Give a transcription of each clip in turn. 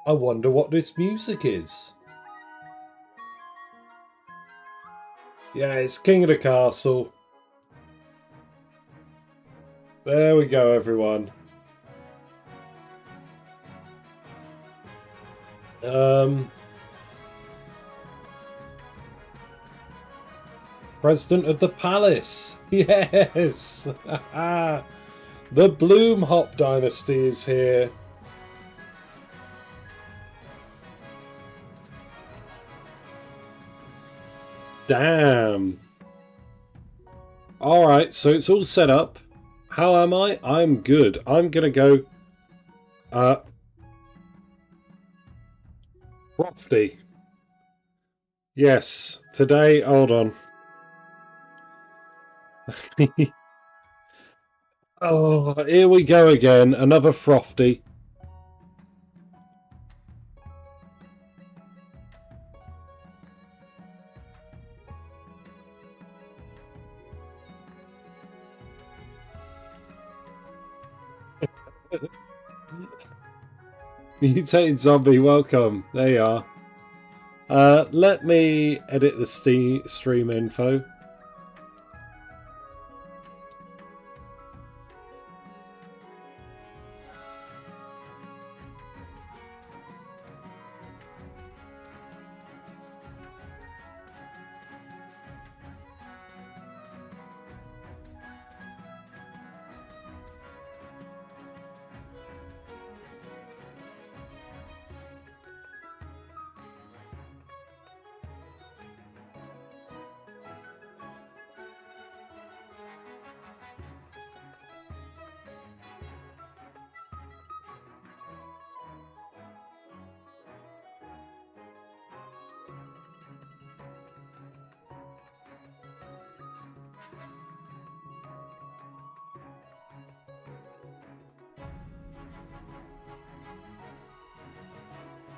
I wonder what this music is. Yeah, it's King of the Castle. There we go, everyone. President of the Palace. Yes. The Bloomhop Dynasty is here. Damn. Alright, so it's all set up. How am I? I'm good. I'm gonna go Throfty. Yes, today, hold on. Oh, here we go again. Another Throfty. Mutated zombie, welcome. There you are. Let me edit the stream info.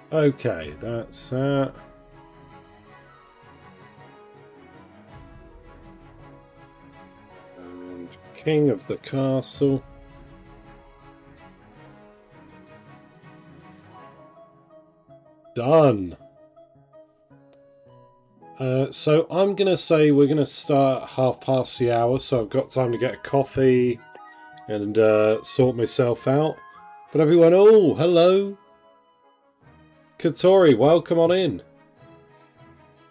Okay, that's that. And King of the Castle. Done. So I'm going to say we're going to start 1/2 the hour, so I've got time to get a coffee and sort myself out. But everyone, oh, hello. KotC, welcome on in.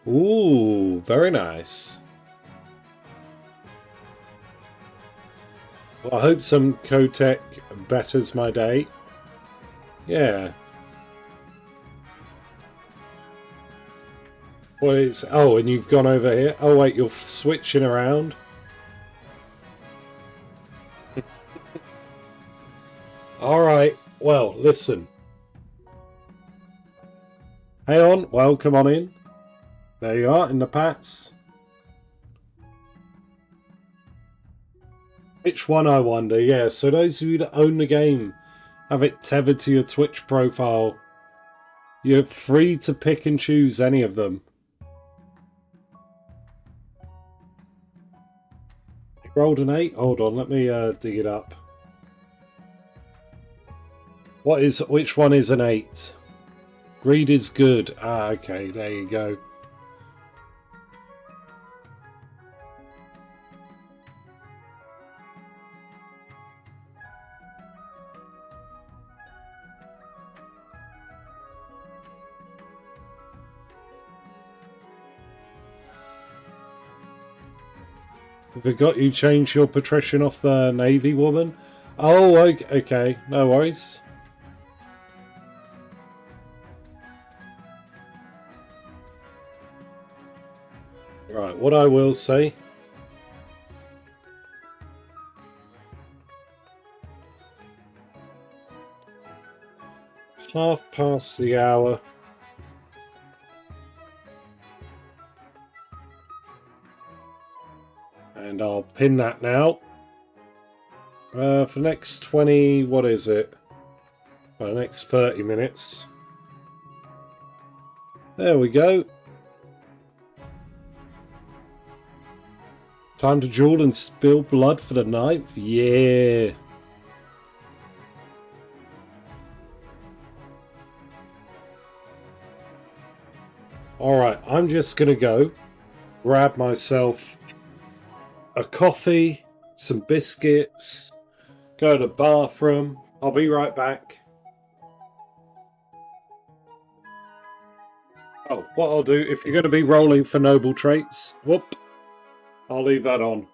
Ooh, very nice. Well, I hope some KotC betters my day. Yeah. What is... Oh, and you've gone over here. Oh, wait, you're switching around. Alright, well, listen. Hey on, welcome on in. There you are, in the pats. Which one, I wonder? Yeah, so those of you that own the game, have it tethered to your Twitch profile. You're free to pick and choose any of them. You rolled an 8? Hold on, let me dig it up. Which one is an 8? Greed is good. Ah, okay, there you go. I forgot you changed your patrician off the Navy woman. Oh, okay, no worries. Right, what I will say. Half past the hour. And I'll pin that now. For the next 20, what is it? For the next 30 minutes. There we go. Time to duel and spill blood for the 9th? Yeah. Alright, I'm just going to go grab myself a coffee, some biscuits, go to the bathroom. I'll be right back. Oh, what I'll do, if you're going to be rolling for noble traits, whoop, I'll leave that on.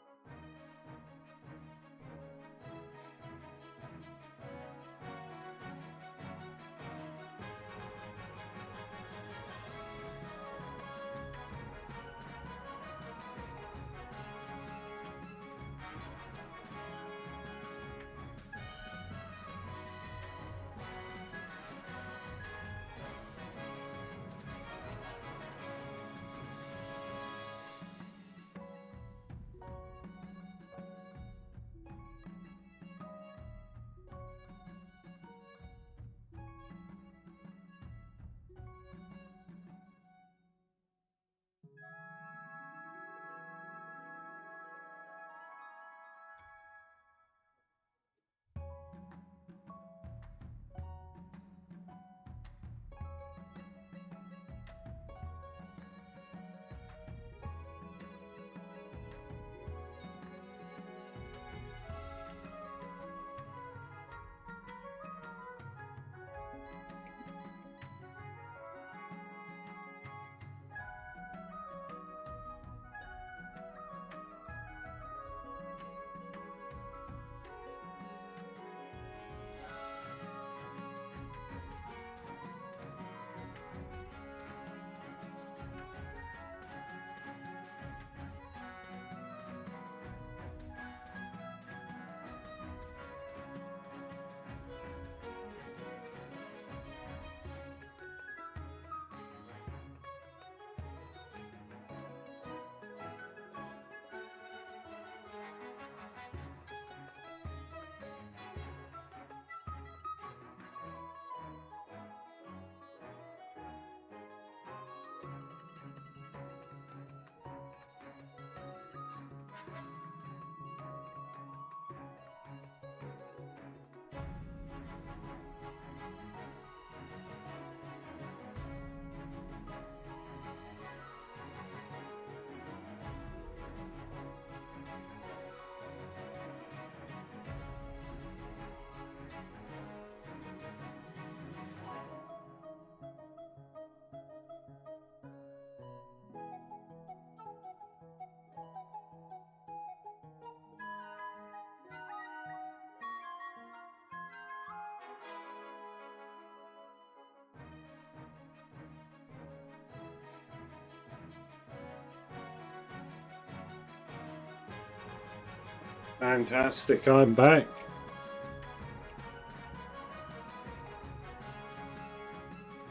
Fantastic, I'm back.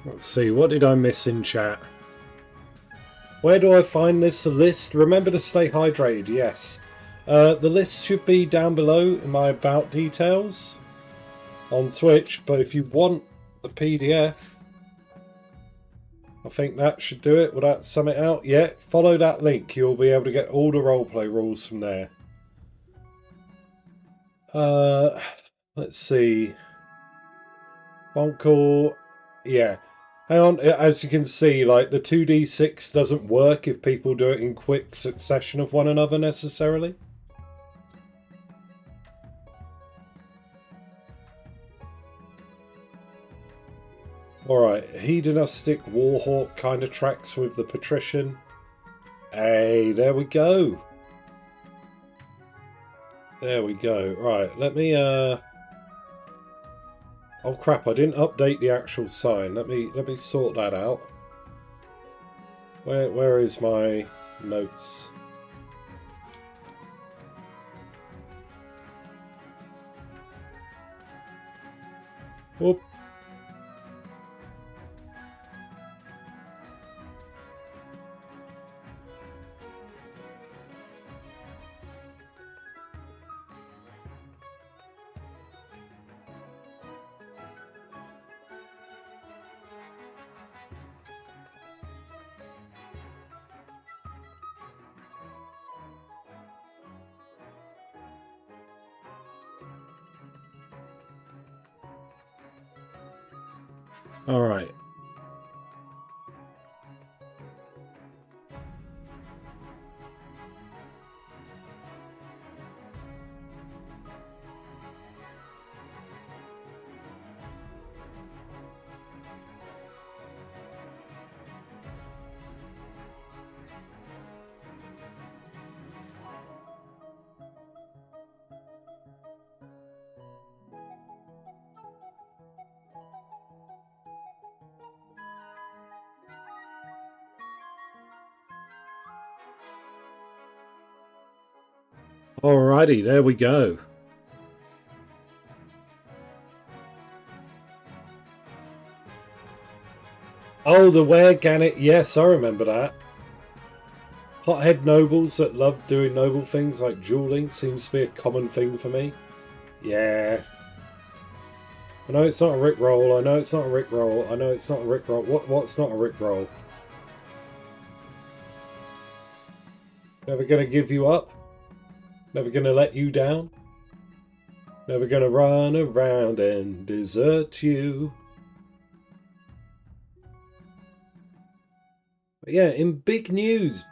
Let's see, what did I miss in chat? Where do I find this list? Remember to stay hydrated, yes. The list should be down below in my about details on Twitch, but if you want the PDF, I think that should do it. Will that sum it out? Yeah, follow that link. You'll be able to get all the roleplay rules from there. Let's see. Bonko, yeah. Hang on, as you can see, like the 2d6 doesn't work if people do it in quick succession of one another necessarily. Alright, hedonistic warhawk kind of tracks with the patrician. Hey, there we go. There we go. Right, let me oh crap, I didn't update the actual sign. Let me sort that out. Where is my notes? Whoop. All right. Alrighty, there we go. Oh, the Were-Gannet. Yes, I remember that. Hothead nobles that love doing noble things like dueling seems to be a common thing for me. Yeah. I know it's not a Rickroll. I know it's not a Rickroll. I know it's not a Rickroll. What's not a Rickroll? Never gonna give you up? Never gonna let you down? Never gonna run around and desert you? But yeah, in big news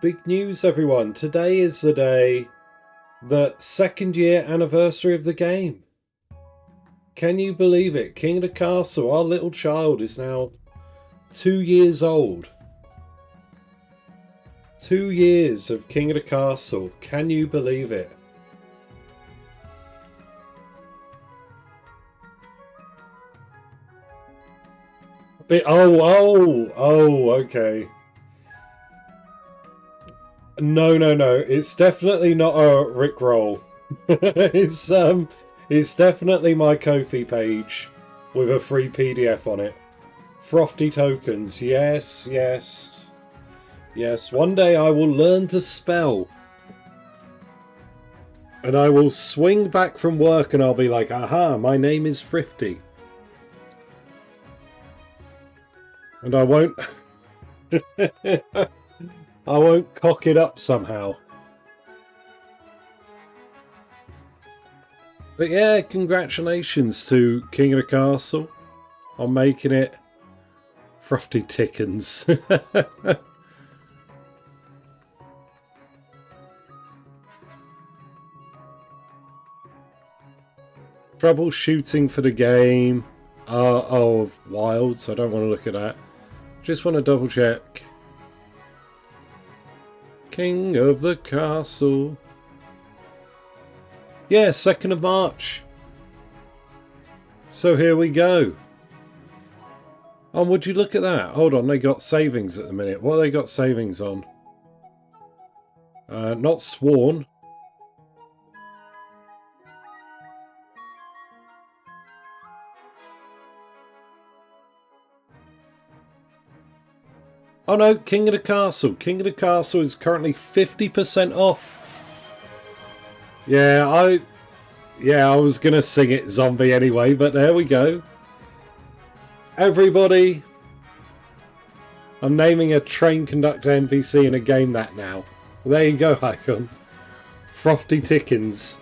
everyone. Today is the day, the 2nd year anniversary of the game. Can you believe it? King of the Castle, our little child, is now 2 years old. 2 years of King of the Castle. Can you believe it? Oh, okay. No. It's definitely not a Rickroll. It's definitely my Ko-fi page with a free PDF on it. Throfty tokens. Yes. One day I will learn to spell. And I will swing back from work and I'll be like, aha, my name is Thrifty. And I won't... I won't cock it up somehow. But yeah, congratulations to King of the Castle on making it Throfty Tickens. Troubleshooting for the game. Of Wilds. I don't want to look at that. Just want to double check. King of the Castle. Yeah, 2nd of March. So here we go. Oh, would you look at that? Hold on, they got savings at the minute. What have they got savings on? Not Sworn. Oh no, King of the Castle. King of the Castle is currently 50% off. Yeah, I was going to sing it zombie anyway, but there we go. Everybody, I'm naming a train conductor NPC in a game that now. There you go, Icon. Throfty Tickens.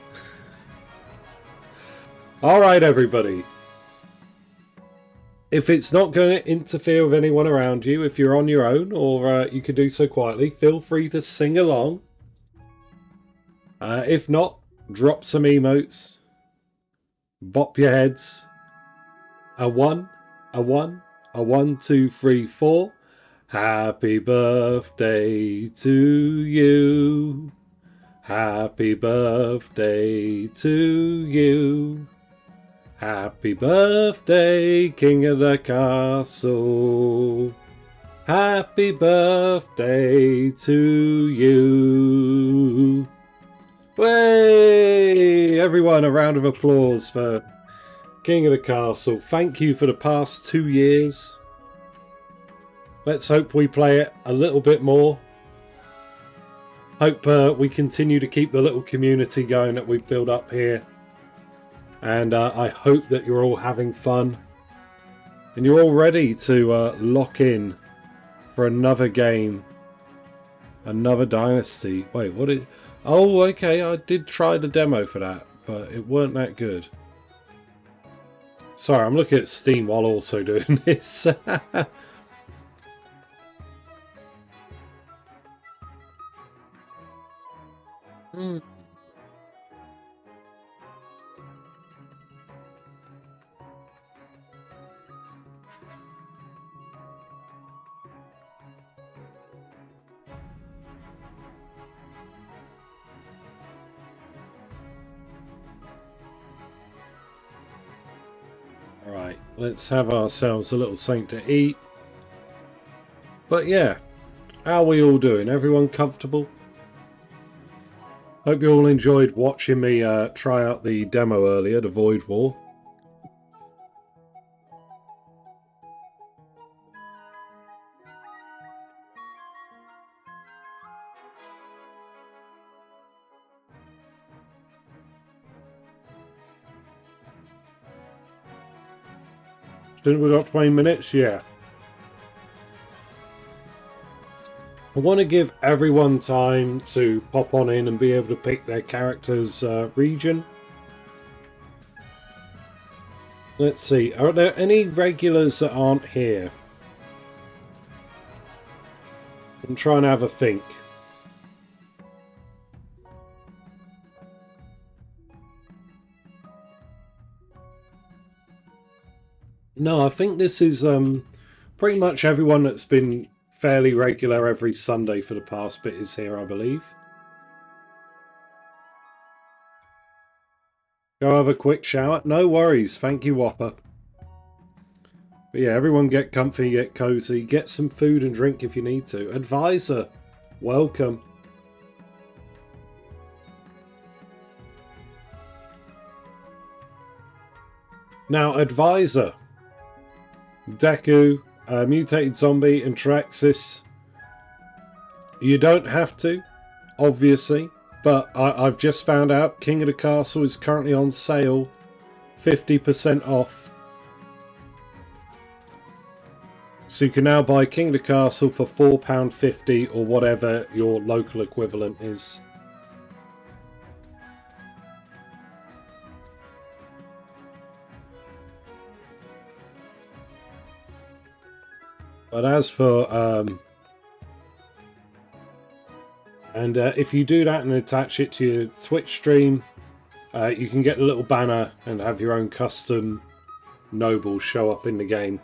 Alright, everybody. If it's not going to interfere with anyone around you, if you're on your own, or you can do so quietly, feel free to sing along. If not, drop some emotes. Bop your heads. A 1, a 1, a 1, 2, 3, 4. Happy birthday to you. Happy birthday to you. Happy birthday, King of the Castle. Happy birthday to you. Way! Everyone, a round of applause for King of the Castle. Thank you for the past 2 years. Let's hope we play it a little bit more. Hope we continue to keep the little community going that we've built up here. And I hope that you're all having fun. And you're all ready to lock in for another game. Another Dynasty. Wait, what is... Oh, okay, I did try the demo for that, but it weren't that good. Sorry, I'm looking at Steam while also doing this. Right, let's have ourselves a little something to eat. But yeah, how are we all doing? Everyone comfortable? Hope you all enjoyed watching me try out the demo earlier, the Void War. Didn't we got 20 minutes? Yeah. I want to give everyone time to pop on in and be able to pick their character's region. Let's see, are there any regulars that aren't here? I'm trying to have a think. No, I think this is pretty much everyone that's been fairly regular every Sunday for the past bit is here, I believe. Go have a quick shower. No worries. Thank you, Whopper. But yeah, everyone get comfy, get cozy, get some food and drink if you need to. Advisor, welcome. Now, Advisor, Deku, Mutated Zombie, and Traxxas. You don't have to, obviously, but I've just found out King of the Castle is currently on sale, 50% off. So you can now buy King of the Castle for £4.50 or whatever your local equivalent is. But as for, if you do that and attach it to your Twitch stream, you can get a little banner and have your own custom nobles show up in the game.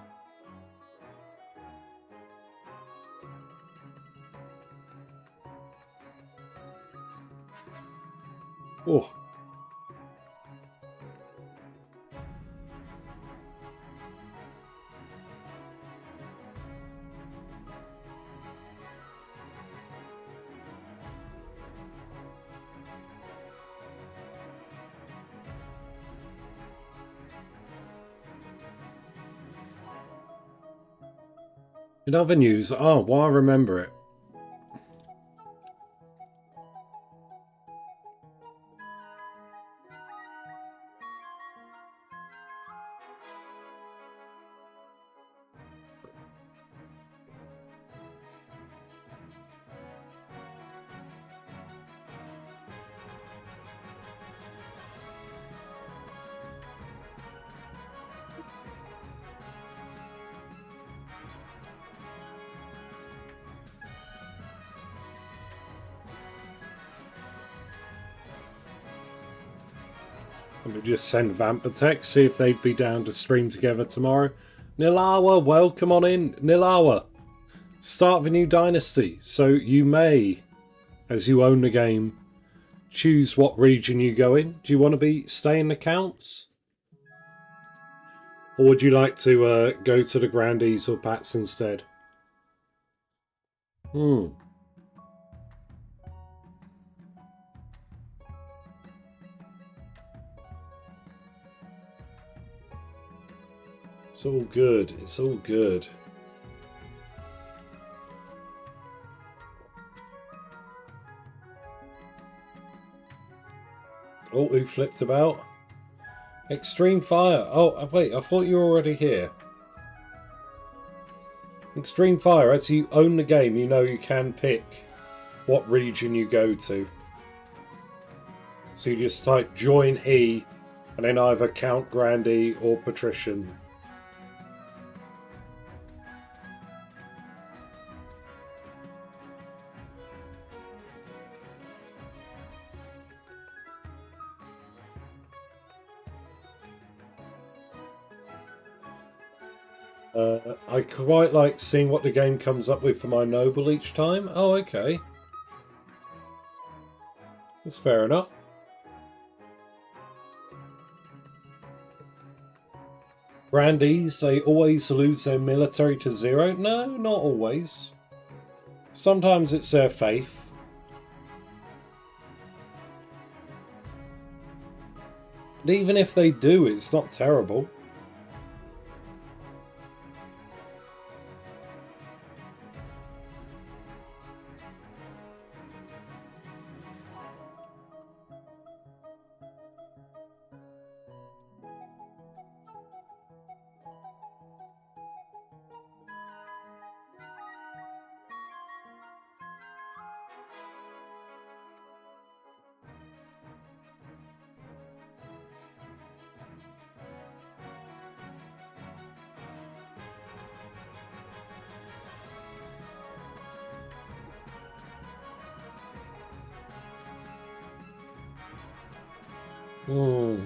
Oh. In other news, well, I remember it. Let me just send Vamp a text, see if they'd be down to stream together tomorrow. Nilawa, welcome on in. Nilawa, start of a new Dynasty. So you may, as you own the game, choose what region you go in. Do you want to be staying accounts? Or would you like to go to the Grandees or Pats instead? It's all good. It's all good. Oh, who flipped about? Extreme Fire. Oh, wait, I thought you were already here. Extreme Fire, as you own the game, you know you can pick what region you go to. So you just type join E and then either Count Grandee or Patrician. I quite like seeing what the game comes up with for my noble each time. Oh, okay. That's fair enough. Grandees, they always lose their military to 0? No, not always. Sometimes it's their faith. And even if they do, it's not terrible. Hmm.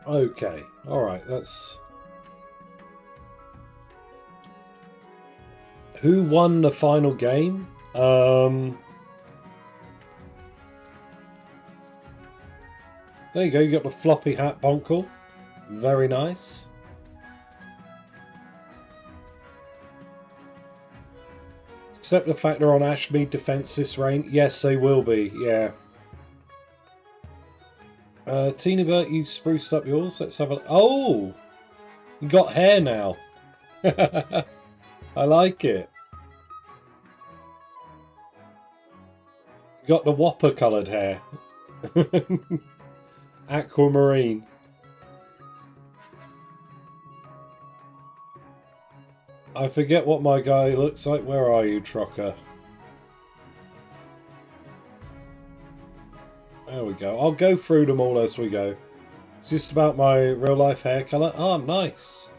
Okay, alright, that's... Who won the final game? There you go, you got the floppy hat bonkle. Very nice. Except the fact they're on Ashmead defense this reign. Yes, they will be, yeah. Teeny Bert, you spruced up yours. Let's have a... Oh! You got hair now. I like it. You got the whopper coloured hair. Aquamarine. I forget what my guy looks like. Where are you, Trocker? There we go. I'll go through them all as we go. It's just about my real life hair colour. Oh, nice.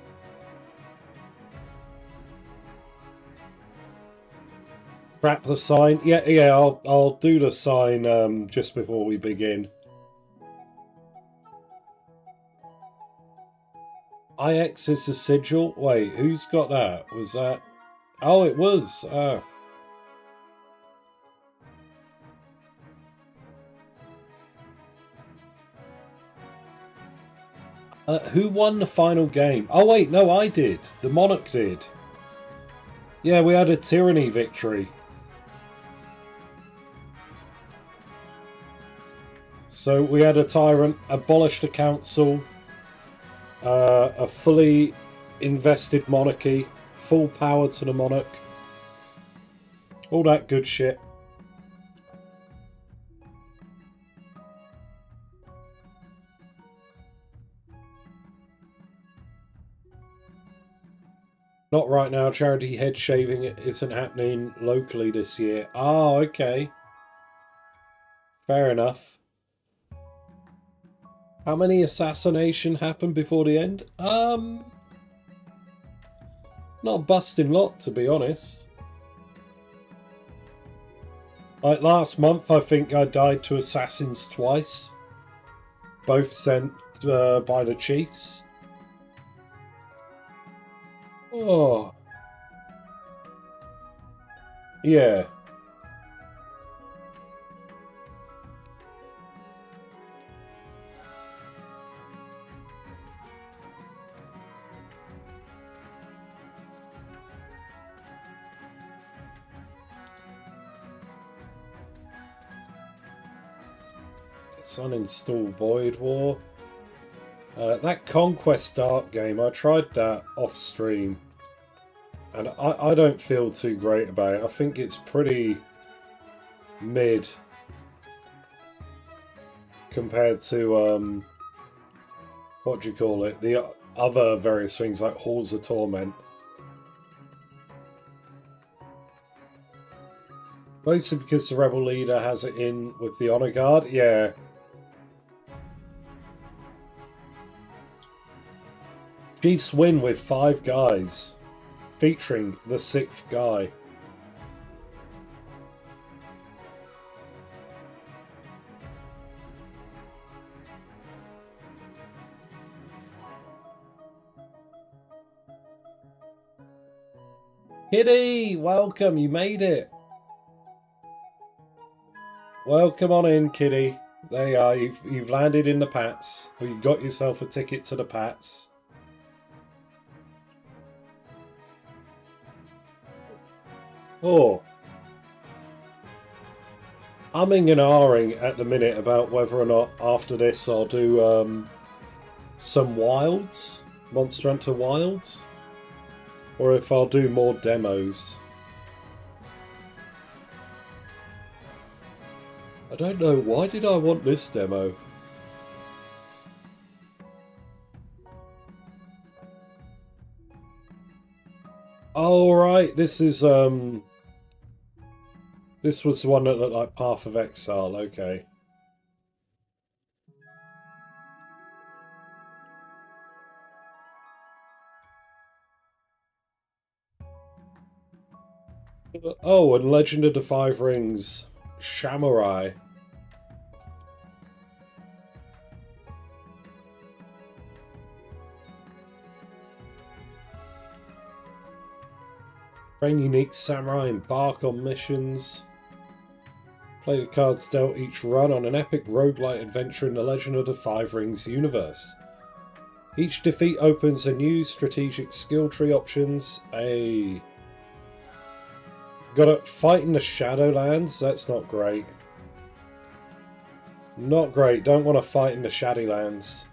Wrap the sign. Yeah, I'll do the sign just before we begin. IX is the sigil. Wait, who's got that? Was that... Oh, it was. Who won the final game? Oh, wait, no, I did. The Monarch did. Yeah, we had a tyranny victory. So we had a tyrant, abolished a council, a fully invested monarchy, full power to the monarch. All that good shit. Not right now. Charity head shaving isn't happening locally this year. Oh, okay. Fair enough. How many assassination happened before the end? Not a busting lot, to be honest. Like last month, I think I died to assassins twice. Both sent by the chiefs. Oh. Yeah. Let's uninstall Void War. That Conquest Dark game, I tried that off stream. And I don't feel too great about it. I think it's pretty mid compared to, what do you call it? The other various things like Halls of Torment. Mostly because the rebel leader has it in with the honor guard. Yeah. Chiefs win with 5 guys, featuring the 6th guy. Kitty, welcome, you made it. Welcome on in, Kitty. There you are, you've landed in the Pats. Or you got yourself a ticket to the Pats. Oh. Umming and ahhing at the minute about whether or not after this I'll do some wilds, Monster Hunter Wilds, or if I'll do more demos. I don't know, why did I want this demo? Oh right, this is this was the one that looked like Path of Exile, okay. Oh, and Legend of the Five Rings, Samurai. Train unique samurai, embark on missions. Play the cards dealt each run on an epic roguelite adventure in the Legend of the Five Rings universe. Each defeat opens a new strategic skill tree options. Gotta fight in the Shadowlands? That's not great. Not great. Don't want to fight in the Shadowlands.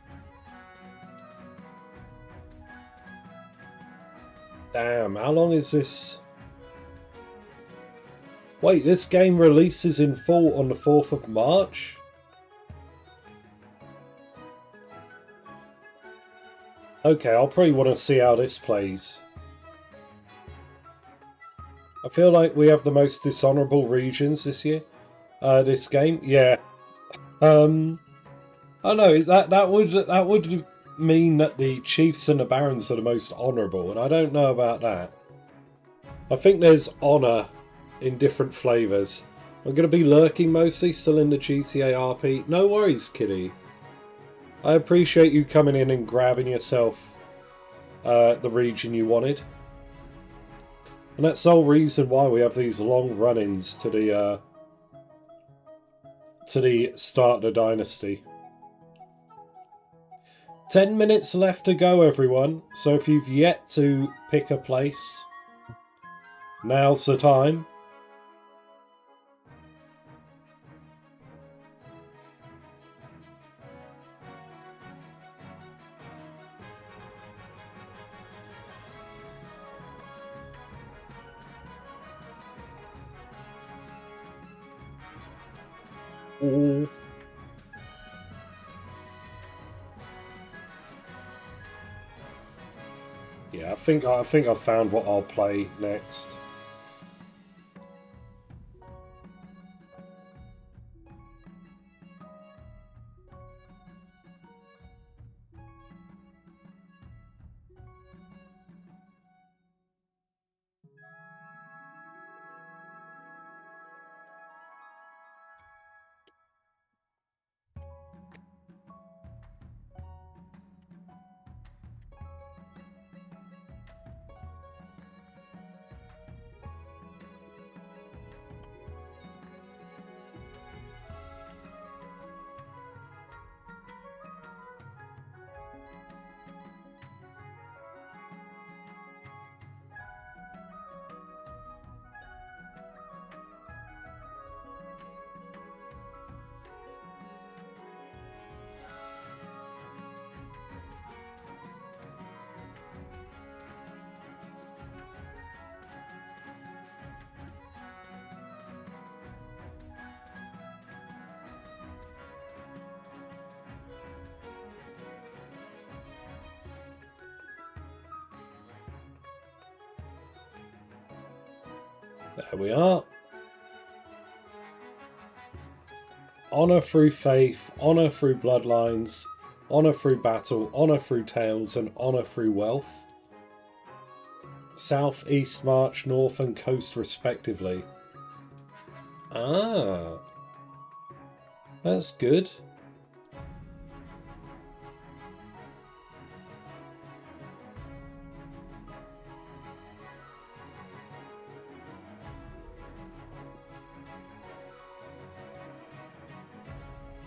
Damn, how long is this? Wait, this game releases in full on the 4th of March? Okay, I'll probably want to see how this plays. I feel like we have the most dishonorable regions this year. This game, yeah. I don't know. Is that would mean that the chiefs and the barons are the most honourable, and I don't know about that. I think there's honour in different flavours. I'm going to be lurking mostly, still in the GTA RP. No worries, Kitty. I appreciate you coming in and grabbing yourself the region you wanted. And that's the whole reason why we have these long run-ins to the start of the Dynasty. 10 minutes left to go, everyone. So if you've yet to pick a place, now's the time. Ooh. Yeah, I think I've found what I'll play next. There we are. Honour through faith, honour through bloodlines, honour through battle, honour through tales, and honour through wealth. South, east, march, north, and coast respectively. Ah. That's good.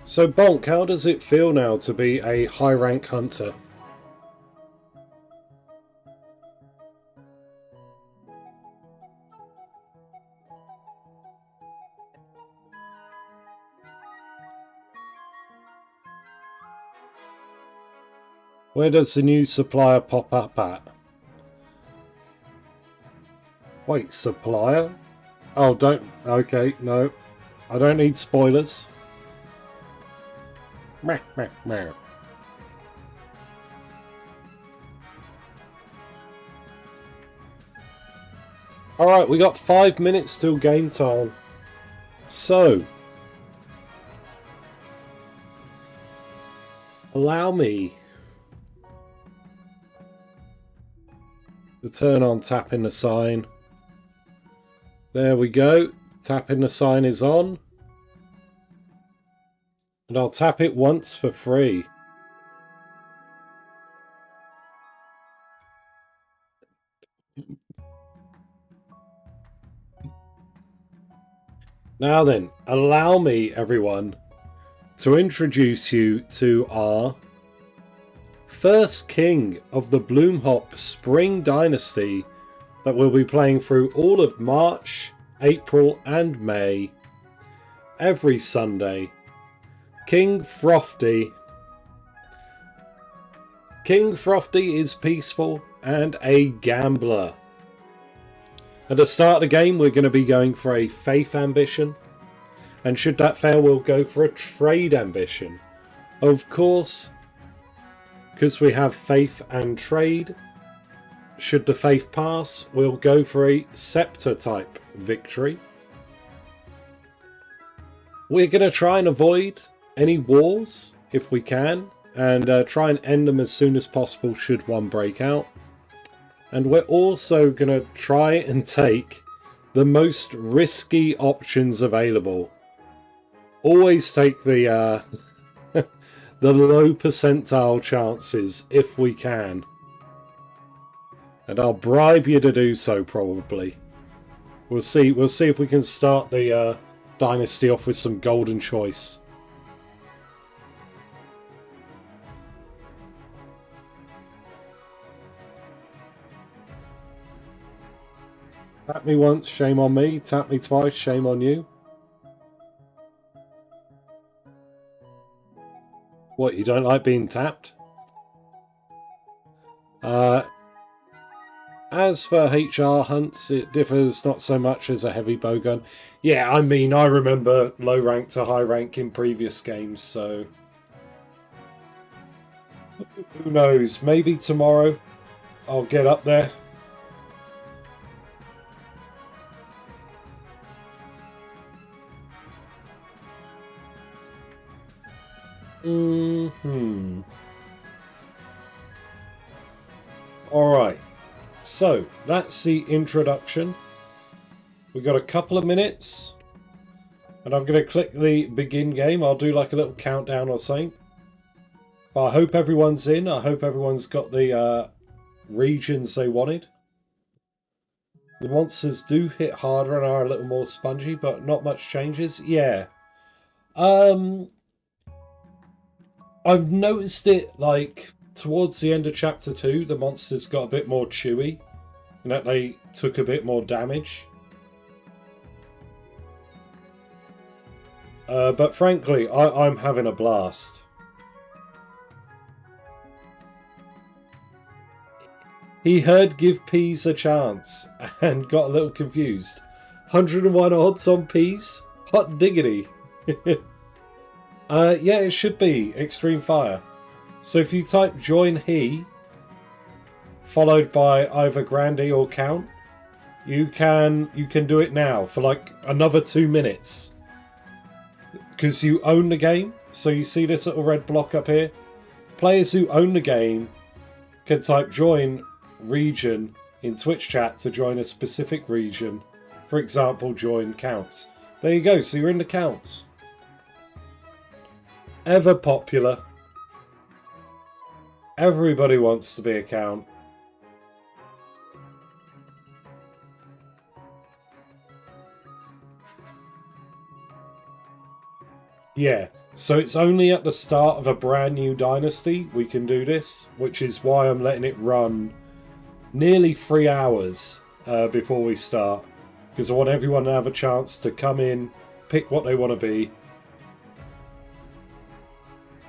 So, Bonk, how does it feel now to be a high-rank hunter? Where does the new supplier pop up at? Wait, supplier? Oh, don't... Okay, no. I don't need spoilers. Meh, meh, meh. Alright, we got 5 minutes till game time. So... allow me to turn on tapping the sign. There we go. Tapping the sign is on. And I'll tap it once for free. Now then, allow me, everyone, to introduce you to our first king of the Bloomhop Spring Dynasty that we'll be playing through all of March, April and May, every Sunday. King Throfty. King Throfty is peaceful and a gambler. At the start of the game, we're going to be going for a faith ambition. And should that fail, we'll go for a trade ambition. Of course, because we have faith and trade, should the faith pass, we'll go for a scepter type victory. We're going to try and avoid any wars if we can, and try and end them as soon as possible should one break out. And we're also going to try and take the most risky options available. Always take the the low percentile chances if we can. And I'll bribe you to do so, probably. We'll see if we can start the dynasty off with some golden choice. Tap me once, shame on me. Tap me twice, shame on you. What, you don't like being tapped? As for HR hunts, it differs not so much as a heavy bowgun. Yeah, I mean, I remember low rank to high rank in previous games, so... who knows, maybe tomorrow I'll get up there. Alright, so that's the introduction. We've got a couple of minutes, and I'm going to click the begin game. I'll do like a little countdown or something. But I hope everyone's in. I hope everyone's got the regions they wanted. The monsters do hit harder and are a little more spongy, but not much changes. Yeah. I've noticed it, like, towards the end of Chapter 2, the monsters got a bit more chewy, and that they took a bit more damage. But frankly, I'm having a blast. He heard give peas a chance, and got a little confused. 101 odds on peas? Hot diggity. Yeah, it should be Extreme Fire. So if you type join he, followed by either Grandy or Count, you can do it now for like another 2 minutes. because you own the game. So you see this little red block up here? Players who own the game can type join region in Twitch chat to join a specific region. For example, join counts. There you go, so you're in the counts. Ever popular. Everybody wants to be a count. Yeah, so it's only at the start of a brand new dynasty we can do this, which is why I'm letting it run nearly 3 hours before we start. Because I want everyone to have a chance to come in, pick what they want to be.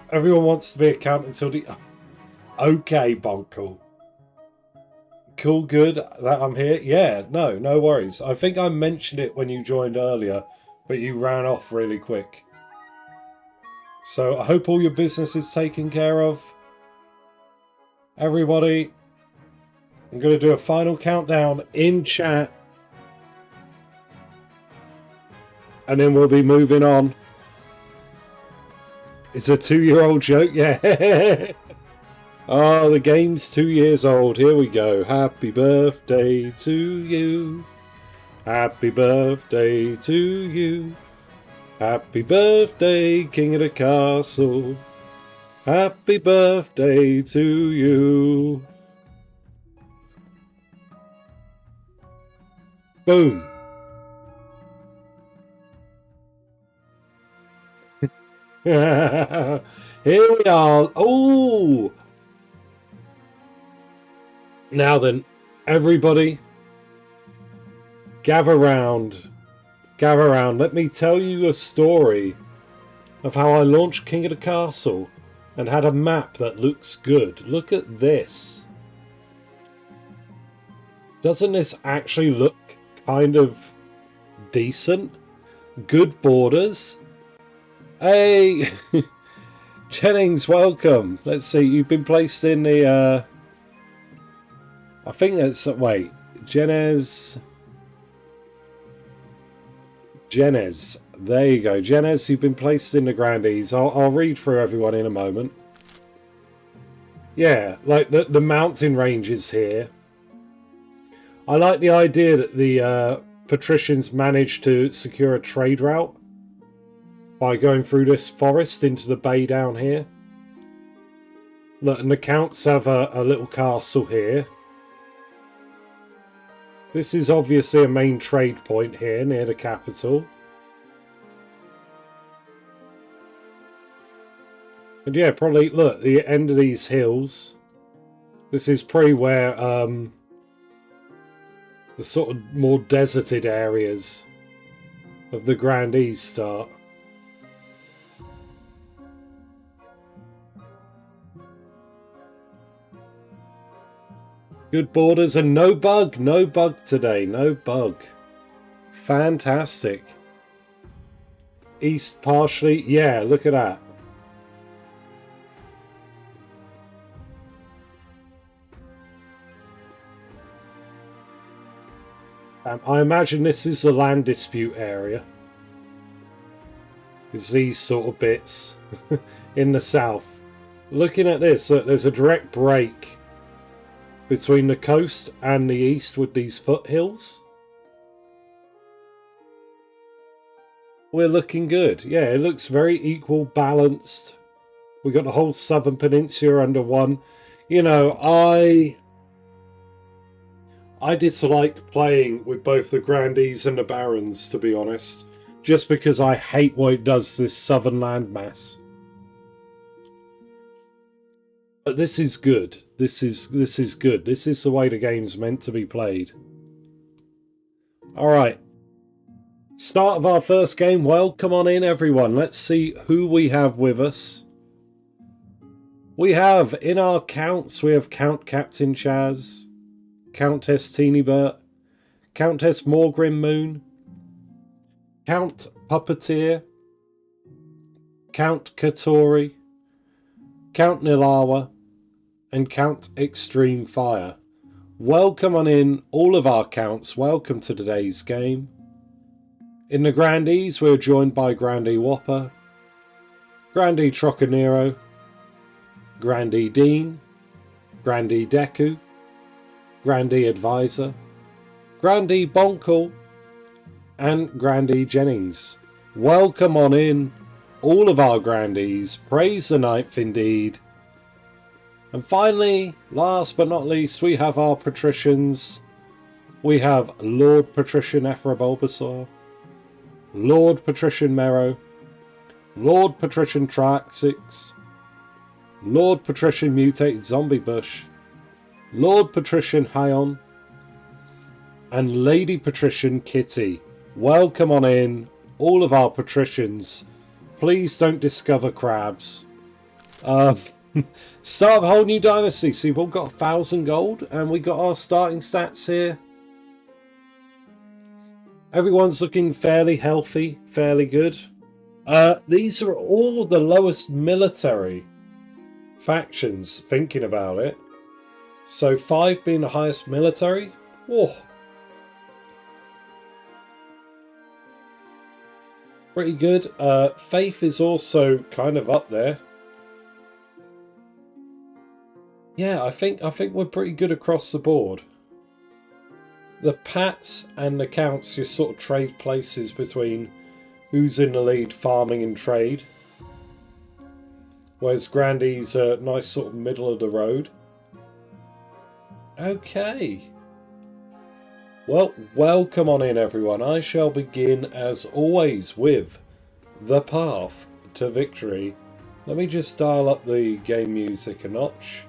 Everyone wants to be a count until the... Okay, Bonkle. Cool, good that I'm here. Yeah, no worries. I think I mentioned it when you joined earlier, but you ran off really quick. So I hope all your business is taken care of. Everybody, I'm going to do a final countdown in chat. And then we'll be moving on. It's a 2-year-old joke, yeah. Oh, the game's 2 years old. Here we go. Happy birthday to you. Happy birthday to you. Happy birthday, King of the Castle. Happy birthday to you. Boom. Here we are. Oh! Now then, everybody, gather round. Gather round. Let me tell you a story of how I launched King of the Castle and had a map that looks good. Look at this. Doesn't this actually look kind of decent? Good borders. Hey, Jennings, welcome. Let's see, you've been placed in the, I think that's, wait, Jenez, there you go. Jenez, you've been placed in the Grandees. I'll read through everyone in a moment. Yeah, like the mountain ranges here. I like the idea that the patricians managed to secure a trade route by going through this forest into the bay down here. Look, and the counts have a little castle here. This is obviously a main trade point here near the capital. And yeah, probably, look, the end of these hills. This is probably where the sort of more deserted areas of the Grandees start. Good borders and no bug today, no bug. Fantastic. East partially, yeah, look at that. I imagine this is the land dispute area. It's these sort of bits in the south. Looking at this, look, there's a direct break between the coast and the east with these foothills. We're looking good. Yeah, it looks very equal, balanced. We got the whole southern peninsula under one. You know, I dislike playing with both the Grandees and the Barons, to be honest, just because I hate what it does to this southern landmass. But this is good. This is good. This is the way the game's meant to be played. Alright. Start of our first game. Well, come on in, everyone. Let's see who we have with us. We have, in our counts, we have Count Captain Chaz, Countess Teenybert, Countess Morgrim Moon, Count Puppeteer, Count Katori, Count Nilawa, and Count Extreme Fire. Welcome on in, all of our counts. Welcome to today's game. In the Grandees, we're joined by Grandee Whopper, Grandee Trocanero, Grandee Dean, Grandee Deku, Grandee Advisor, Grandee Bonkle, and Grandee Jennings. Welcome on in, all of our Grandees. Praise the ninth indeed. And finally, last but not least, we have our patricians. We have Lord Patrician Ephra Bulbasaur, Lord Patrician Mero, Lord Patrician Traxix, Lord Patrician Mutated Zombie Bush, Lord Patrician Hyon, and Lady Patrician Kitty. Welcome on in, all of our patricians. Please don't discover crabs. Start of a whole new dynasty. So you've all got 1,000 gold, and we got our starting stats here. Everyone's looking fairly healthy, fairly good. These are all the lowest military factions, thinking about it. So 5 being the highest military. Whoa. Pretty good. Faith is also kind of up there. Yeah, I think we're pretty good across the board. The Pats and the Counts just sort of trade places between who's in the lead, farming and trade. Whereas Grandee's a nice sort of middle of the road. Okay. Well, welcome on in everyone. I shall begin as always with the path to victory. Let me just dial up the game music a notch.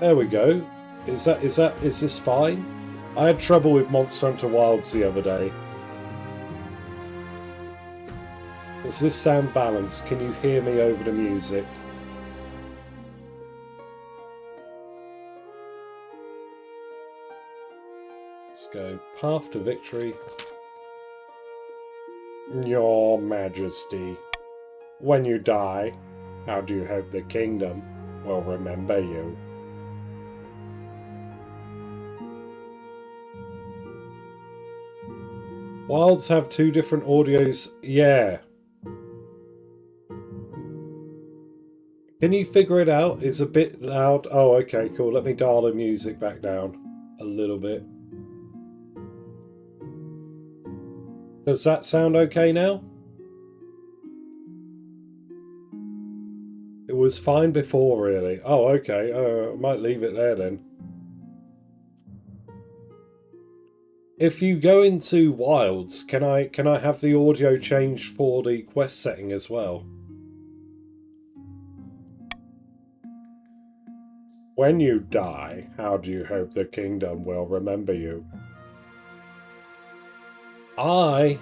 There we go. Is this fine? I had trouble with Monster Hunter Wilds the other day. Does this sound balanced? Can you hear me over the music? Let's go. Path to victory. Your Majesty, when you die, how do you hope the kingdom will remember you? Wilds have 2 different audios. Yeah. Can you figure it out? It's a bit loud. Oh, okay, cool. Let me dial the music back down a little bit. Does that sound okay now? It was fine before, really. Oh, okay. I might leave it there then. If you go into Wilds, can I have the audio changed for the quest setting as well? When you die, how do you hope the kingdom will remember you? I'm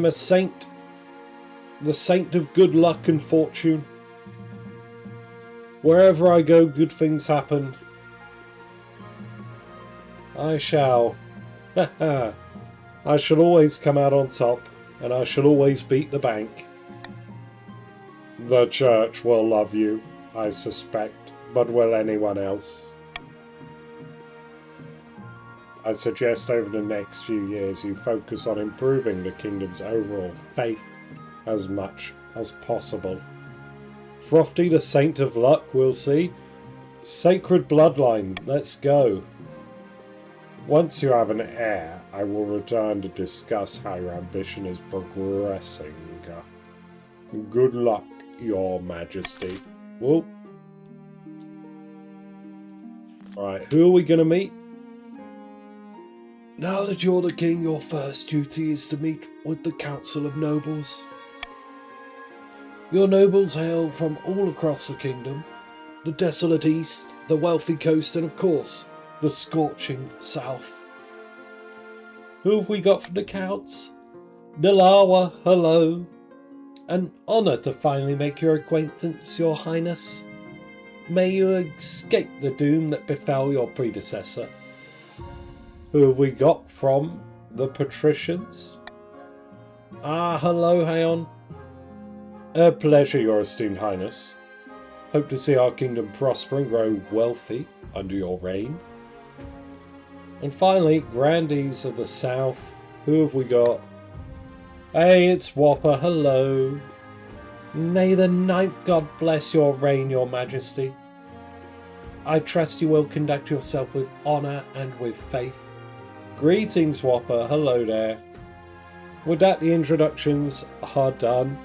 a saint. The saint of good luck and fortune. Wherever I go, good things happen. I shall always come out on top, and I shall always beat the bank. The church will love you, I suspect, but will anyone else? I suggest over the next few years you focus on improving the kingdom's overall faith as much as possible. Throfty, the saint of luck, we'll see. Sacred bloodline, let's go. Once you have an heir, I will return to discuss how your ambition is progressing. Good luck, Your Majesty. Whoop. Alright, who are we going to meet? Now that you're the king, your first duty is to meet with the Council of Nobles. Your nobles hail from all across the kingdom, the desolate east, the wealthy coast, and of course, the scorching south. Who have we got from the Counts? Nilawa, hello. An honour to finally make your acquaintance, Your Highness. May you escape the doom that befell your predecessor. Who have we got from the patricians? Ah, hello, Hyon. A pleasure, Your Esteemed Highness. Hope to see our kingdom prosper and grow wealthy under your reign. And finally, Grandees of the South. Who have we got? Hey, it's Whopper. Hello. May the ninth god bless your reign, your majesty. I trust you will conduct yourself with honour and with faith. Greetings, Whopper. Hello there. With that, the introductions are done.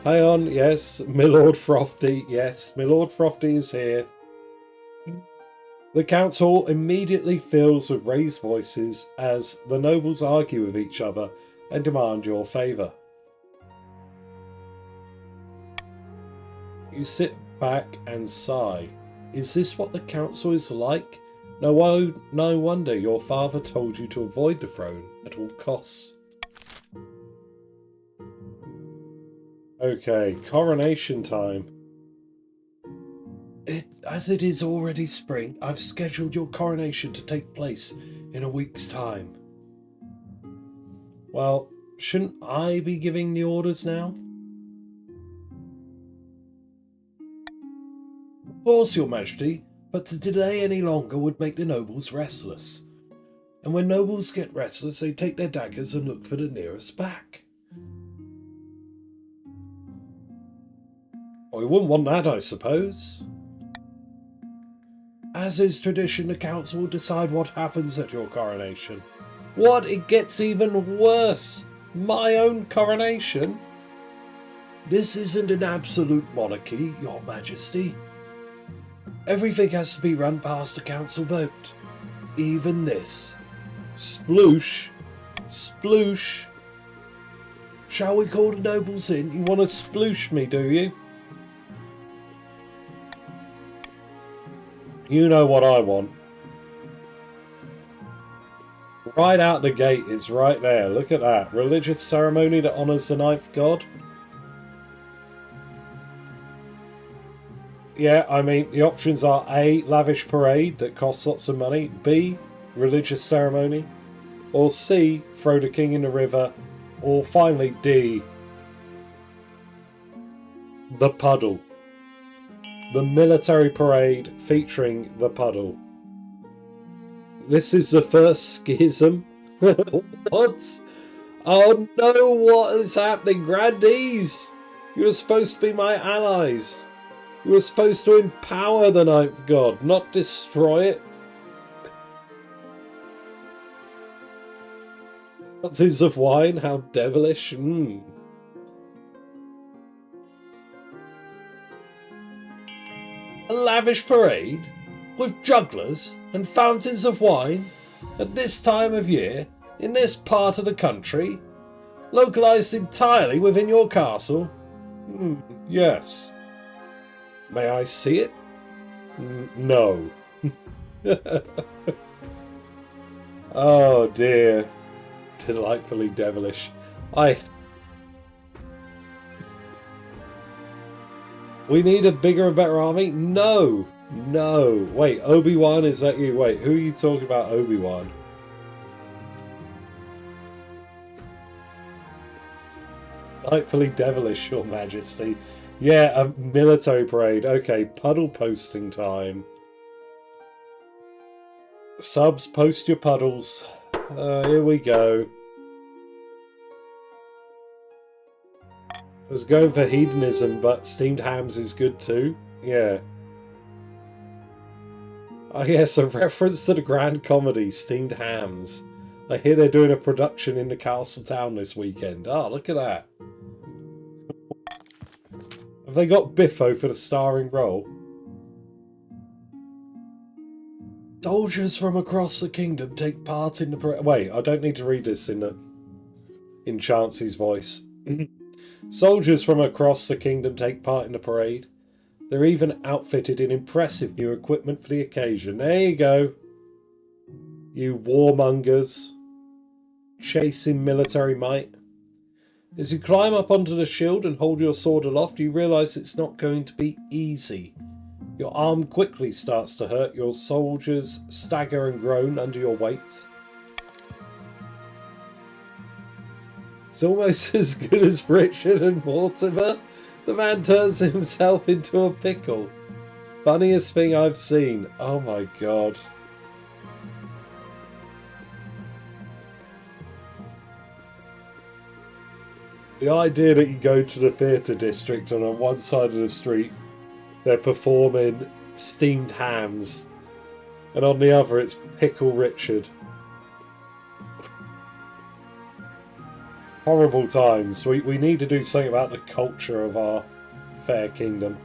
Hang on, yes, Milord Throfty. Yes, Milord Throfty is here. The council immediately fills with raised voices as the nobles argue with each other and demand your favour. You sit back and sigh. Is this what the council is like? No wonder your father told you to avoid the throne at all costs. Okay, coronation time. As it is already spring, I've scheduled your coronation to take place in a week's time. Well, shouldn't I be giving the orders now? Of course, your majesty, but to delay any longer would make the nobles restless. And when nobles get restless, they take their daggers and look for the nearest back. Well, we wouldn't want that, I suppose. As is tradition, the council will decide what happens at your coronation. What? It gets even worse. My own coronation? This isn't an absolute monarchy, your majesty. Everything has to be run past a council vote. Even this. Sploosh. Sploosh. Shall we call the nobles in? You want to sploosh me, do you? You know what I want. Right out the gate, it's right there. Look at that. Religious ceremony that honours the ninth god. Yeah, I mean, the options are A, lavish parade that costs lots of money. B, religious ceremony. Or C, throw the king in the river. Or finally D, the puddle. The military parade featuring the puddle. This is the first schism. What? Oh no, what is happening? Grandees! You were supposed to be my allies. You were supposed to empower the ninth god, not destroy it. Bottles of wine, how devilish. A lavish parade with jugglers and fountains of wine at this time of year in this part of the country, localized entirely within your castle? Yes. May I see it? No. Oh dear. Delightfully devilish. We need a bigger and better army? No! No! Wait, Obi-Wan, is that you? Wait, who are you talking about, Obi-Wan? Delightfully devilish, your majesty. Yeah, a military parade. Okay, puddle posting time. Subs, post your puddles. Here we go. I was going for hedonism, but steamed hams is good too. Yeah. Oh yes, a reference to the grand comedy, Steamed Hams. I hear they're doing a production in the castle town this weekend. Oh, look at that. Have they got Biffo for the starring role? Soldiers from across the kingdom take part in the parade. Wait, I don't need to read this in Chancey's voice. Soldiers from across the kingdom take part in the parade. They're even outfitted in impressive new equipment for the occasion. There you go. You warmongers. Chasing military might. As you climb up onto the shield and hold your sword aloft, you realise it's not going to be easy. Your arm quickly starts to hurt. Your soldiers stagger and groan under your weight. It's almost as good as Richard and Mortimer. The man turns himself into a pickle. Funniest thing I've seen. Oh my god. The idea that you go to the theatre district and on one side of the street they're performing steamed hams and on the other it's Pickle Richard. Horrible times. We need to do something about the culture of our fair kingdom.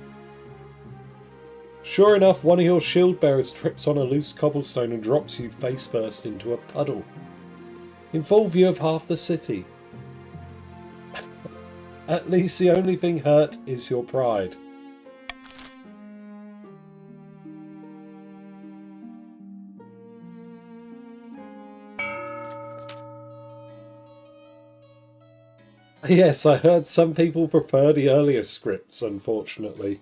Sure enough, one of your shield bearers trips on a loose cobblestone and drops you face first into a puddle, in full view of half the city. At least the only thing hurt is your pride. Yes, I heard some people prefer the earlier scripts, unfortunately.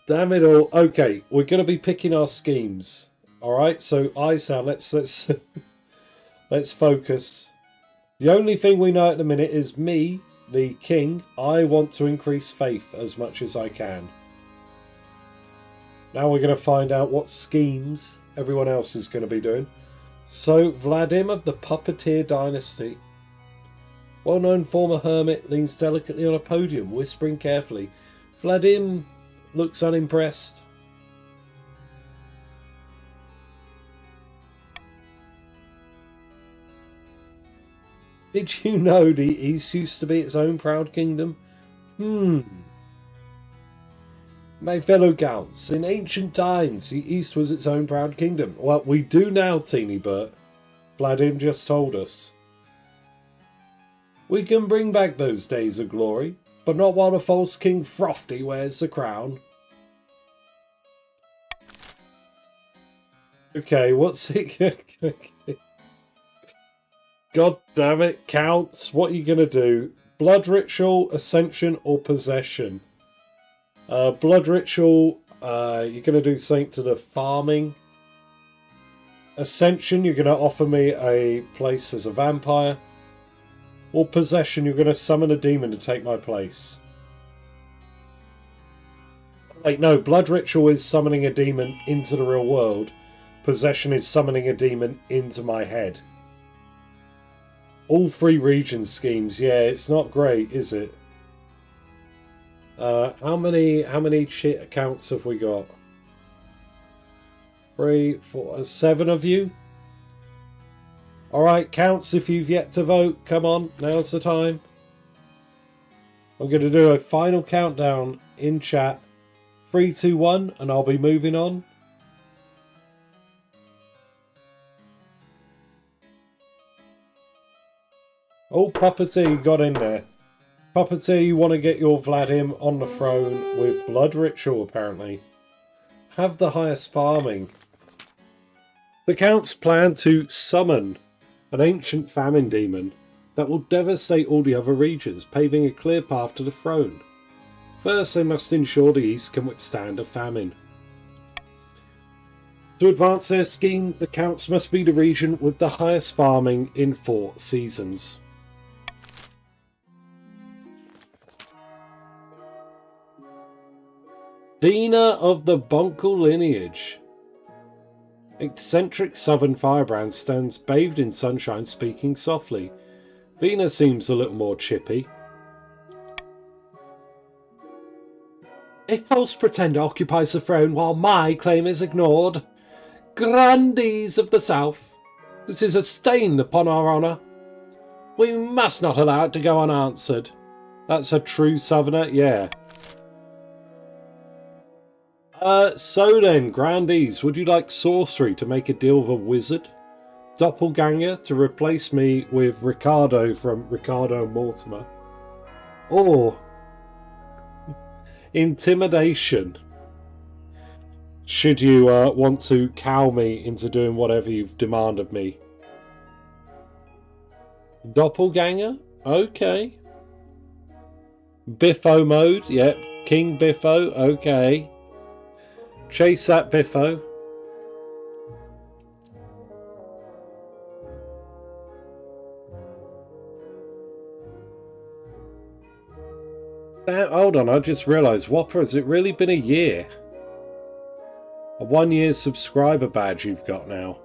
Damn it all. Okay, we're going to be picking our schemes. Alright, so Isound, let's focus. The only thing we know at the minute is me, the king. I want to increase faith as much as I can. Now we're going to find out what schemes everyone else is going to be doing. So, Vladim of the Puppeteer Dynasty. Well-known former hermit leans delicately on a podium, whispering carefully. Vladim looks unimpressed. Did you know the East used to be its own proud kingdom? My fellow counts, in ancient times the East was its own proud kingdom. Well, we do now, Teeny Bert. Vladim just told us. We can bring back those days of glory, but not while the false King Throfty wears the crown. Okay, what's it? God damn it, counts. What are you going to do? Blood ritual, ascension, or possession? Blood ritual, you're going to do something to the farming. Ascension, you're going to offer me a place as a vampire. Or possession, you're going to summon a demon to take my place. Wait, no, blood ritual is summoning a demon into the real world. Possession is summoning a demon into my head. All three region schemes, yeah, it's not great, is it? How many shit accounts have we got? 3, 4, 7 of you? Alright, counts if you've yet to vote. Come on, now's the time. I'm going to do a final countdown in chat. 3, 2, 1, and I'll be moving on. Oh, Puppeteer, you got in there. Puppeteer, you want to get your Vladim on the throne with blood ritual, apparently. Have the highest farming. The counts plan to summon an ancient famine demon that will devastate all the other regions, paving a clear path to the throne. First, they must ensure the East can withstand a famine. To advance their scheme, the counts must be the region with the highest farming in 4 seasons. Dina of the Bonkel lineage. Eccentric southern firebrand stands bathed in sunshine, speaking softly. Vina seems a little more chippy. A false pretender occupies the throne while my claim is ignored. Grandees of the South, this is a stain upon our honour. We must not allow it to go unanswered. That's a true southerner, yeah. So then, Grandees, would you like sorcery to make a deal with a wizard? Doppelganger to replace me with Ricardo from Ricardo Mortimer? Or intimidation, should you want to cow me into doing whatever you've demanded of me? Doppelganger? Okay. Biffo mode, yep. King Biffo, okay. Chase that Biffo. Hold on, I just realised, Whopper, has it really been a year? A 1-year subscriber badge you've got now.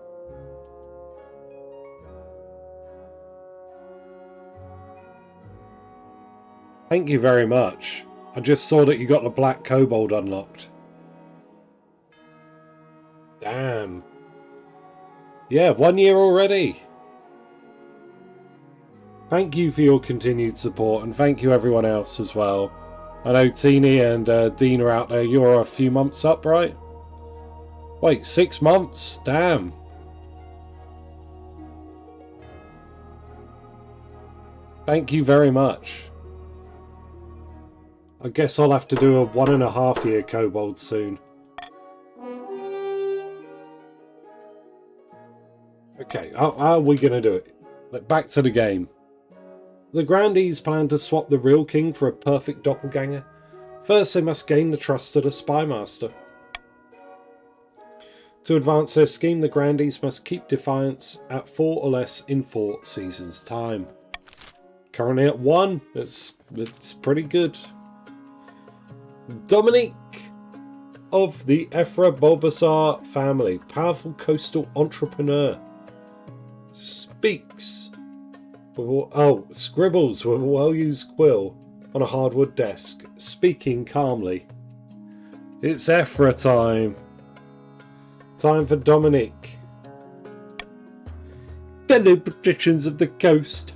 Thank you very much. I just saw that you got the black kobold unlocked. Damn. Yeah, 1 year already. Thank you for your continued support, and thank you everyone else as well. I know Teeny and Dean are out there. You're a few months up, right? Wait, 6 months? Damn. Thank you very much. I guess I'll have to do a 1.5 year kobold soon. Okay, how are we going to do it? Back to the game. The Grandees plan to swap the real king for a perfect doppelganger. First, they must gain the trust of the spy master. To advance their scheme, the Grandees must keep defiance at 4 or less in 4 seasons' time. Currently at 1. It's pretty good. Dominique of the Ephra Bulbasaur family, powerful coastal entrepreneur, speaks. Scribbles with a well-used quill on a hardwood desk, speaking calmly. It's Ephra time. Time for Dominic. Fellow patricians of the coast,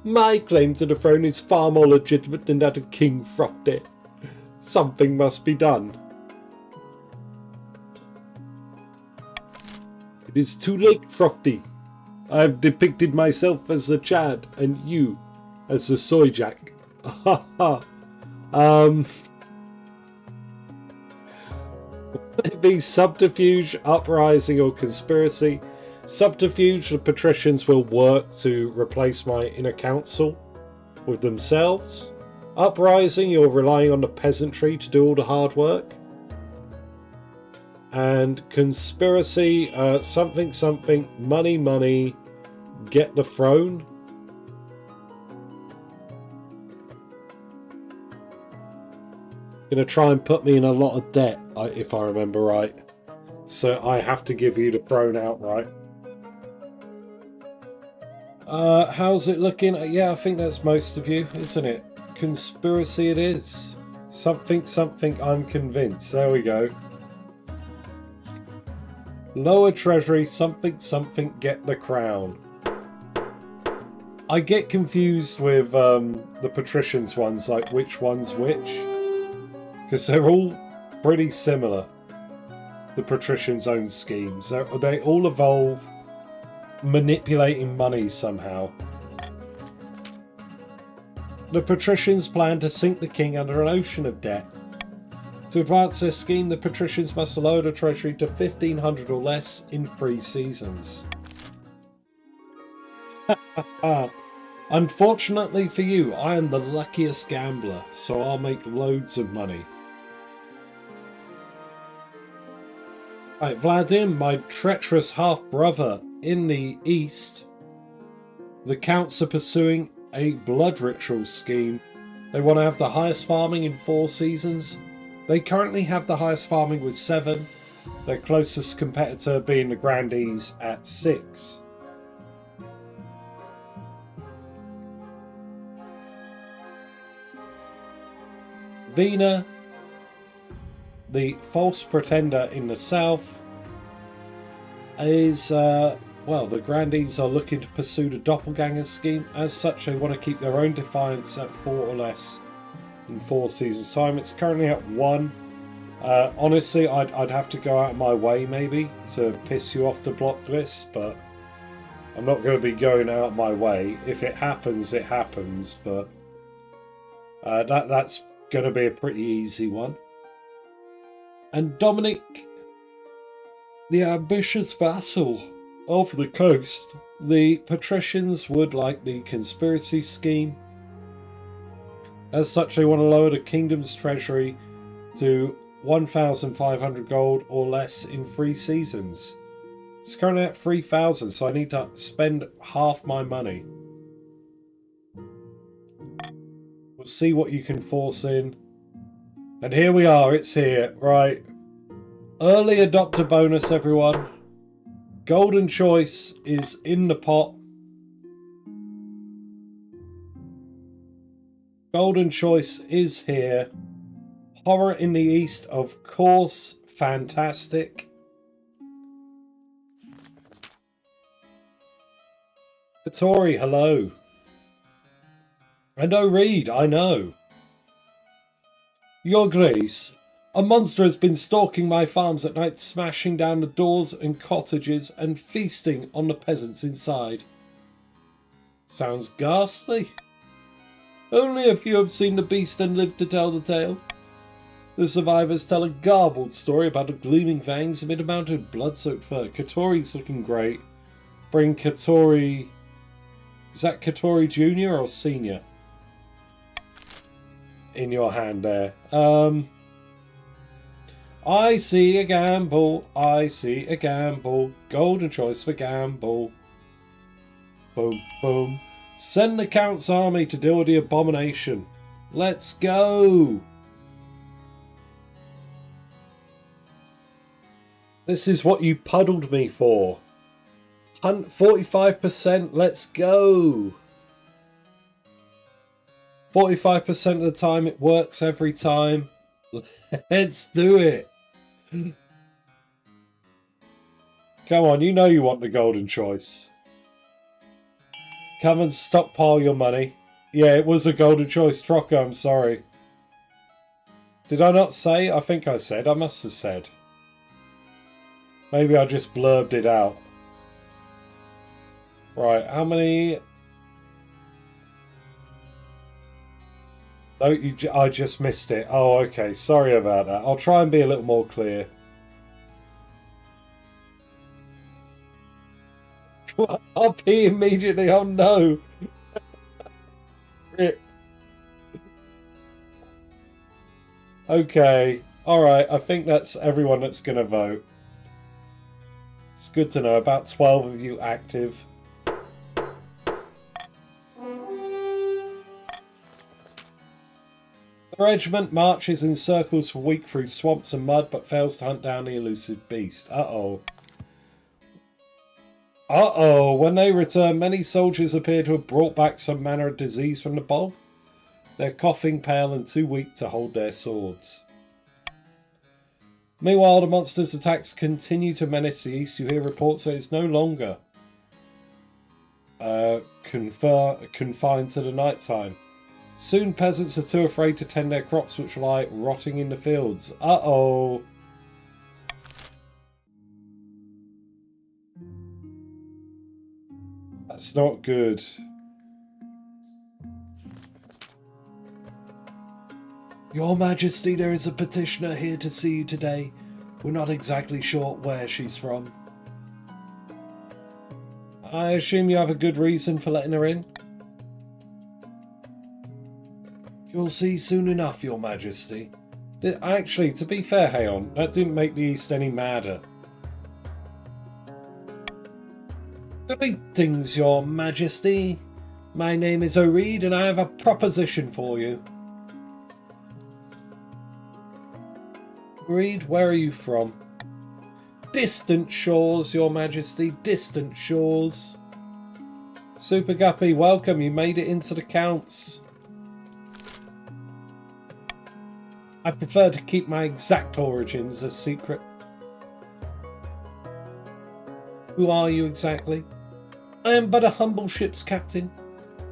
my claim to the throne is far more legitimate than that of King Throfty. Something must be done. It is too late, Throfty. I have depicted myself as the Chad and you as the Soyjack. Ha ha. Be subterfuge, uprising, or conspiracy. Subterfuge, the patricians will work to replace my inner council with themselves. Uprising, you're relying on the peasantry to do all the hard work. And conspiracy, something, money, get the throne. Gonna try and put me in a lot of debt, if I remember right. So I have to give you the throne outright. How's it looking? Yeah, I think that's most of you, isn't it? Conspiracy it is. Something, I'm convinced. There we go. Lower treasury, something, get the crown. I get confused with the patricians ones, like which one's which. Because they're all pretty similar. The patricians' own schemes. They all evolve manipulating money somehow. The patricians plan to sink the king under an ocean of debt. To advance their scheme, the patricians must lower the treasury to 1,500 or less in 3 seasons. Unfortunately for you, I am the luckiest gambler, so I'll make loads of money. Right, Vladim, my treacherous half-brother in the east. The counts are pursuing a blood ritual scheme. They want to have the highest farming in 4 seasons. They currently have the highest farming with 7. Their closest competitor being the Grandees at 6. Vina, the false pretender in the south, is, well, the Grandees are looking to pursue the doppelganger scheme. As such, they want to keep their own defiance at 4 or less in 4 seasons' time. It's currently at 1. Honestly, I'd have to go out of my way maybe to piss you off to block this, but I'm not going to be going out of my way. If it happens, it happens, but that's going to be a pretty easy one. And Dominic, the ambitious vassal of the coast, the patricians would like the conspiracy scheme. As such, they want to lower the kingdom's treasury to 1,500 gold or less in 3 seasons. It's currently at 3,000, so I need to spend half my money. We'll see what you can force in. And here we are, it's here, right. Early adopter bonus, everyone. Golden choice is in the pot. Golden choice is here. Horror in the East, of course. Fantastic. Tori, hello. And Reed, I know. Your Grace, a monster has been stalking my farms at night, smashing down the doors and cottages and feasting on the peasants inside. Sounds ghastly. Only a few have seen the beast and lived to tell the tale. The survivors tell a garbled story about the gleaming fangs amid a mountain of blood-soaked fur. Katori's looking great. Bring Katori... Is that Katori Jr. or Senior? In your hand there. I see a gamble. I see a gamble. Golden choice for gamble. Boom, boom. Send the Count's army to deal with the abomination. Let's go. This is what you puddled me for. 45%. Let's go. 45% of the time it works every time. Let's do it. Come on, you know you want the golden choice. Come and stockpile your money. Yeah, it was a golden choice. Trocker, I'm sorry. Did I not say? I think I said. I must have said. Maybe I just blurbed it out. Right, how many... Oh, I just missed it. Oh, okay. Sorry about that. I'll try and be a little more clear. I'll pee immediately. Oh, no. Okay. Alright, I think that's everyone that's going to vote. It's good to know. About 12 of you active. The regiment marches in circles for a week through swamps and mud, but fails to hunt down the elusive beast. Uh-oh. Uh-oh. When they return, many soldiers appear to have brought back some manner of disease from the bog. They're coughing, pale, and too weak to hold their swords. Meanwhile, the monster's attacks continue to menace the east. You hear reports that it's no longer confined to the night time. Soon peasants are too afraid to tend their crops, which lie rotting in the fields. Uh-oh. That's not good. Your Majesty, there is a petitioner here to see you today. We're not exactly sure where she's from. I assume you have a good reason for letting her in? You'll see soon enough, Your Majesty. Actually, to be fair, Haon, that didn't make the East any madder. Greetings, Your Majesty. My name is Reed, and I have a proposition for you. Reed, where are you from? Distant shores, Your Majesty, distant shores. Super Guppy, welcome. You made it into the Counts. I prefer to keep my exact origins a secret. Who are you exactly? I am but a humble ship's captain.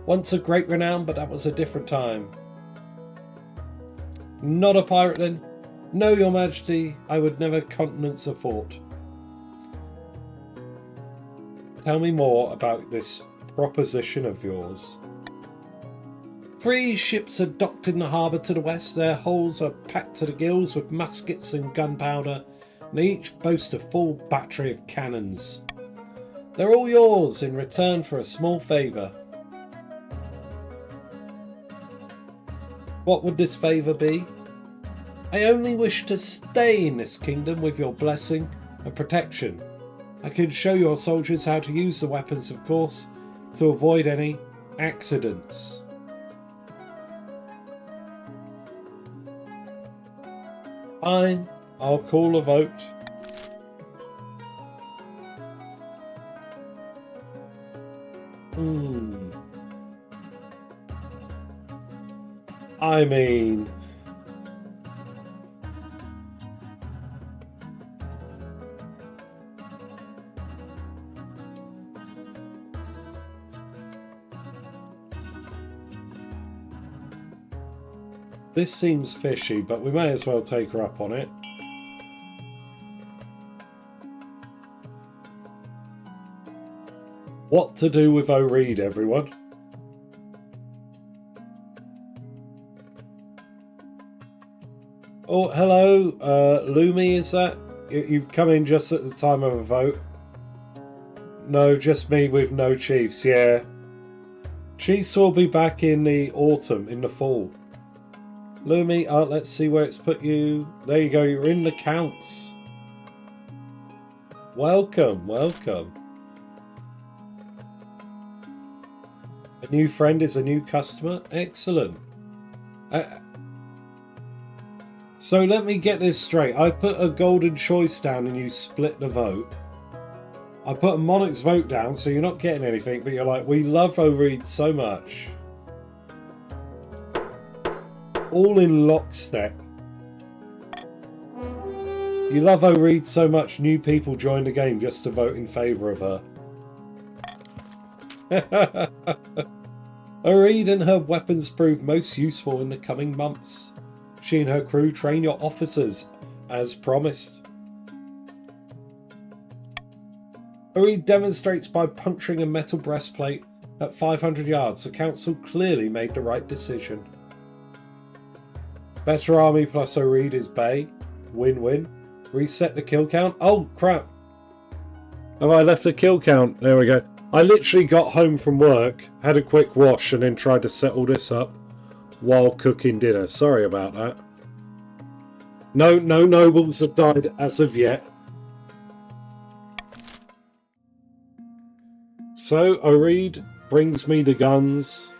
Once of great renown, but that was a different time. Not a pirate then? No, Your Majesty, I would never countenance a fort. Tell me more about this proposition of yours. 3 ships are docked in the harbour to the west. Their hulls are packed to the gills with muskets and gunpowder, and they each boast a full battery of cannons. They're all yours in return for a small favour. What would this favour be? I only wish to stay in this kingdom with your blessing and protection. I can show your soldiers how to use the weapons, of course, to avoid any accidents. Fine, I'll call a vote. I mean... This seems fishy, but we may as well take her up on it. What to do with O'Reed, everyone? Oh, hello, Lumi, is that? You've come in just at the time of a vote? No, just me with no chiefs, yeah. Chiefs will be back in the autumn, in the fall. Lumi, let's see where it's put you. There you go, you're in the counts. Welcome, welcome. A new friend is a new customer. Excellent. So let me get this straight. I put a golden choice down and you split the vote. I put a monarch's vote down, so you're not getting anything, but you're like, we love O'Reed so much. All in lockstep. You love O'Reed so much, new people join the game just to vote in favour of her. O'Reed and her weapons prove most useful in the coming months. She and her crew train your officers, as promised. O'Reed demonstrates by puncturing a metal breastplate at 500 yards. The council clearly made the right decision. Better army plus O'Reed is Bay. Win-win. Reset the kill count. Oh, crap. Have I left the kill count? There we go. I literally got home from work, had a quick wash, and then tried to set all this up while cooking dinner. Sorry about that. No nobles have died as of yet. So, O'Reed brings me the guns.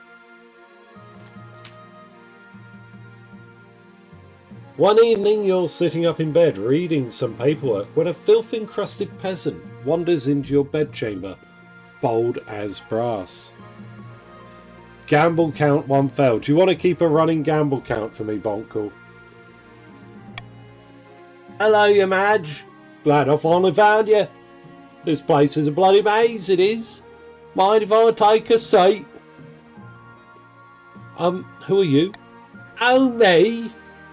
One evening you're sitting up in bed reading some paperwork when a filth-encrusted peasant wanders into your bedchamber, bold as brass. Gamble count 1 failed. Do you want to keep a running gamble count for me, Bonkle? Hello, you Madge. Glad I finally found you. This place is a bloody maze, it is. Mind if I take a seat? Who are you? Oh, me?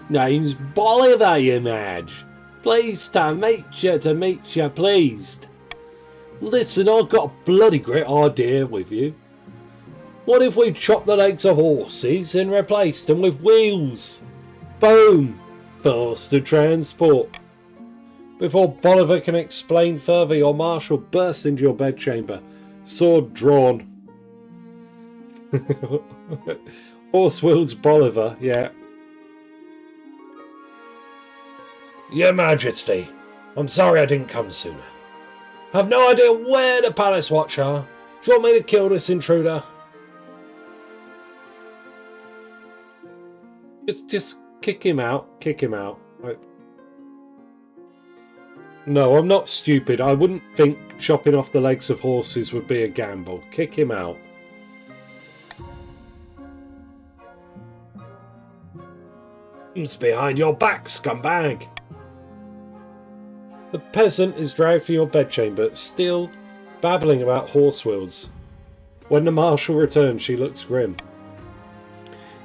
Name's Bolivar, you Madge. Pleased to meet you, pleased. Listen, I've got a bloody great idea with you. What if we chop the legs of horses and replace them with wheels? Boom! Faster transport. Before Bolivar can explain further, your marshal bursts into your bedchamber, sword drawn. Horse wields Bolivar, yeah. Your Majesty, I'm sorry I didn't come sooner. I've no idea where the Palace Watch are. Do you want me to kill this intruder? Just kick him out. Kick him out. No, I'm not stupid. I wouldn't think chopping off the legs of horses would be a gamble. Kick him out. It's behind your back, scumbag. The peasant is dragged from your bedchamber, still babbling about horse wheels. When the marshal returns, she looks grim.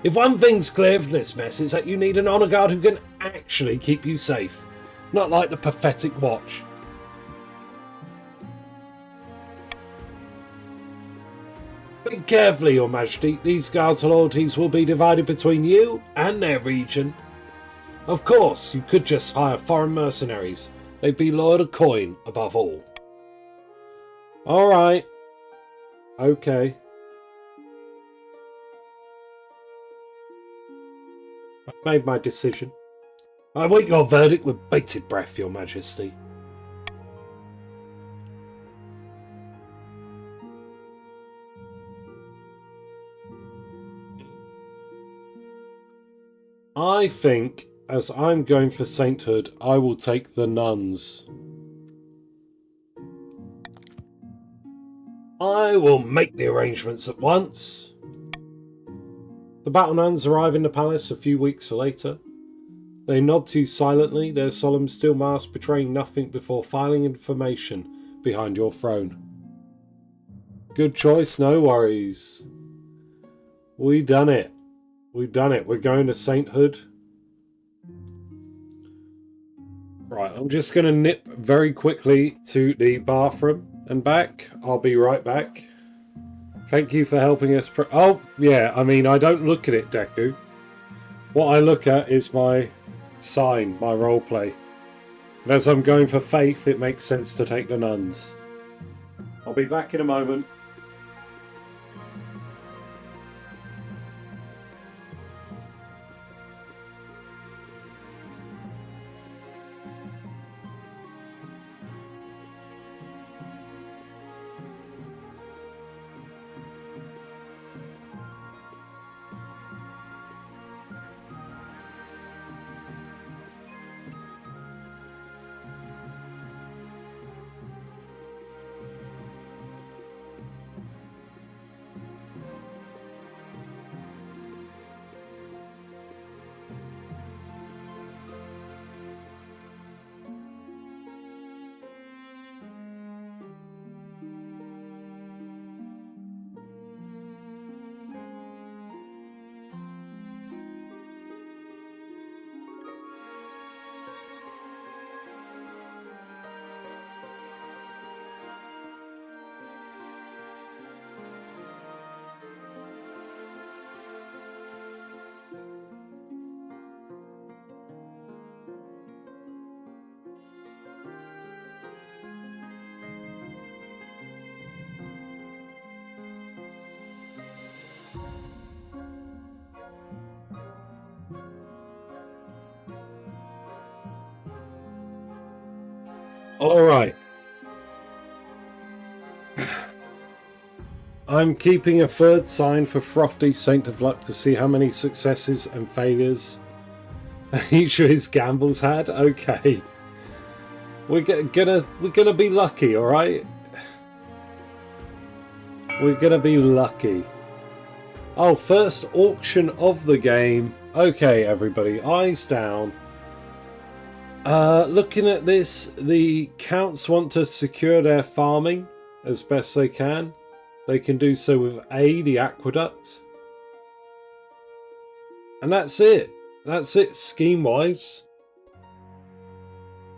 If one thing's clear from this mess, it's that you need an honour guard who can actually keep you safe. Not like the pathetic watch. Think carefully, Your Majesty. These guards' loyalties will be divided between you and their region. Of course, you could just hire foreign mercenaries. They'd be loyal to coin above all. Alright. Okay. I've made my decision. I wait your verdict with bated breath, Your Majesty. I think, as I'm going for sainthood, I will take the nuns. I will make the arrangements at once. The battle nuns arrive in the palace a few weeks later. They nod to you silently, their solemn still mask betraying nothing before filing information behind your throne. Good choice, no worries. We done it. We've done it. We're going to sainthood. Right, I'm just going to nip very quickly to the bathroom and back. I'll be right back. Thank you for helping us. Oh, yeah, I mean, I don't look at it, Deku. What I look at is my sign, my roleplay. And as I'm going for faith, it makes sense to take the nuns. I'll be back in a moment. Alright. I'm keeping a third sign for Throfty, Saint of Luck, to see how many successes and failures each of his gambles had. Okay. We're gonna be lucky, alright? We're gonna be lucky. Oh, first auction of the game. Okay, everybody, eyes down. Looking at this, the counts want to secure their farming as best they can. They can do so with A, the aqueduct. And that's it. That's it, scheme-wise.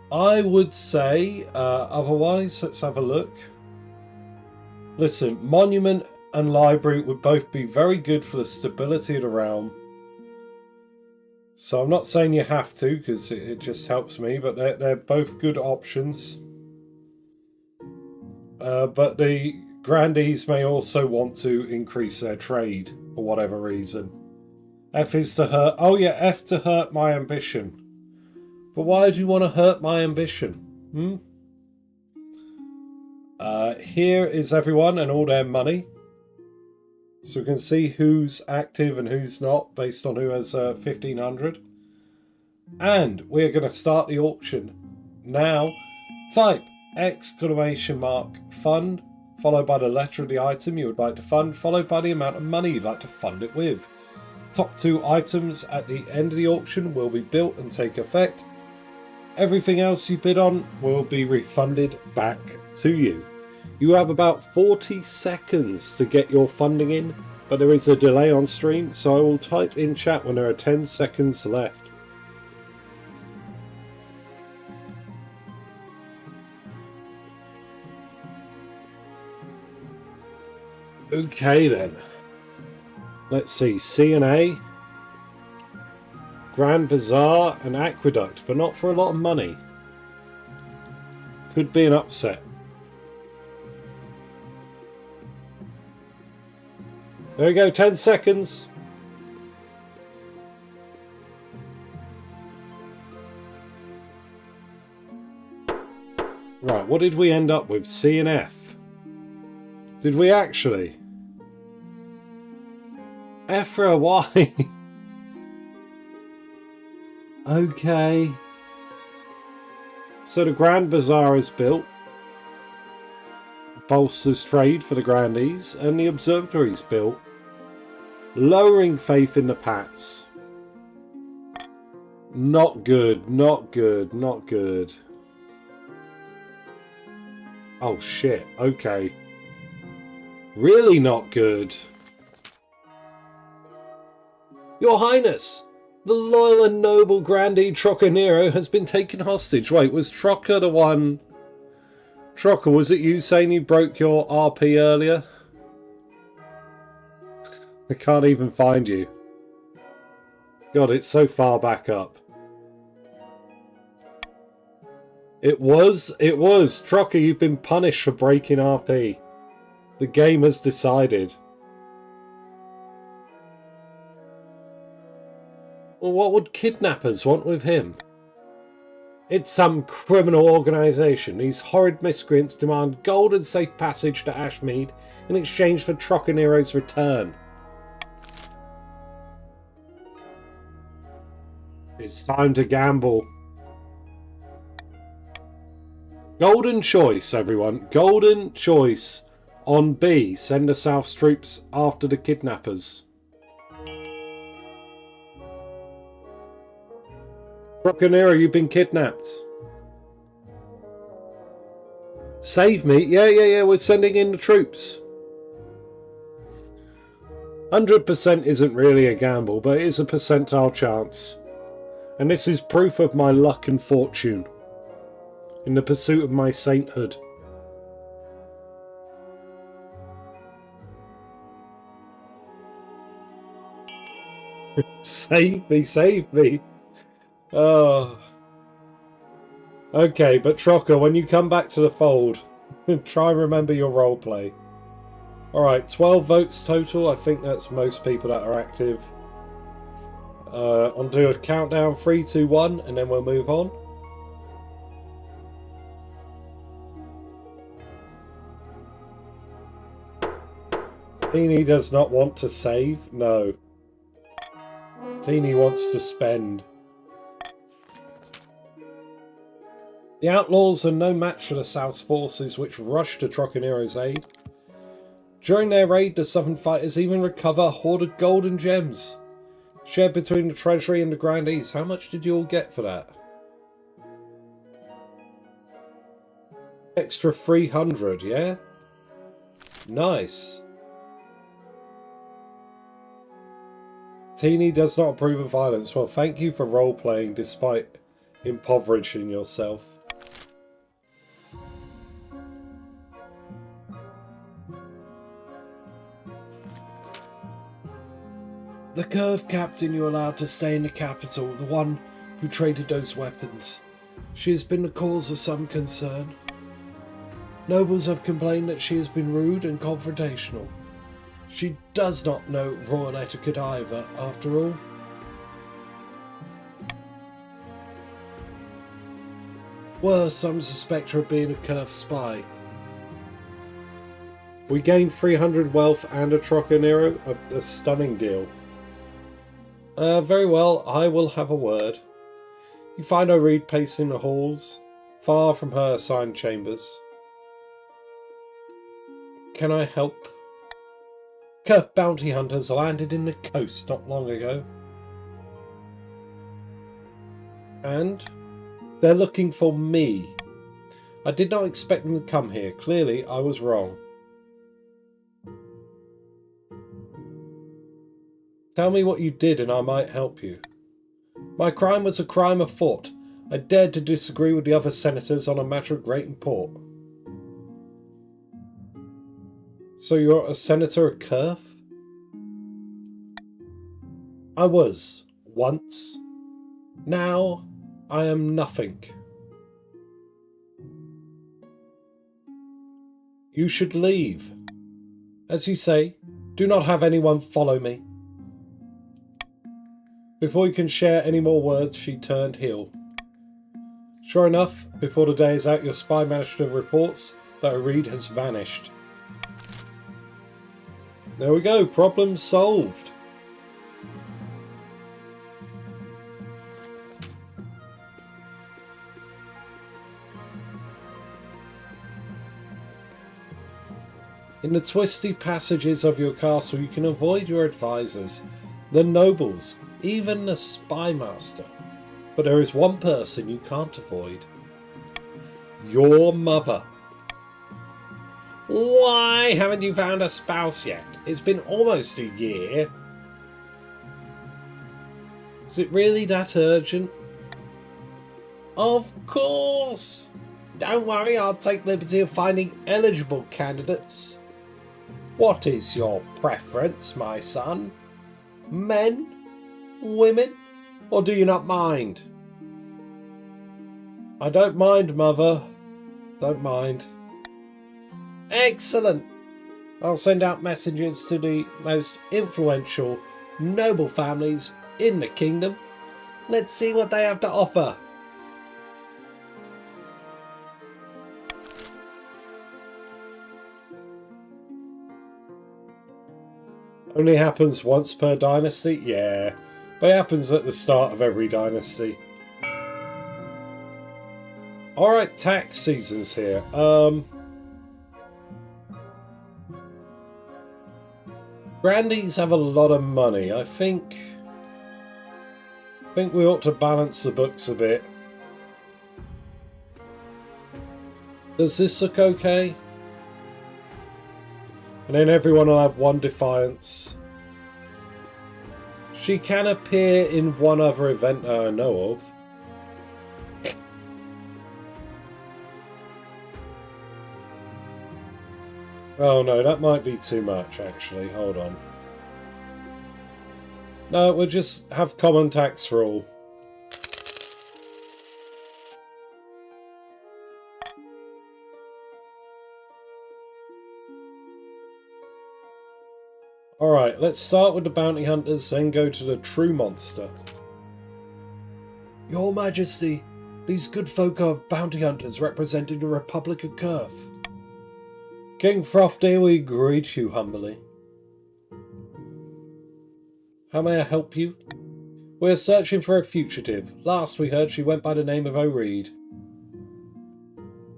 I would say, otherwise, let's have a look. Listen, Monument and Library would both be very good for the stability of the realm. So I'm not saying you have to, because it just helps me, but they're both good options. But the Grandees may also want to increase their trade, for whatever reason. F is to hurt... Oh yeah, F to hurt my ambition. But why do you want to hurt my ambition? Here is everyone and all their money. So we can see who's active and who's not, based on who has 1,500. And we're going to start the auction. Now, type !fund, followed by the letter of the item you would like to fund, followed by the amount of money you'd like to fund it with. Top 2 items at the end of the auction will be built and take effect. Everything else you bid on will be refunded back to you. You have about 40 seconds to get your funding in, but there is a delay on stream, so I will type in chat when there are 10 seconds left. Okay then. Let's see, C and A, Grand Bazaar and Aqueduct, but not for a lot of money. Could be an upset. There we go, 10 seconds. Right, what did we end up with? C and F. Did we actually? F for a Y. Okay. So the Grand Bazaar is built. Bolsters trade for the Grandees, and the Observatory is built. Lowering faith in the Pats. Not good, not good, not good. Oh shit, okay. Really not good. Your Highness! The loyal and noble Grandee Trocanero has been taken hostage. Wait, was Trocker the one... Trocker, was it you saying you broke your RP earlier? I can't even find you. God, it's so far back up. It was. Trocker, you've been punished for breaking RP. The game has decided. Well, what would kidnappers want with him? It's some criminal organisation. These horrid miscreants demand gold and safe passage to Ashmead in exchange for Trocanero's return. It's time to gamble. Golden choice, everyone. Golden choice. On B, send the South's troops after the kidnappers. Trocanero, you've been kidnapped. Save me? Yeah, we're sending in the troops. 100% isn't really a gamble, but it is a percentile chance. And this is proof of my luck and fortune in the pursuit of my sainthood. Save me, save me. Oh. Okay, but Trocker, when you come back to the fold, try and remember your roleplay. Alright, 12 votes total. I think that's most people that are active. I'll do a countdown, 3, 2, 1, and then we'll move on. Teeny does not want to save. No. Teeny wants to spend. The Outlaws are no match for the South's forces, which rush to Trocanero's aid. During their raid, the Southern fighters even recover a hoard of gold and gems. Shared between the Treasury and the Grandees. How much did you all get for that? Extra 300, yeah? Nice. Teeny does not approve of violence. Well, thank you for role-playing despite impoverishing yourself. The Curve Captain you allowed to stay in the capital, the one who traded those weapons. She has been the cause of some concern. Nobles have complained that she has been rude and confrontational. She does not know royal etiquette either, after all. Worse, some suspect her of being a Curve spy. We gained 300 wealth and a Trocanero, a stunning deal. Very well, I will have a word. You find O'Reed pacing the halls, far from her assigned chambers. Can I help? Curve bounty hunters landed in the coast not long ago. And they're looking for me. I did not expect them to come here. Clearly, I was wrong. Tell me what you did and I might help you. My crime was a crime afoot. I dared to disagree with the other senators on a matter of great import. So you're a senator of Curve? I was, once. Now, I am nothing. You should leave. As you say, do not have anyone follow me. Before you can share any more words, she turned heel. Sure enough, before the day is out, your spy managed to reports that O'Reed has vanished. There we go, problem solved. In the twisty passages of your castle you can avoid your advisors, the nobles, even the spy master. But there is one person you can't avoid. Your mother. Why haven't you found a spouse yet? It's been almost a year. Is it really that urgent? Of course! Don't worry, I'll take liberty of finding eligible candidates. What is your preference, my son? Men? Women? Or do you not mind? I don't mind, Mother. Don't mind. Excellent! I'll send out messengers to the most influential, noble families in the kingdom. Let's see what they have to offer. Only happens once per dynasty? Yeah, but it happens at the start of every dynasty. Alright, tax season's here. Grandees have a lot of money. I think we ought to balance the books a bit. Does this look okay? And then everyone will have one defiance. She can appear in one other event that I know of. Oh no, that might be too much actually. Hold on. No, we'll just have common tax for all. Alright, let's start with the bounty hunters, then go to the true monster. Your Majesty, these good folk are bounty hunters representing the Republic of Kurth. King Throfty, we greet you humbly. How may I help you? We're searching for a fugitive. Last we heard she went by the name of O'Reed.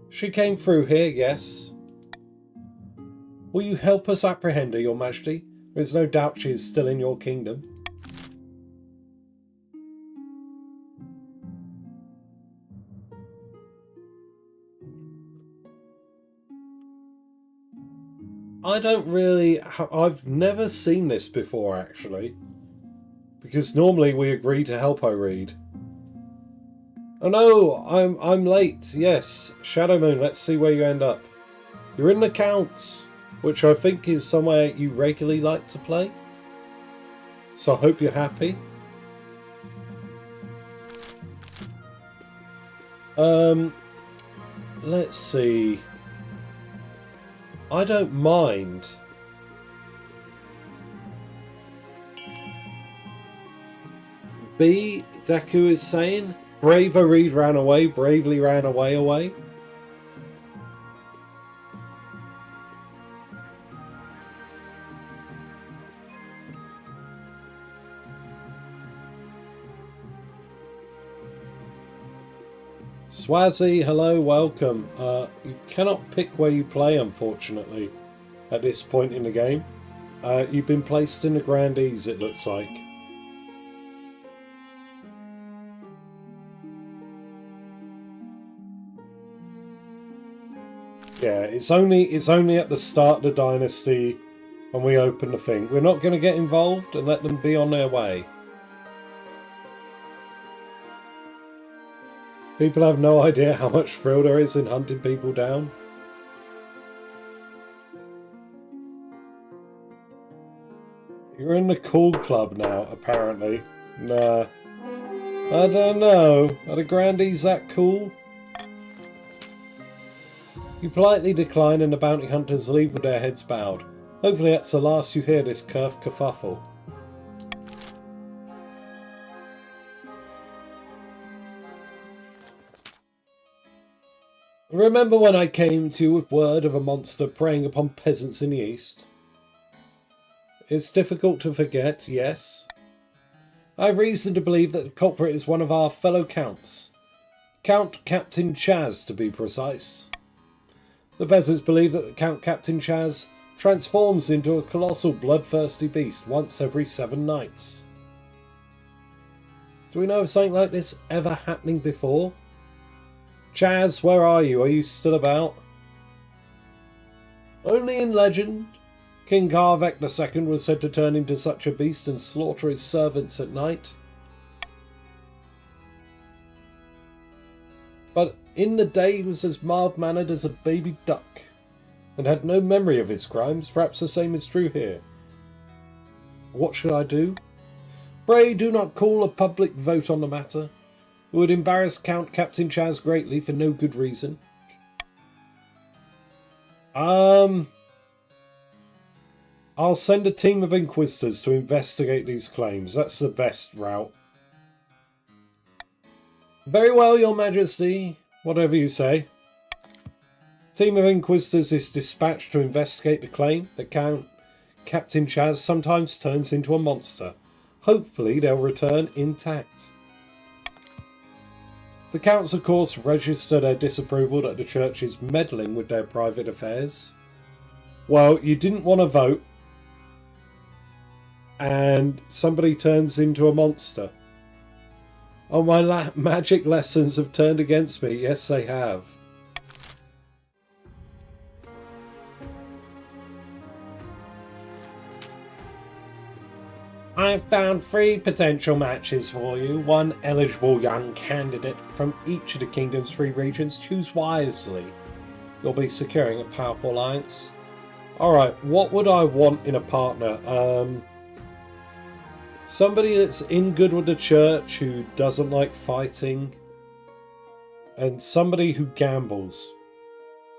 She came through here, yes. Will you help us apprehend her, Your Majesty? There is no doubt she is still in your kingdom. I don't really... I've never seen this before, actually. Because normally we agree to help O'Reed. Oh no, I'm late. Yes, Shadow Moon, let's see where you end up. You're in the Counts, which I think is somewhere you regularly like to play. So I hope you're happy. Let's see. I don't mind. B, Deku is saying, brave O'Reed ran away, bravely ran away. Swazi, hello, welcome. You cannot pick where you play, unfortunately, at this point in the game. You've been placed in the Grandees, it looks like. Yeah, it's only at the start of the Dynasty when we open the thing. We're not going to get involved and let them be on their way. People have no idea how much thrill there is in hunting people down. You're in the cool club now, apparently. Nah. I don't know. Are the Grandees that cool? You politely decline and the bounty hunters leave with their heads bowed. Hopefully that's the last you hear this Kurth kerfuffle. Remember when I came to you with word of a monster preying upon peasants in the east? It's difficult to forget, yes. I have reason to believe that the culprit is one of our fellow counts. Count Captain Chaz, to be precise. The peasants believe that Count Captain Chaz transforms into a colossal bloodthirsty beast once every 7 nights. Do we know of something like this ever happening before? Chaz, where are you? Are you still about? Only in legend. King Karvek II was said to turn into such a beast and slaughter his servants at night. But in the day he was as mild-mannered as a baby duck, and had no memory of his crimes. Perhaps the same is true here. What should I do? Pray do not call a public vote on the matter. It would embarrass Count Captain Chaz greatly for no good reason. I'll send a team of Inquisitors to investigate these claims. That's the best route. Very well, Your Majesty. Whatever you say. A team of Inquisitors is dispatched to investigate the claim that Captain Chaz sometimes turns into a monster. Hopefully they'll return intact. The Counts, of course, register their disapproval that the Church is meddling with their private affairs. Well, you didn't want to vote, and somebody turns into a monster. Oh, my magic lessons have turned against me. Yes, they have. I've found 3 potential matches for you. 1 eligible young candidate from each of the kingdom's 3 regions. Choose wisely. You'll be securing a powerful alliance. Alright, what would I want in a partner? Somebody that's in good with the Church, who doesn't like fighting. And somebody who gambles.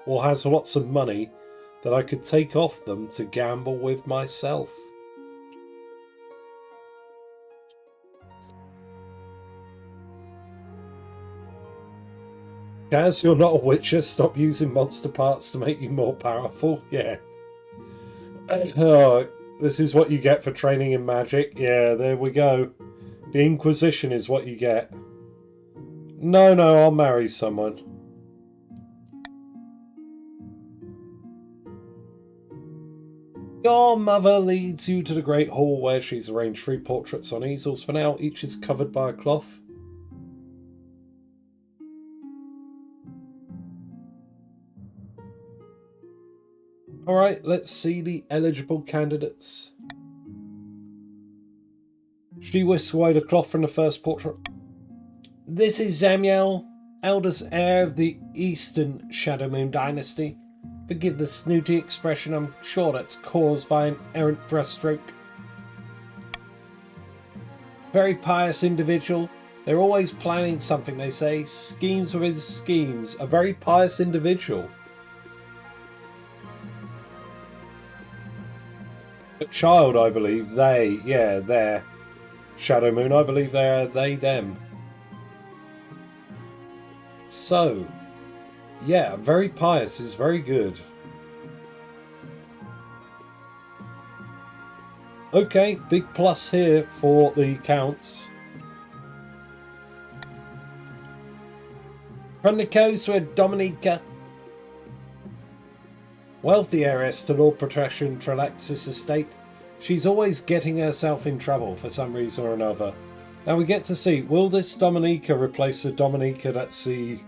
Or has lots of money that I could take off them to gamble with myself. Chaz, you're not a witcher. Stop using monster parts to make you more powerful. Yeah. Oh, this is what you get for training in magic. Yeah, there we go. The Inquisition is what you get. No, I'll marry someone. Your mother leads you to the great hall where she's arranged 3 portraits on easels. For now, each is covered by a cloth. Alright, let's see the eligible candidates. She whisks away the cloth from the first portrait. This is Zamiel, eldest heir of the Eastern Shadow Moon Dynasty. Forgive the snooty expression, I'm sure that's caused by an errant brushstroke. Very pious individual. They're always planning something, they say. Schemes within schemes. A very pious individual. A child, I believe. They, yeah, they're Shadow Moon. I believe they're they, them. So, yeah, very pious is very good. Okay, big plus here for the Counts. From the coast with Dominica. Wealthy heiress to Lord Patrician Tralexis' estate. She's always getting herself in trouble for some reason or another. Now we get to see, will this Dominica replace the Dominica that's the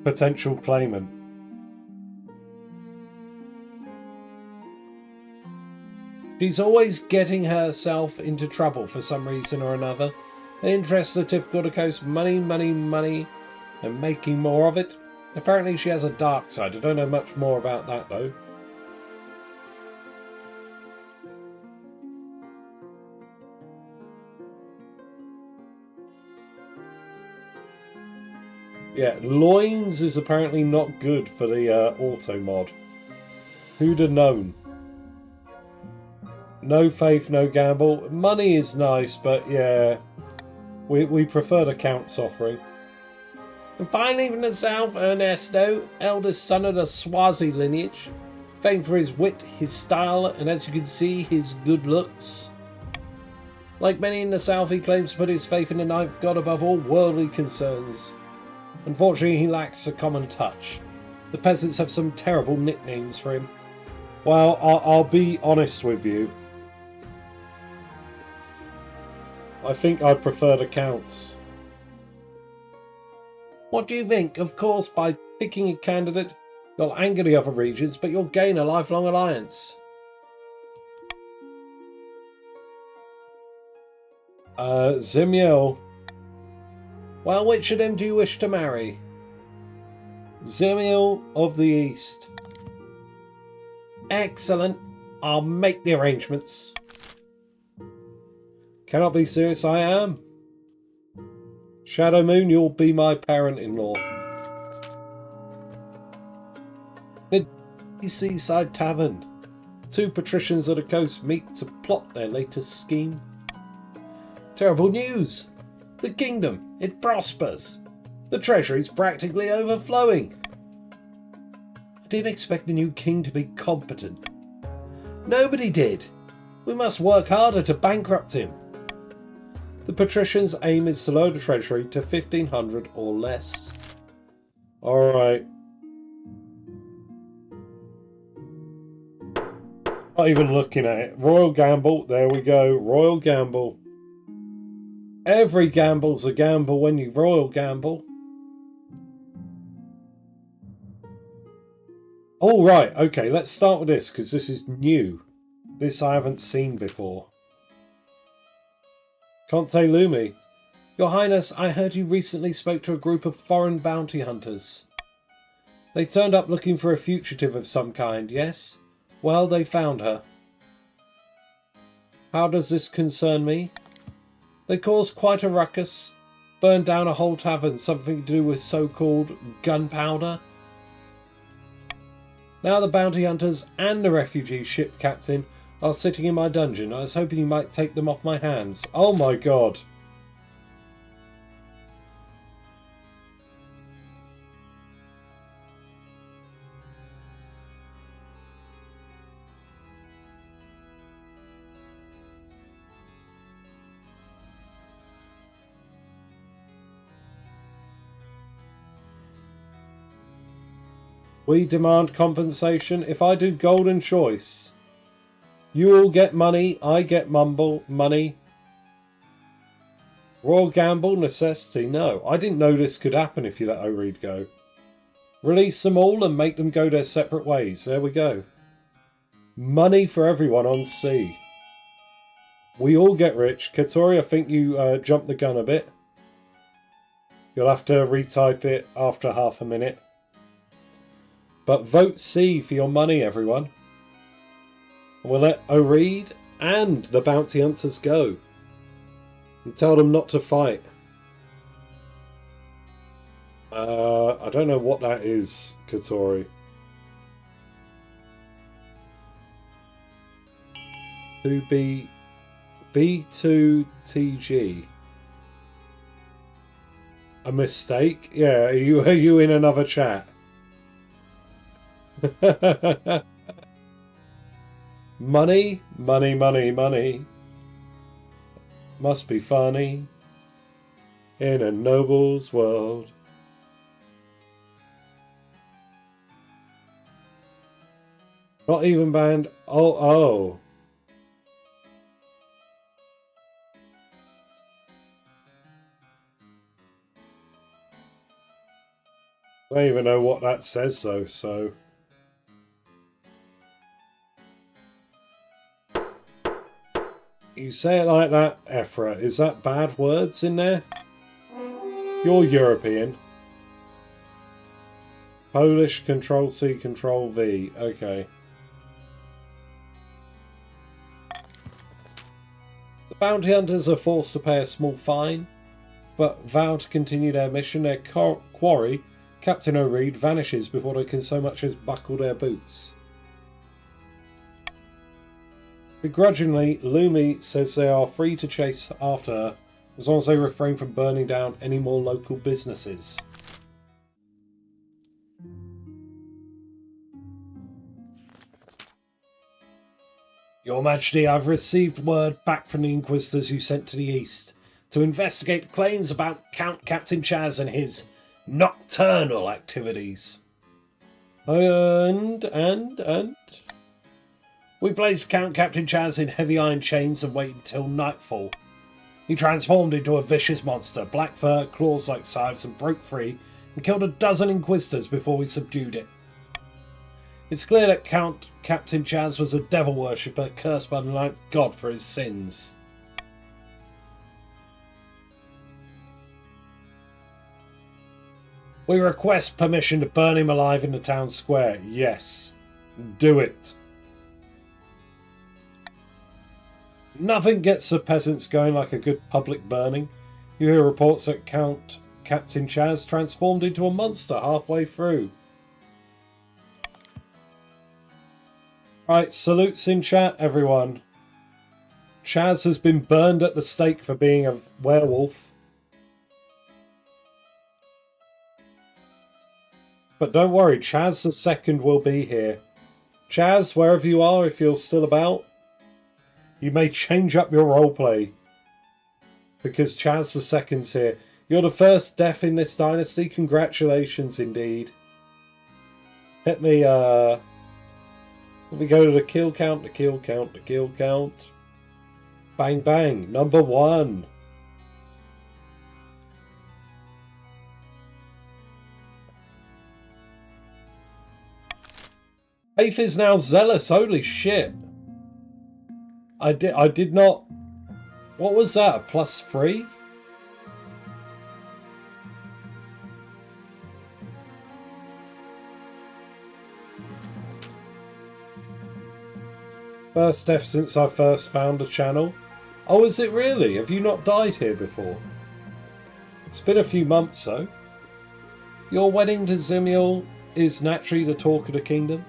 potential claimant? She's always getting herself into trouble for some reason or another. Her interests are typical to coast money, money, money, and making more of it. Apparently she has a dark side. I don't know much more about that though. Yeah, loins is apparently not good for the auto mod. Who'd have known? No faith, no gamble. Money is nice, but yeah, we prefer the Count's offering. And finally from the south, Ernesto, eldest son of the Swazi lineage, famed for his wit, his style, and as you can see, his good looks. Like many in the south, he claims to put his faith in the ninth god above all worldly concerns. Unfortunately, he lacks a common touch. The peasants have some terrible nicknames for him. Well, I'll be honest with you. I think I'd prefer the counts. What do you think? Of course, by picking a candidate, you'll anger the other regions, but you'll gain a lifelong alliance. Zimiel. Well, which of them do you wish to marry? Zimiel of the East. Excellent. I'll make the arrangements. Cannot be serious, I am. Shadow Moon, you'll be my parent-in-law. In a seaside tavern, two patricians of the coast meet to plot their latest scheme. Terrible news! The kingdom, it prospers. The treasury's practically overflowing. I didn't expect the new king to be competent. Nobody did. We must work harder to bankrupt him. The patricians' aim is to lower the treasury to 1,500 or less. Alright. Not even looking at it. Royal gamble. There we go. Royal gamble. Every gamble's a gamble when you royal gamble. All right. Okay, let's start with this because this is new. This I haven't seen before. KotC Lumi. Your Highness, I heard you recently spoke to a group of foreign bounty hunters. They turned up looking for a fugitive of some kind, yes? Well, they found her. How does this concern me? They caused quite a ruckus. Burned down a whole tavern, something to do with so-called gunpowder. Now the bounty hunters and the refugee ship captain are sitting in my dungeon. I was hoping you might take them off my hands. Oh my god. We demand compensation. If I do golden choice, you all get money, I get money. Royal gamble, necessity. No, I didn't know this could happen if you let Oreed go. Release them all and make them go their separate ways. There we go. Money for everyone on sea. We all get rich. Katori, I think you jumped the gun a bit. You'll have to retype it after half a minute. But vote C for your money, everyone. We'll let Oreed and the bounty hunters go. And tell them not to fight. I don't know what that is, Katori. B2TG. A mistake? Yeah, are you in another chat? Money, money, money, money. Must be funny in a noble's world. Not even banned. Oh. I don't even know what that says though, so. You say it like that, Ephra. Is that bad words in there? You're European. Polish, Control-C, Control-V. Okay. The bounty hunters are forced to pay a small fine, but vow to continue their mission. Their quarry, Captain Oreed, vanishes before they can so much as buckle their boots. Begrudgingly, Lumi says they are free to chase after her as long as they refrain from burning down any more local businesses. Your Majesty, I've received word back from the Inquisitors you sent to the east to investigate claims about Count Captain Chaz and his nocturnal activities. And? We placed Captain Chaz in heavy iron chains and waited until nightfall. He transformed into a vicious monster, black fur, claws like scythes, and broke free and killed a dozen Inquisitors before we subdued it. It's clear that Captain Chaz was a devil worshipper cursed by the ninth god for his sins. We request permission to burn him alive in the town square. Yes. Do it. Nothing gets the peasants going like a good public burning. You hear reports that Captain Chaz transformed into a monster halfway through. Right, salutes in chat, everyone. Chaz has been burned at the stake for being a werewolf. But don't worry, Chaz the Second will be here. Chaz, wherever you are, if you're still about, you may change up your roleplay. Because Chaz the Second's here. You're the first death in this dynasty. Congratulations indeed. Let me go to the kill count, the kill count, the kill count. Bang bang, number 1. Faith is now zealous. Holy shit! I did not. What was that? +3? First death since I first found the channel. Oh, is it really? Have you not died here before? It's been a few months though. Your wedding to Zemiel is naturally the talk of the kingdom.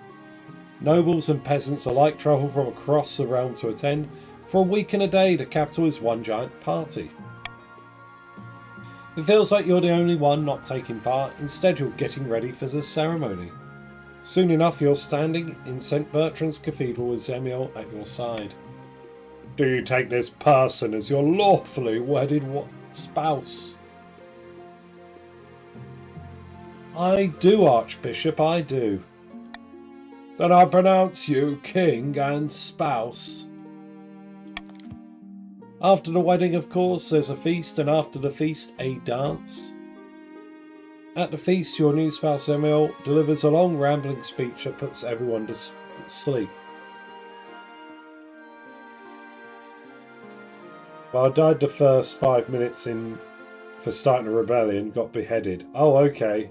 Nobles and peasants alike travel from across the realm to attend. For a week and a day, the capital is one giant party. It feels like you're the only one not taking part. Instead, you're getting ready for the ceremony. Soon enough, you're standing in St. Bertrand's Cathedral with Zemiel at your side. Do you take this person as your lawfully wedded spouse? I do, Archbishop, I do. Then I pronounce you king and spouse. After the wedding, of course, there's a feast, and after the feast, a dance. At the feast, your new spouse Zemiel delivers a long rambling speech that puts everyone to sleep. Well, I died the first 5 minutes in for starting a rebellion, got beheaded. Oh, okay.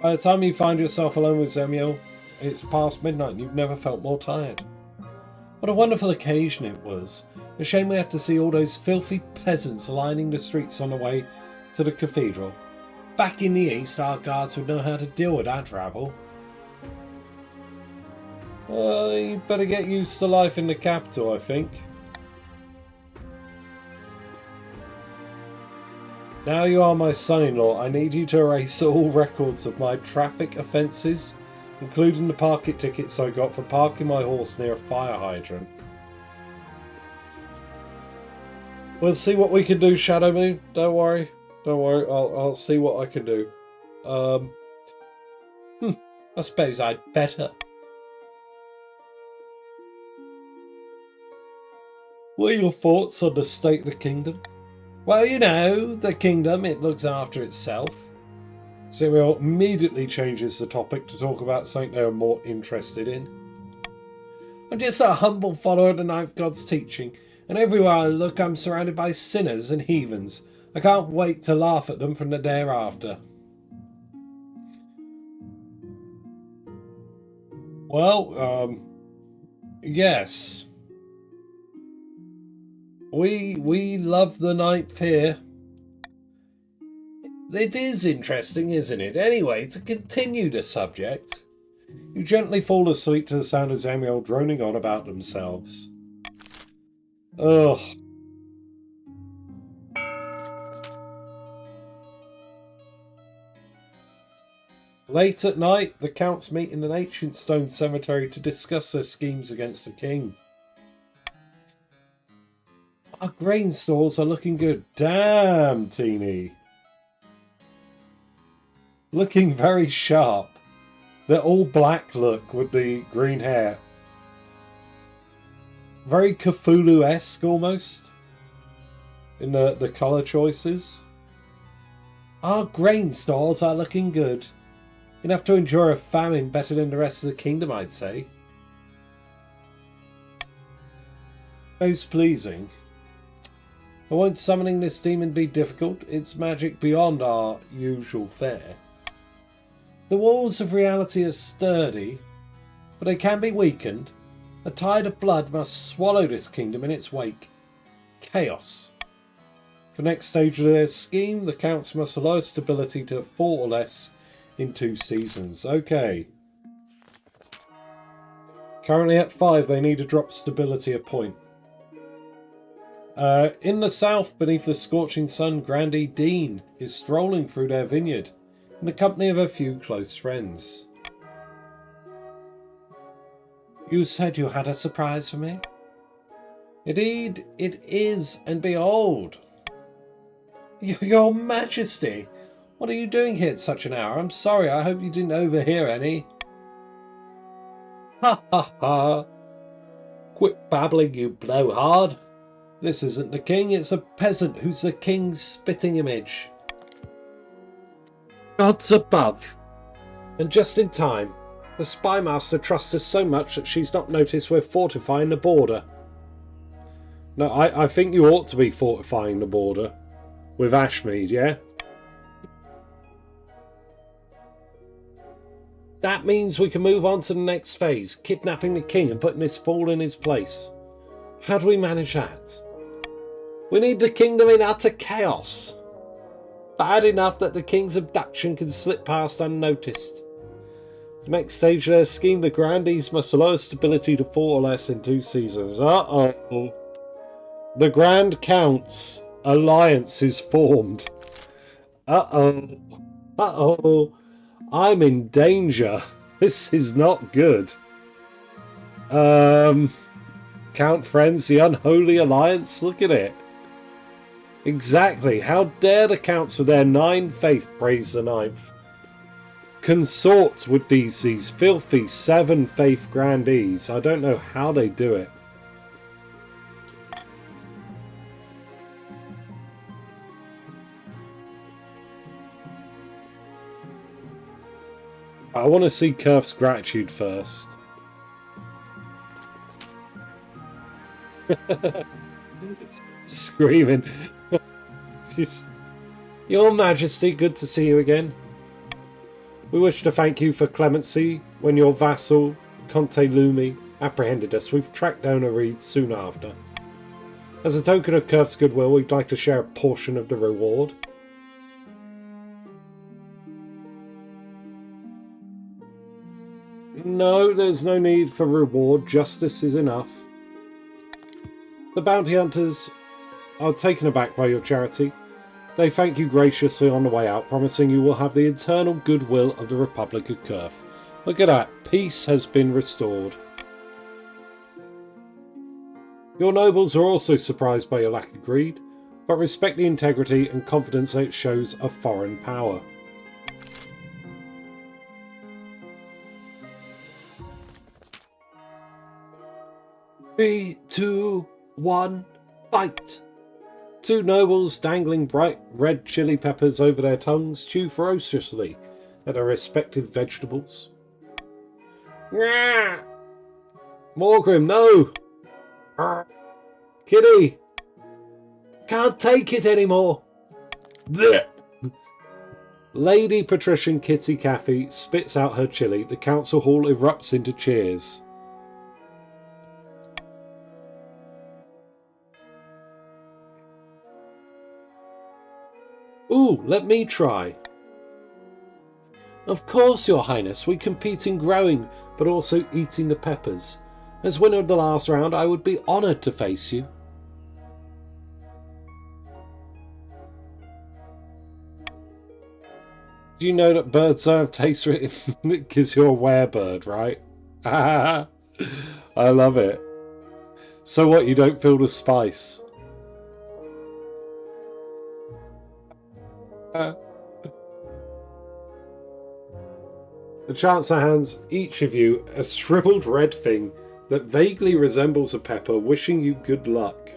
By the time you find yourself alone with Zemiel, it's past midnight and you've never felt more tired. What a wonderful occasion it was. A shame we had to see all those filthy peasants lining the streets on the way to the cathedral. Back in the east, our guards would know how to deal with that rabble. Well, you better get used to life in the capital, I think. Now you are my son-in-law, I need you to erase all records of my traffic offences, including the parking tickets I got for parking my horse near a fire hydrant. We'll see what we can do, Shadow Moon. Don't worry. Don't worry. I'll see what I can do. I suppose I'd better. What are your thoughts on the state of the kingdom? Well, you know, the kingdom, it looks after itself. Zemiel immediately changes the topic to talk about something they're more interested in. I'm just a humble follower of the ninth god's teaching, and everywhere I look I'm surrounded by sinners and heathens. I can't wait to laugh at them from the thereafter. Well, yes. We love the ninth here. It is interesting, isn't it? Anyway, to continue the subject, you gently fall asleep to the sound of Zemiel droning on about themselves. Ugh. Late at night, the counts meet in an ancient stone cemetery to discuss their schemes against the king. Our grain stores are looking good. Damn, Teeny. Looking very sharp. They're all black look with the green hair. Very Cthulhu-esque almost. In the colour choices. Our grain stores are looking good. Enough to endure a famine better than the rest of the kingdom, I'd say. Most pleasing. But won't summoning this demon be difficult? It's magic beyond our usual fare. The walls of reality are sturdy, but they can be weakened. A tide of blood must swallow this kingdom in its wake. Chaos. For the next stage of their scheme, the counts must lower stability to 4 or less in 2 seasons. Okay. Currently at 5, they need to drop stability a point. In the south, beneath the scorching sun, Grandee Dean is strolling through their vineyard in the company of a few close friends. You said you had a surprise for me? Indeed, it is, and behold. Your Majesty, what are you doing here at such an hour? I'm sorry, I hope you didn't overhear any. Ha ha ha. Quit babbling, you blowhard. This isn't the king, it's a peasant who's the king's spitting image. Gods above. And just in time. The spymaster trusts us so much that she's not noticed we're fortifying the border. No, I think you ought to be fortifying the border. With Ashmead, yeah? That means we can move on to the next phase, kidnapping the king and putting this fool in his place. How do we manage that? We need the kingdom in utter chaos. Bad enough that the king's abduction can slip past unnoticed. The next stage of their scheme, the Grandees must lower stability to 4 or less in 2 seasons. Uh-oh. The Grand Count's alliance is formed. Uh-oh. Uh-oh. I'm in danger. This is not good. Count friends, the unholy alliance. Look at it. Exactly. How dare the counts with their 9 faith praise the 9th? Consort with these filthy 7 faith grandees. I don't know how they do it. I want to see Kurf's gratitude first. Screaming. Just, Your Majesty, good to see you again. We wish to thank you for clemency when your vassal, Conte Lumi, apprehended us. We've tracked down a reed soon after. As a token of Kurf's goodwill, we'd like to share a portion of the reward. No, there's no need for reward. Justice is enough. The bounty hunters are taken aback by your charity. They thank you graciously on the way out, promising you will have the eternal goodwill of the Republic of Kurf. Look at that. Peace has been restored. Your nobles are also surprised by your lack of greed, but respect the integrity and confidence that it shows of foreign power. Three, 2, 1, fight! 2 nobles dangling bright red chili peppers over their tongues chew ferociously at their respective vegetables. Morgrim, no! Kitty! Can't take it anymore! Blech. Lady Patrician Kitty Cathy spits out her chili. The council hall erupts into cheers. Ooh, let me try. Of course, Your Highness, we compete in growing, but also eating the peppers. As winner of the last round, I would be honoured to face you. Do you know that birds don't have taste for it because you're a werebird, right? I love it. So what, you don't feel the spice? Perchance I hands each of you a shriveled red thing that vaguely resembles a pepper, wishing you good luck.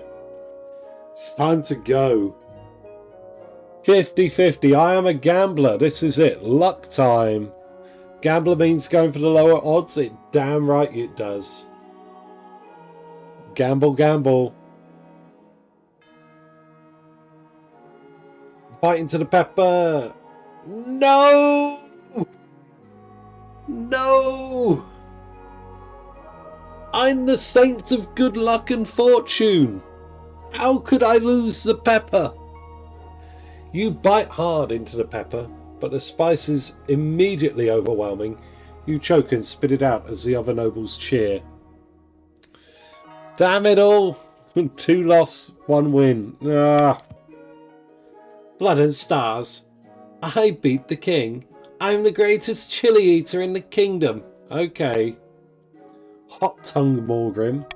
It's time to go. 50-50. I am a gambler. This is it. Luck time. Gambler means going for the lower odds. It damn right it does. Gamble, gamble. Bite into the pepper. No! No! I'm the saint of good luck and fortune. How could I lose the pepper? You bite hard into the pepper, but the spice is immediately overwhelming. You choke and spit it out as the other nobles cheer. Damn it all! 2 loss, 1 win. Ah. Blood and stars. I beat the king. I'm the greatest chili eater in the kingdom. Okay. Hot tongue Morgrim.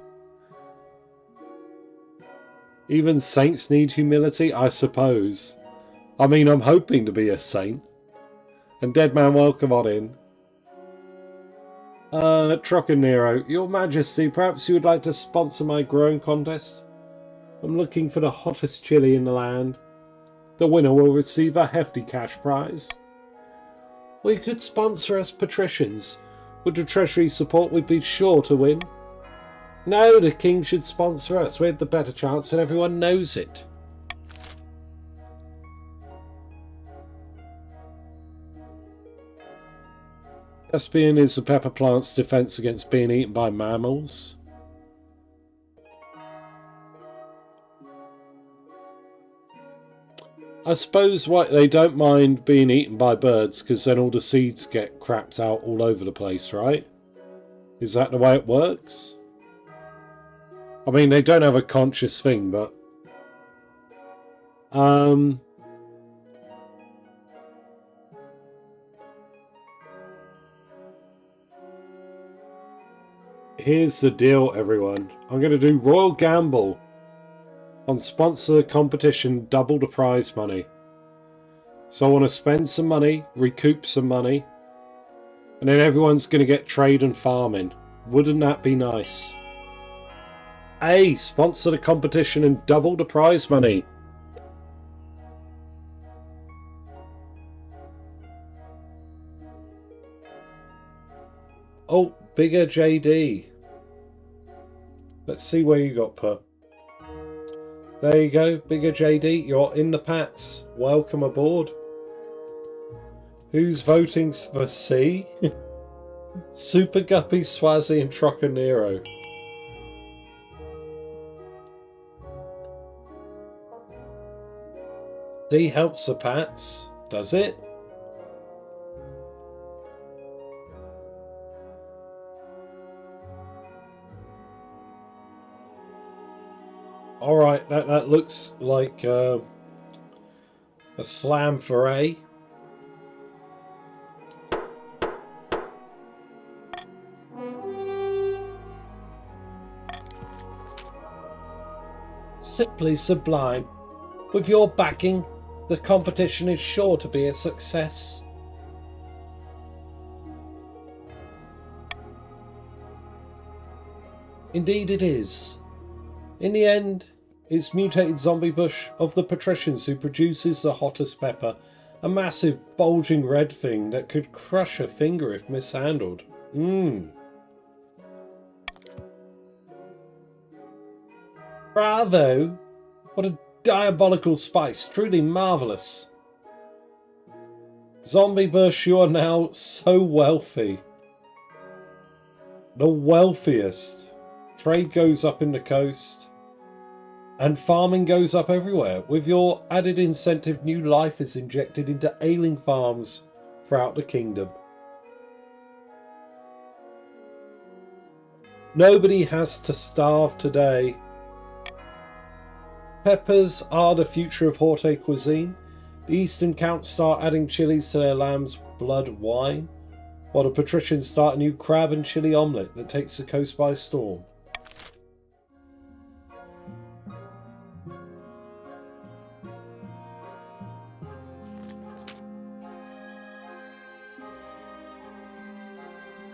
Even saints need humility, I suppose. I mean, I'm hoping to be a saint. And Dead Man, welcome on in. Trochanero, Your Majesty, perhaps you would like to sponsor my growing contest? I'm looking for the hottest chili in the land. The winner will receive a hefty cash prize. Well, you could sponsor us patricians. With the treasury support, we'd be sure to win. No, the king should sponsor us. We have the better chance and everyone knows it. Caspian is the pepper plant's defense against being eaten by mammals. I suppose they don't mind being eaten by birds because then all the seeds get crapped out all over the place, right? Is that the way it works? I mean, they don't have a conscious thing, but... Here's the deal, everyone. I'm going to do Royal Gamble. On sponsor the competition, double the prize money. So I want to spend some money, recoup some money, and then everyone's going to get trade and farming. Wouldn't that be nice? Hey, sponsor the competition and double the prize money. Oh, bigger JD. Let's see where you got put. There you go, bigger JD, you're in the pats. Welcome aboard. Who's voting for C? Super Guppy, Swazi and Trochanero. C helps the pats, does it? Alright, that looks like a slam for A. Simply sublime. With your backing, the competition is sure to be a success. Indeed it is. In the end, it's mutated zombie bush of the patricians who produces the hottest pepper, a massive bulging red thing that could crush a finger if mishandled. Bravo! What a diabolical spice, truly marvellous. Zombie bush, you are now so wealthy. The wealthiest. Trade goes up in the coast. And farming goes up everywhere. With your added incentive, new life is injected into ailing farms throughout the kingdom. Nobody has to starve today. Peppers are the future of High cuisine. The Eastern Counts start adding chilies to their lamb's blood wine, while the patricians start a new crab and chili omelette that takes the coast by storm.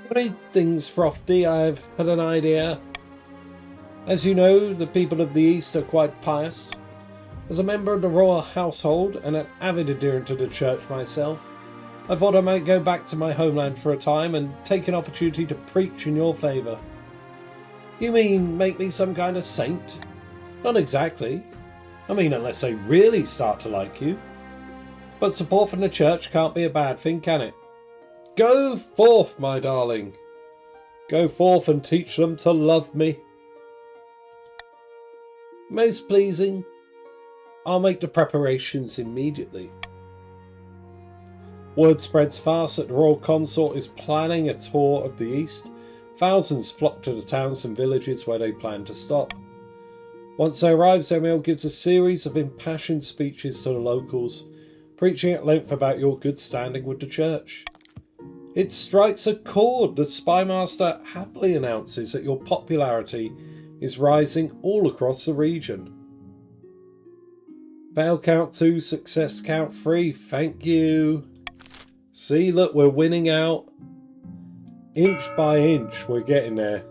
Greetings, Throfty. I've had an idea. As you know, the people of the East are quite pious. As a member of the royal household and an avid adherent to the church myself, I thought I might go back to my homeland for a time and take an opportunity to preach in your favour. You mean make me some kind of saint? Not exactly. I mean, unless they really start to like you. But support from the church can't be a bad thing, can it? Go forth, my darling. Go forth and teach them to love me. Most pleasing. I'll make the preparations immediately. Word spreads fast that the royal consort is planning a tour of the East. Thousands flock to the towns and villages where they plan to stop. Once they arrive, Zemiel gives a series of impassioned speeches to the locals, preaching at length about your good standing with the church. It strikes a chord. The Spymaster happily announces that your popularity is rising all across the region. Fail count 2, success count 3. Thank you. See, look, we're winning out. Inch by inch, we're getting there.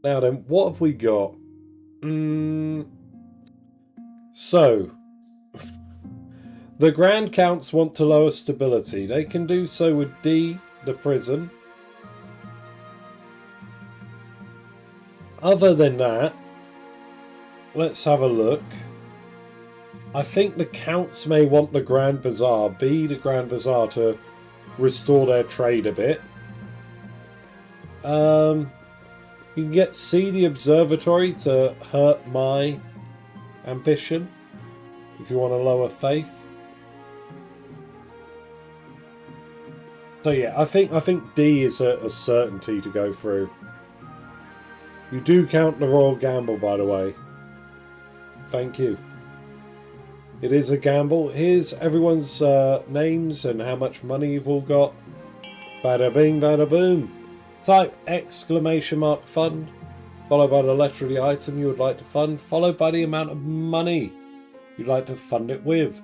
Now then, what have we got? So, the Grand Counts want to lower stability. They can do so with D, the prison. Other than that, let's have a look. I think the Counts may want the Grand Bazaar, B, the Grand Bazaar, to restore their trade a bit. You can get C, the Observatory, to hurt my ambition, if you want to lower faith. So yeah, I think D is a certainty to go through. You do count the Royal Gamble, by the way. Thank you. It is a gamble. Here's everyone's names and how much money you've all got. Bada bing, bada boom. Type exclamation mark fund, followed by the letter of the item you would like to fund, followed by the amount of money you'd like to fund it with.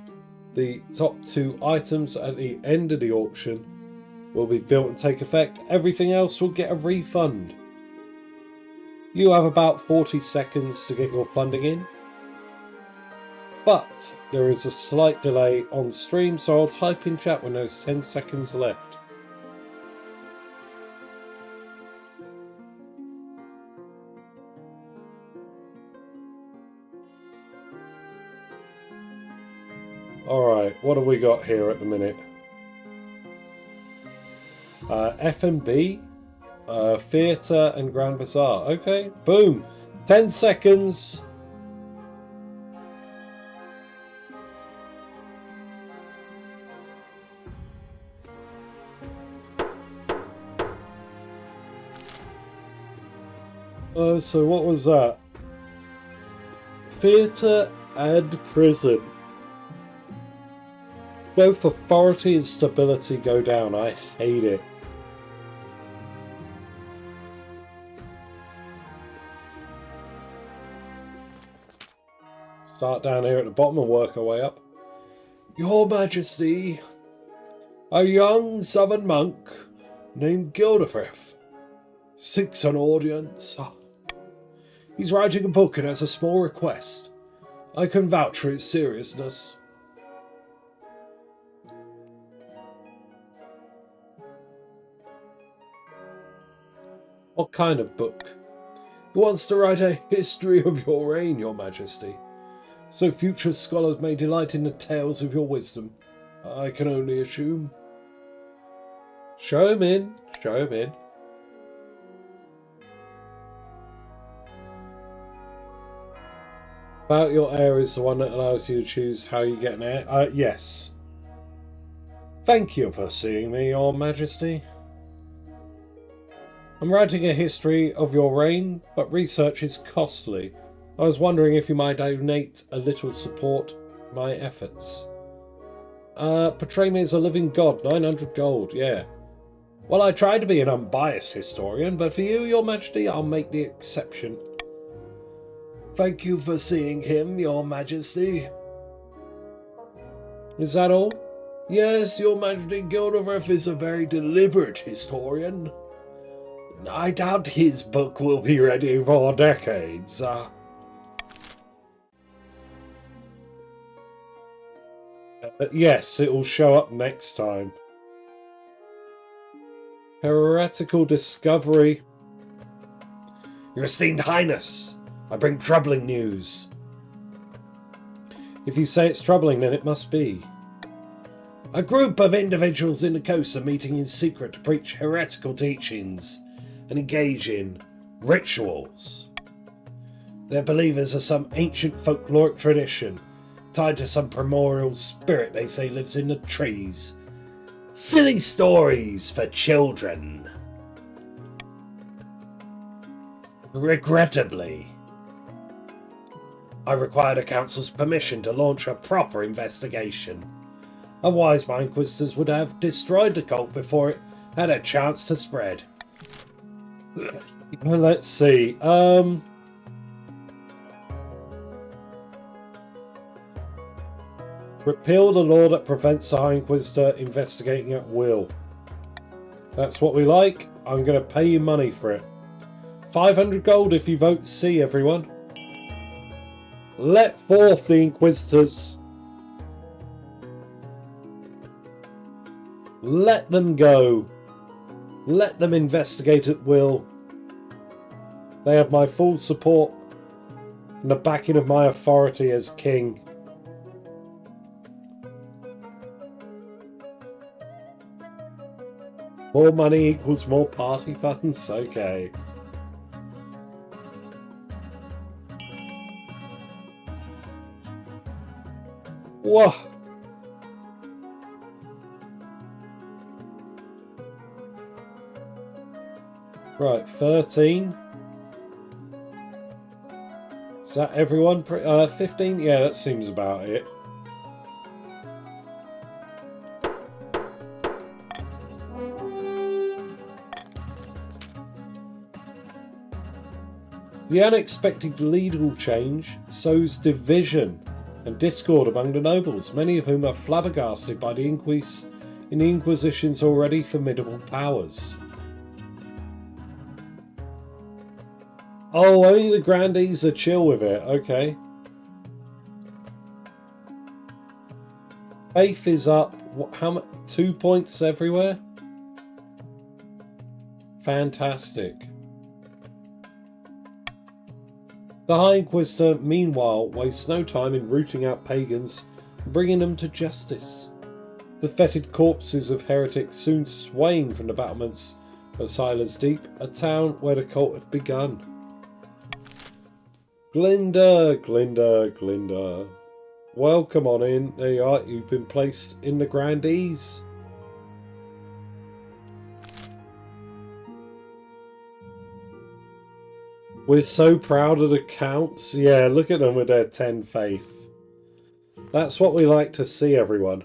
The top 2 items at the end of the auction will be built and take effect. Everything else will get a refund. You have about 40 seconds to get your funding in. But there is a slight delay on stream, so I'll type in chat when there's 10 seconds left. Alright, what have we got here at the minute? F&B, Theatre and Grand Bazaar. Okay, boom. 10 seconds. So what was that? Theatre and prison. Both authority and stability go down. I hate it. Start down here at the bottom and work our way up. Your Majesty, a young southern monk named Gilderfrith seeks an audience. He's writing a book and has a small request. I can vouch for his seriousness. What kind of book? He wants to write a history of your reign, Your Majesty, so future scholars may delight in the tales of your wisdom. I can only assume. Show him in. Show him in. About your heir is the one that allows you to choose how you get an heir. Yes. Thank you for seeing me, Your Majesty. I'm writing a history of your reign, but research is costly. I was wondering if you might donate a little support my efforts. Portray me as a living god, 900 gold, yeah. Well, I try to be an unbiased historian, but for you, Your Majesty, I'll make the exception. Thank you for seeing him, Your Majesty. Is that all? Yes, your Majesty, Gilderoth is a very deliberate historian. I doubt his book will be ready for decades. Yes, it will show up next time. Heretical discovery. Your esteemed highness, I bring troubling news. If you say it's troubling, then it must be. A group of individuals in the coast are meeting in secret to preach heretical teachings and engage in rituals. Their believers are some ancient folkloric tradition tied to some primordial spirit they say lives in the trees. Silly stories for children. Regrettably, I require the Council's permission to launch a proper investigation. Otherwise, my Inquisitors would have destroyed the cult before it had a chance to spread. Let's see. Repeal the law that prevents the High Inquisitor investigating at will. That's what we like. I'm going to pay you money for it. 500 gold if you vote C, everyone. Let forth the Inquisitors. Let them go. Let them investigate at will. They have my full support and the backing of my authority as king. More money equals more party funds? Okay. Whoa. Right, 13. Is that everyone? 15? Yeah, that seems about it. The unexpected legal change sows division and discord among the nobles, many of whom are flabbergasted by the increase in the Inquisition's already formidable powers. Oh, only the grandees are chill with it. Okay. Faith is up. What, how much? 2 points everywhere? Fantastic. The High Inquisitor, meanwhile, wastes no time in rooting out pagans and bringing them to justice. The fetid corpses of heretics soon swaying from the battlements of Silas Deep, a town where the cult had begun. Glinda, Glinda, Glinda. Welcome on in. There you are. You've been placed in the Grandees. We're so proud of the Counts. Yeah, look at them with their 10 faith. That's what we like to see, everyone.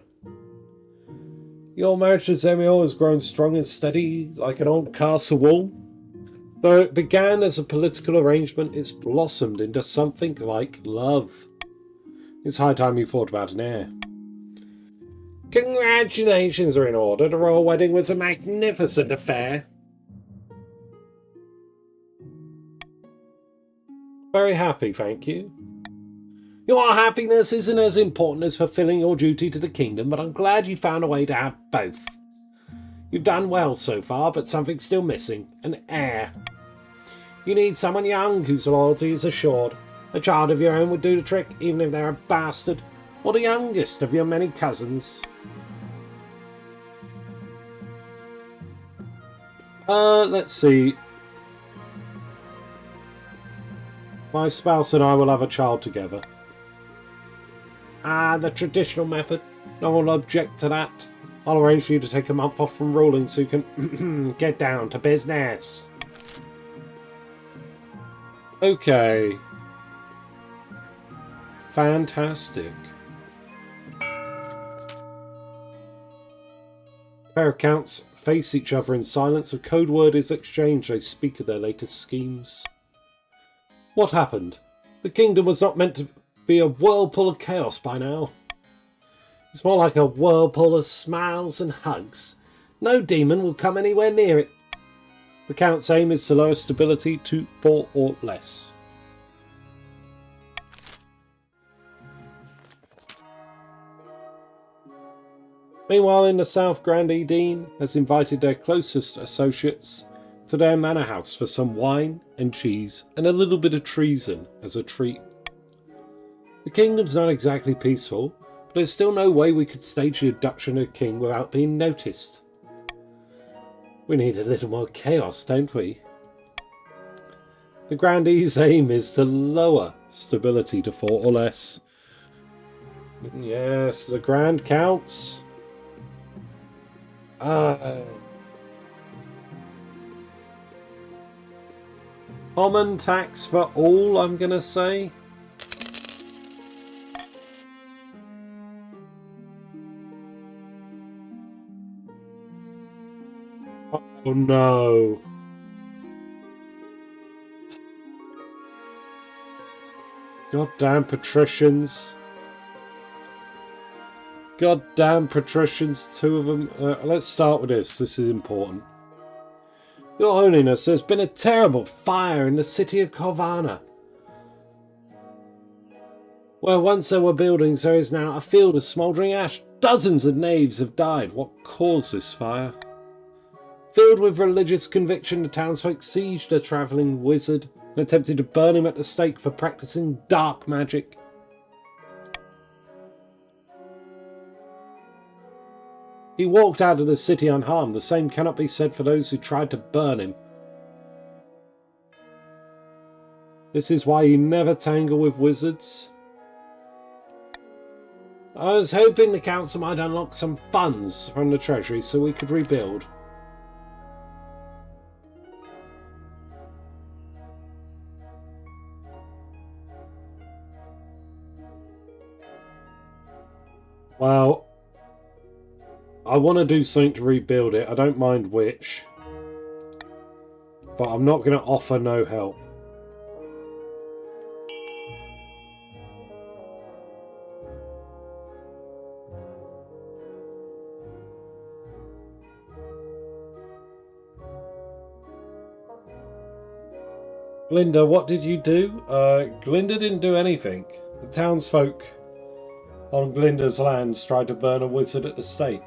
Your marriage to Zemiel has grown strong and steady like an old castle wall. Though it began as a political arrangement, it's blossomed into something like love. It's high time you thought about an heir. Congratulations are in order. The royal wedding was a magnificent affair. Very happy, thank you. Your happiness isn't as important as fulfilling your duty to the kingdom, but I'm glad you found a way to have both. You've done well so far, but something's still missing. An heir. You need someone young whose loyalty is assured. A child of your own would do the trick, even if they're a bastard, or the youngest of your many cousins. Let's see. My spouse and I will have a child together. Ah, the traditional method. No one will object to that. I'll arrange for you to take a month off from ruling so you can get down to business. Okay. Fantastic. Pair of counts face each other in silence. A code word is exchanged. They speak of their latest schemes. What happened? The kingdom was not meant to be a whirlpool of chaos by now. It's more like a whirlpool of smiles and hugs. No demon will come anywhere near it. The Count's aim is to lower stability to 4 or less. Meanwhile, in the south, Grandee Dean has invited their closest associates to their manor house for some wine and cheese and a little bit of treason as a treat. The kingdom's not exactly peaceful, but there's still no way we could stage the abduction of the king without being noticed. We need a little more chaos, don't we? The Grandee's aim is to lower stability to 4 or less. Yes, the Grand Counts. Common tax for all, I'm gonna say. Oh no. Goddamn patricians. Goddamn patricians, 2 of them. Let's start with this. This is important. Your Holiness, there's been a terrible fire in the city of Corvana. Where once there were buildings, there is now a field of smouldering ash. Dozens of knaves have died. What caused this fire? Filled with religious conviction, the townsfolk sieged a travelling wizard and attempted to burn him at the stake for practicing dark magic. He walked out of the city unharmed. The same cannot be said for those who tried to burn him. This is why you never tangle with wizards. I was hoping the council might unlock some funds from the treasury so we could rebuild. Well, I want to do something to rebuild it. I don't mind which. But I'm not going to offer no help. Glinda, what did you do? Glinda didn't do anything. The townsfolk on Glinda's lands tried to burn a wizard at the stake.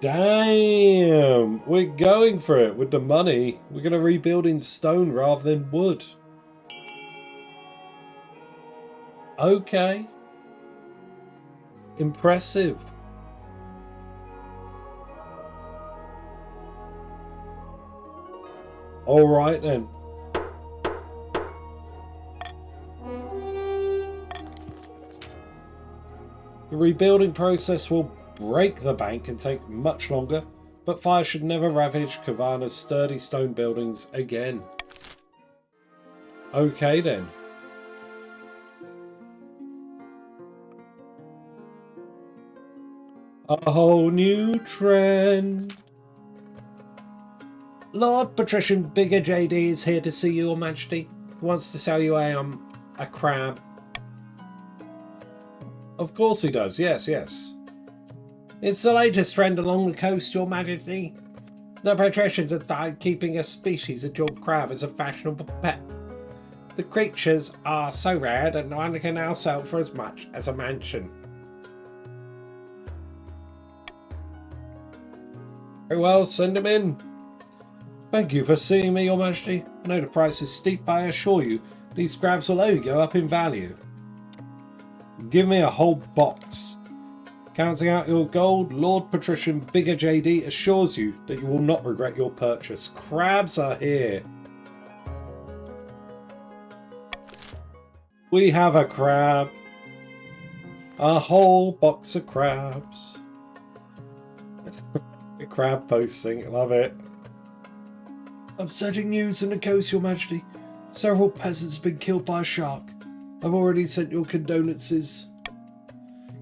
Damn! We're going for it with the money. We're going to rebuild in stone rather than wood. Okay. Impressive. Alright then. The rebuilding process will break the bank and take much longer, but fire should never ravage Corvana's sturdy stone buildings again. Okay then. A whole new trend. Lord Patrician Bigger JD is here to see you, Your Majesty. He wants to sell you a crab. Of course he does, yes, yes. It's the latest trend along the coast, Your Majesty. The patricians have died keeping a species of jeweled crab as a fashionable pet. The creatures are so rare that one can now sell for as much as a mansion. Very well, send him in. Thank you for seeing me, Your Majesty. I know the price is steep, but I assure you, these crabs will only go up in value. Give me a whole box. Counting out your gold, Lord Patrician Bigger JD assures you that you will not regret your purchase. Crabs are here. We have a crab. A whole box of crabs. Crab posting, love it. Upsetting news on the coast, Your Majesty. Several peasants have been killed by a shark. I've already sent your condolences.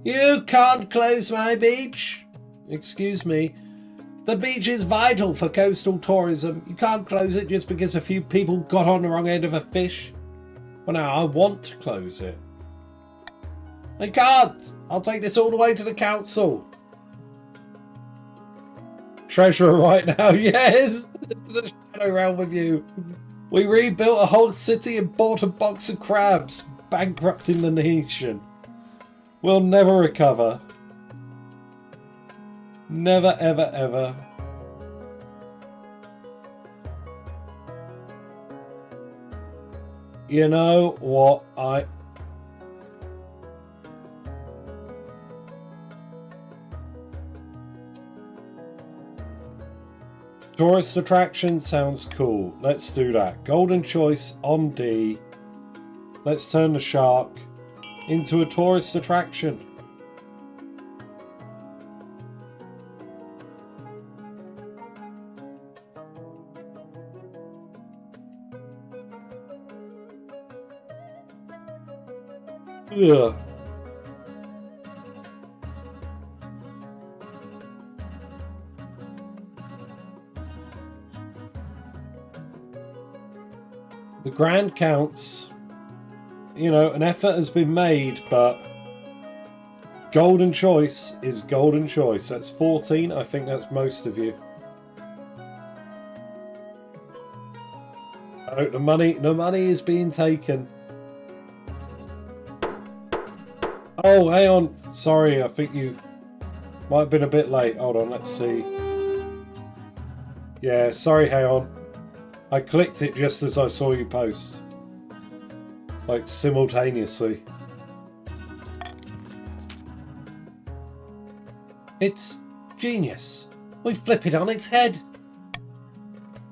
You can't close my beach. Excuse me. The beach is vital for coastal tourism. You can't close it just because a few people got on the wrong end of a fish. Well, now, I want to close it. I can't! I'll take this all the way to the council. Treasurer right now, yes! To the Shadow Realm with you. We rebuilt a whole city and bought a box of crabs, bankrupting the nation. We'll never recover. Never, ever, ever. You know what Tourist attraction sounds cool. Let's do that. Golden choice on D. Let's turn the shark into a tourist attraction. Ugh. The grand counts. You know, an effort has been made, but golden choice is golden choice. That's 14. I think that's most of you. Oh, the money is being taken. Oh, hang on. Sorry, I think you might have been a bit late. Hold on, let's see. Yeah, sorry, hang on. I clicked it just as I saw you post. Like, simultaneously. It's genius. We flip it on its head.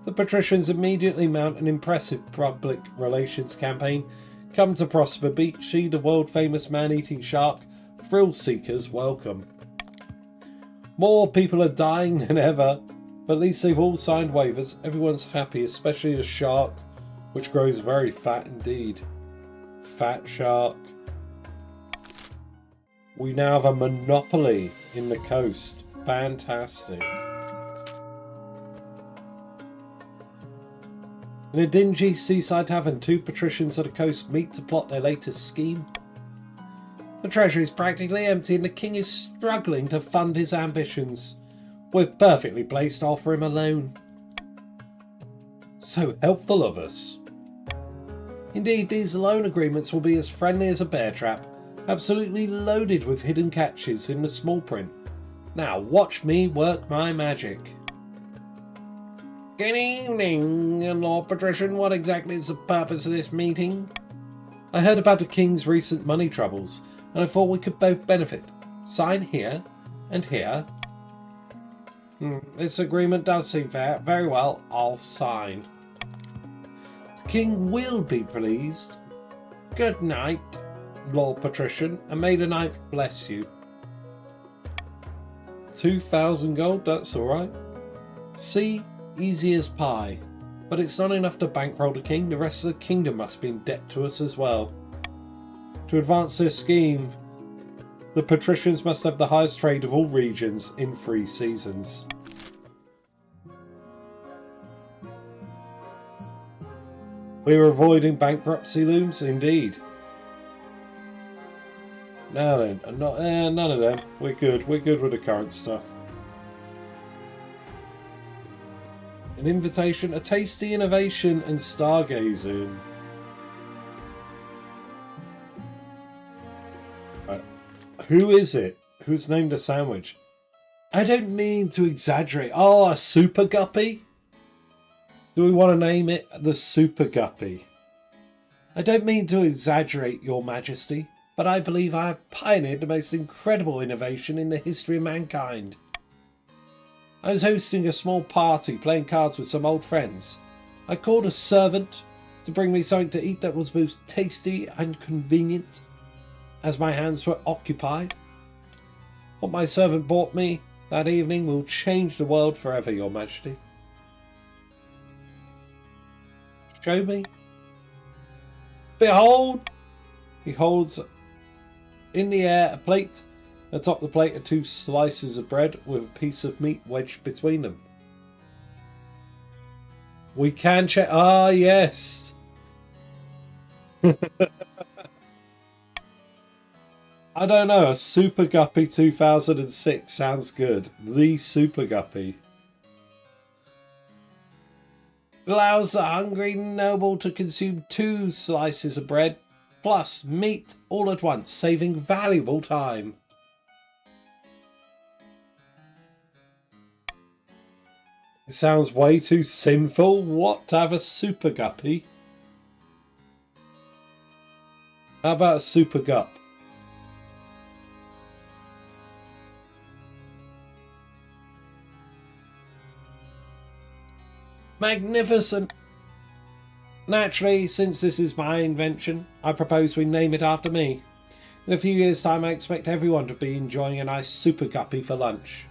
The patricians immediately mount an impressive public relations campaign. Come to Prosper Beach, see the world-famous man-eating shark. Thrill seekers welcome. More people are dying than ever, but at least they've all signed waivers. Everyone's happy, especially the shark, which grows very fat indeed. Fat shark. We now have a monopoly in the coast. Fantastic. In a dingy seaside tavern, two patricians of the coast meet to plot their latest scheme. The treasury is practically empty and the king is struggling to fund his ambitions. We're perfectly placed to offer him a loan. So helpful of us. Indeed, these loan agreements will be as friendly as a bear trap, absolutely loaded with hidden catches in the small print. Now watch me work my magic. Good evening, Lord Patrician. What exactly is the purpose of this meeting? I heard about the king's recent money troubles, and I thought we could both benefit. Sign here and here. This agreement does seem fair. Very well, I'll sign. The king will be pleased. Good night, Lord Patrician, and may the ninth bless you. 2,000 gold, that's alright. See? Easy as pie. But it's not enough to bankroll the king. The rest of the kingdom must be in debt to us as well. To advance their scheme, the patricians must have the highest trade of all regions in 3 seasons. We are avoiding bankruptcy looms, indeed. Now then, none of them. We're good. We're good with the current stuff. An invitation, a tasty innovation, and stargazing. Right. Who is it? Who's named a sandwich? I don't mean to exaggerate. Oh, a super guppy? Do we want to name it the super guppy? I don't mean to exaggerate, Your Majesty, but I believe I have pioneered the most incredible innovation in the history of mankind. I was hosting a small party, playing cards with some old friends. I called a servant to bring me something to eat that was both tasty and convenient, as my hands were occupied. What my servant brought me that evening will change the world forever, Your Majesty. Show me. Behold! He holds in the air a plate. Atop the plate are 2 slices of bread with a piece of meat wedged between them. We can check. Ah, yes. I don't know, a Super Guppy 2006 sounds good. The Super Guppy. Allows the hungry noble to consume 2 slices of bread, plus meat all at once, saving valuable time. It sounds way too sinful. What, to have a Super Guppy? How about a Super Gup? Magnificent! Naturally, since this is my invention, I propose we name it after me. In a few years' time, I expect everyone to be enjoying a nice Super Guppy for lunch.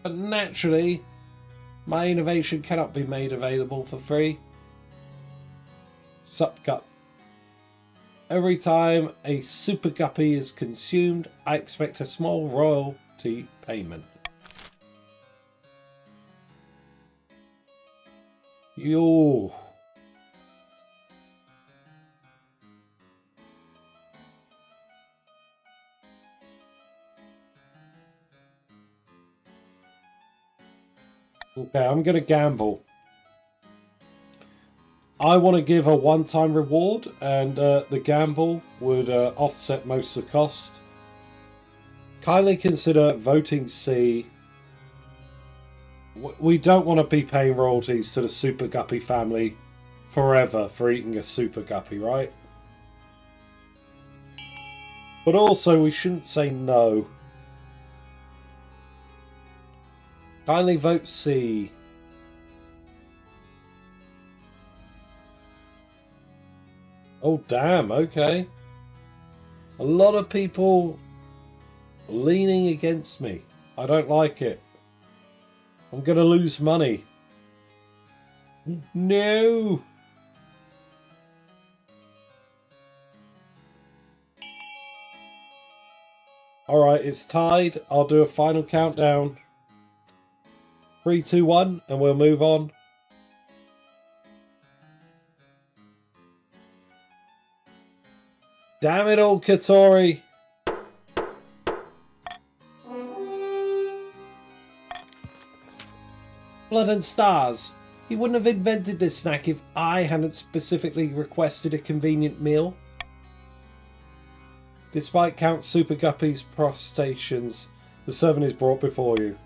But naturally, my innovation cannot be made available for free. Sup Gup. Every time a Super Guppy is consumed, I expect a small royalty payment. Yo. Okay, I'm going to gamble. I want to give a one-time reward, and the gamble would offset most of the cost. Kindly consider voting C. We don't want to be paying royalties to the Super Guppy family forever for eating a Super Guppy, right? But also, we shouldn't say no. Kindly vote C. Oh, damn, okay. A lot of people leaning against me. I don't like it. I'm going to lose money. No! Alright, it's tied. I'll do a final countdown. 3, 2, 1, and we'll move on. Damn it all, Katori! Blood and stars. He wouldn't have invented this snack if I hadn't specifically requested a convenient meal. Despite Count Super Guppy's protestations, the servant is brought before you.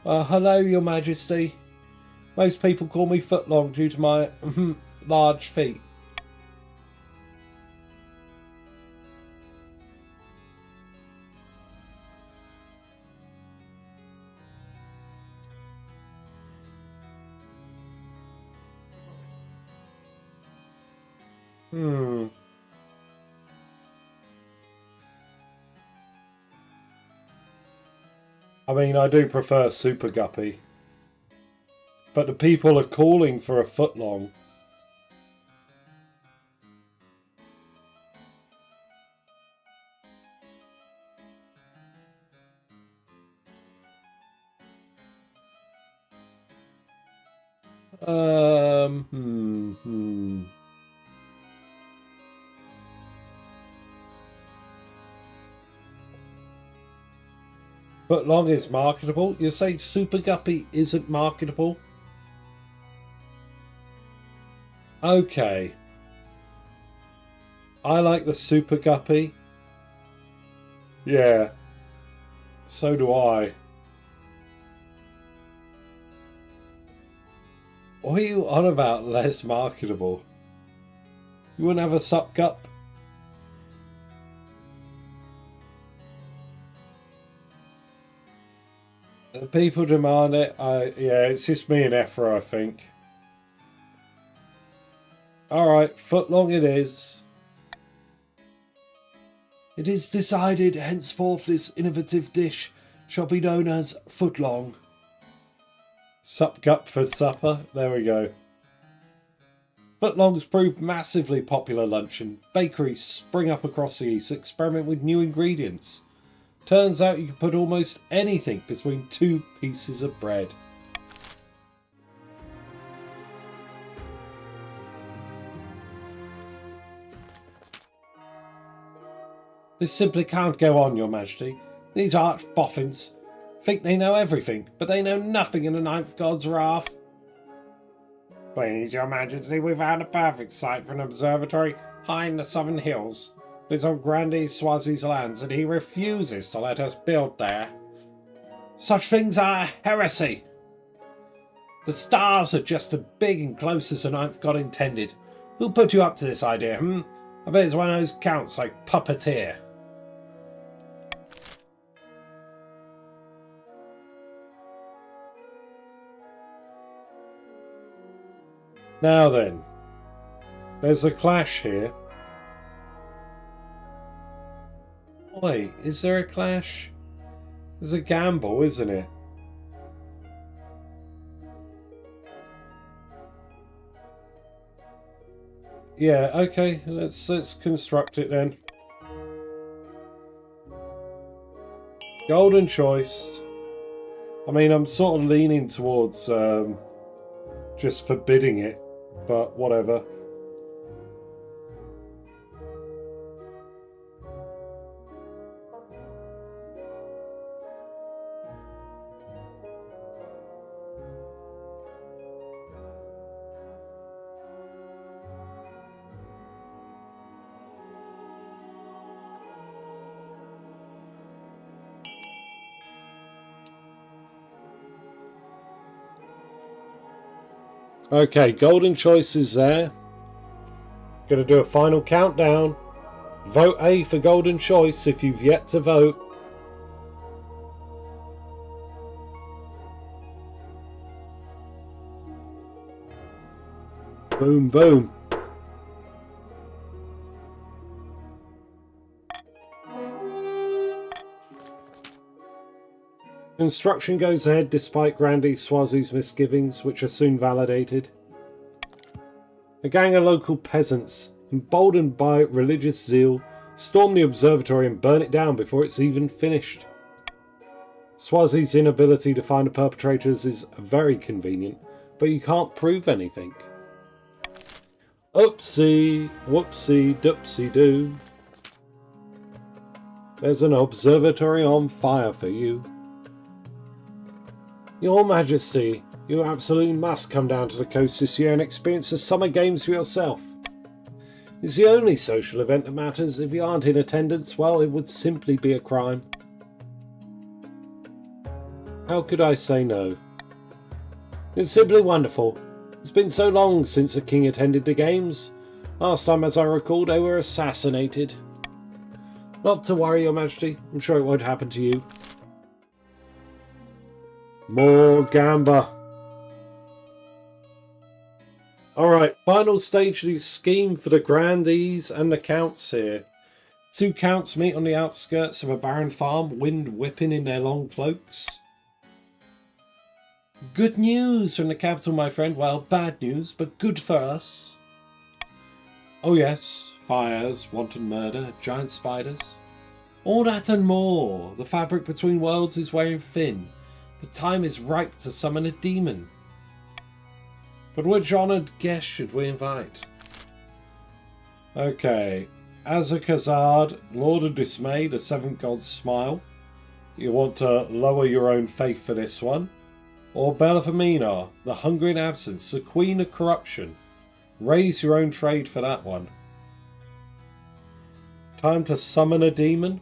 Hello, Your Majesty. Most people call me Footlong due to my large feet. I mean, I do prefer Super Guppy. But the people are calling for a Footlong. Footlong is marketable? You're saying Super Guppy isn't marketable? Okay. I like the Super Guppy. Yeah. So do I. What are you on about less marketable? You wouldn't have a Sup Gup? The people demand it. Yeah, it's just me and Ephra, I think. Alright, Footlong it is. It is decided, henceforth this innovative dish shall be known as Footlong. Sup Gup for supper. There we go. Footlongs proved massively popular lunch, and bakeries spring up across the east to experiment with new ingredients. Turns out you can put almost anything between 2 pieces of bread. This simply can't go on, Your Majesty. These arch boffins think they know everything, but they know nothing in the Ninth God's wrath. Please, Your Majesty, we found a perfect site for an observatory high in the southern hills. It is on Grande Swazi's lands, and he refuses to let us build there. Such things are heresy. The stars are just as big and close as the Ninth God intended. Who put you up to this idea, I bet it's one of those counts like Puppeteer. Now then, there's a clash here. Wait, is there a clash? There's a gamble, isn't it? Yeah, okay, let's construct it then. Golden choice. I mean, I'm sort of leaning towards just forbidding it, but whatever. Okay, golden choice is there. Gonna do a final countdown. Vote A for golden choice if you've yet to vote. Boom, boom. Construction goes ahead despite Grande Swazi's misgivings, which are soon validated. A gang of local peasants, emboldened by religious zeal, storm the observatory and burn it down before it's even finished. Swazi's inability to find the perpetrators is very convenient, but you can't prove anything. Oopsie, whoopsie, doopsie doo. There's an observatory on fire for you. Your Majesty, you absolutely must come down to the coast this year and experience the summer games for yourself. It's the only social event that matters. If you aren't in attendance, well, it would simply be a crime. How could I say no? It's simply wonderful. It's been so long since the king attended the games. Last time, as I recall, they were assassinated. Not to worry, Your Majesty. I'm sure it won't happen to you. More gamba. Alright, final stage of the scheme for the grandees and the counts here. Two counts meet on the outskirts of a barren farm, wind whipping in their long cloaks. Good news from the capital, my friend. Well, bad news, but good for us. Oh yes, fires, wanton murder, giant spiders. All that and more. The fabric between worlds is wearing thin. The time is ripe to summon a demon. But which honoured guest should we invite? Okay. Azakazard, Lord of Dismay, the Seventh God's Smile. You want to lower your own faith for this one. Or Belafamina, the Hunger in Absence, the Queen of Corruption. Raise your own trade for that one. Time to summon a demon?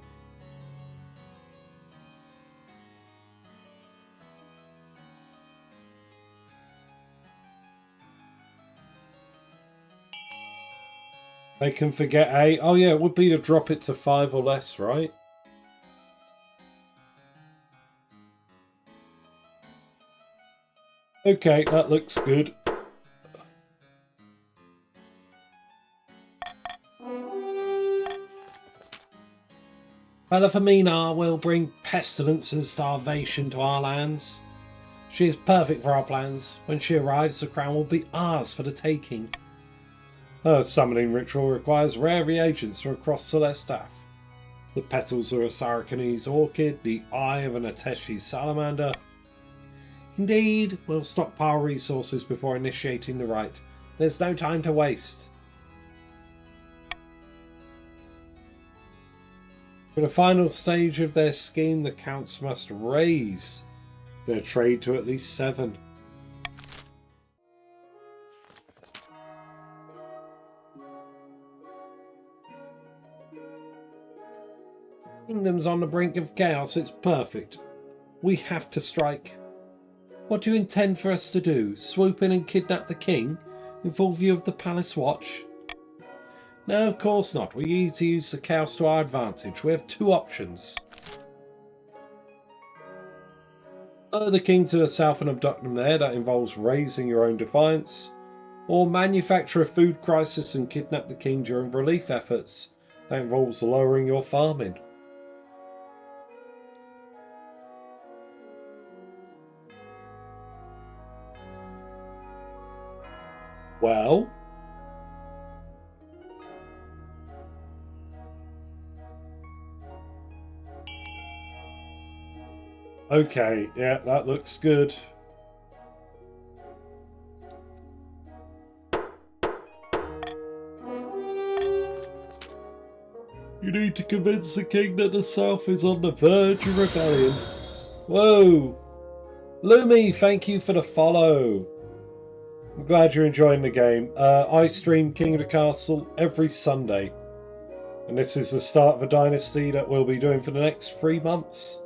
They can forget A. Oh yeah, it would be to drop it to 5 or less, right? Okay, that looks good. Belafamina will bring pestilence and starvation to our lands. She is perfect for our plans. When she arrives, the crown will be ours for the taking. Her summoning ritual requires rare reagents from across Celestaff. The petals of a Sarachanese orchid, the eye of an Ateshi salamander. Indeed, we'll stockpile resources before initiating the rite. There's no time to waste. For the final stage of their scheme, the counts must raise their trade to at least 7. Kingdom's on the brink of chaos. It's perfect. We have to strike. What do you intend for us to do? Swoop in and kidnap the king in full view of the palace watch? No, of course not. We need to use the chaos to our advantage. We have 2 options. Lure the king to the south and abduct him there. That involves raising your own defiance. Or manufacture a food crisis and kidnap the king during relief efforts. That involves lowering your farming. Well, okay, yeah, that looks good. You need to convince the king that the south is on the verge of rebellion. Whoa! Lumi, thank you for the follow. I'm glad you're enjoying the game. I stream King of the Castle every Sunday. And this is the start of a dynasty that we'll be doing for the next 3 months.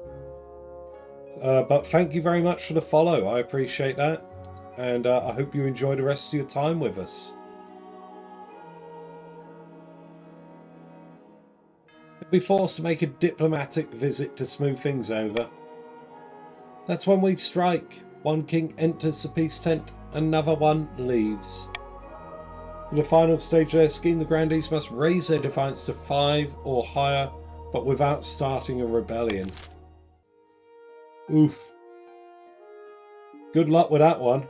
But thank you very much for the follow. I appreciate that. And I hope you enjoy the rest of your time with us. You'll be forced to make a diplomatic visit to smooth things over. That's when we strike. One king enters the peace tent. Another one leaves. For the final stage of their scheme, the grandees must raise their defiance to 5 or higher, but without starting a rebellion. Oof. Good luck with that one.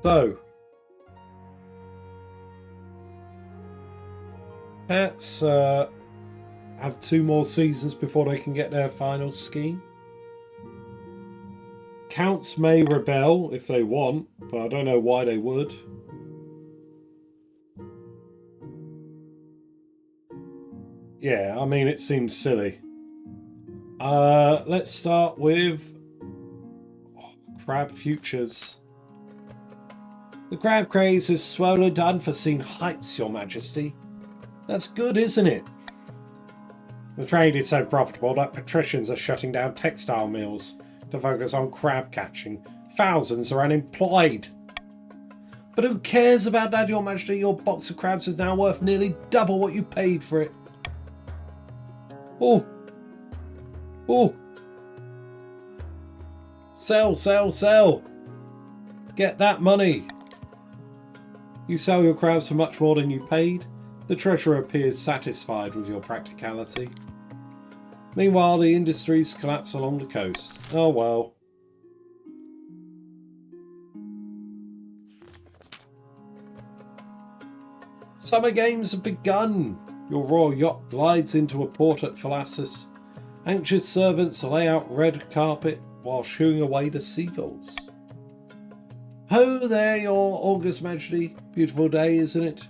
So, Cats have 2 more seasons before they can get their final scheme. Counts may rebel if they want, but I don't know why they would. Yeah, I mean, it seems silly. Let's start with crab futures. The crab craze has swollen to unforeseen heights, Your Majesty. That's good, isn't it? The trade is so profitable that patricians are shutting down textile mills to focus on crab catching. Thousands are unemployed. But who cares about that, Your Majesty? Your box of crabs is now worth nearly double what you paid for it. Oh! Oh! Sell, sell, sell! Get that money! You sell your crabs for much more than you paid. The treasurer appears satisfied with your practicality. Meanwhile, the industries collapse along the coast. Oh well. Summer games have begun. Your royal yacht glides into a port at Thalassus. Anxious servants lay out red carpet while shooing away the seagulls. Ho there, your august majesty. Beautiful day, isn't it?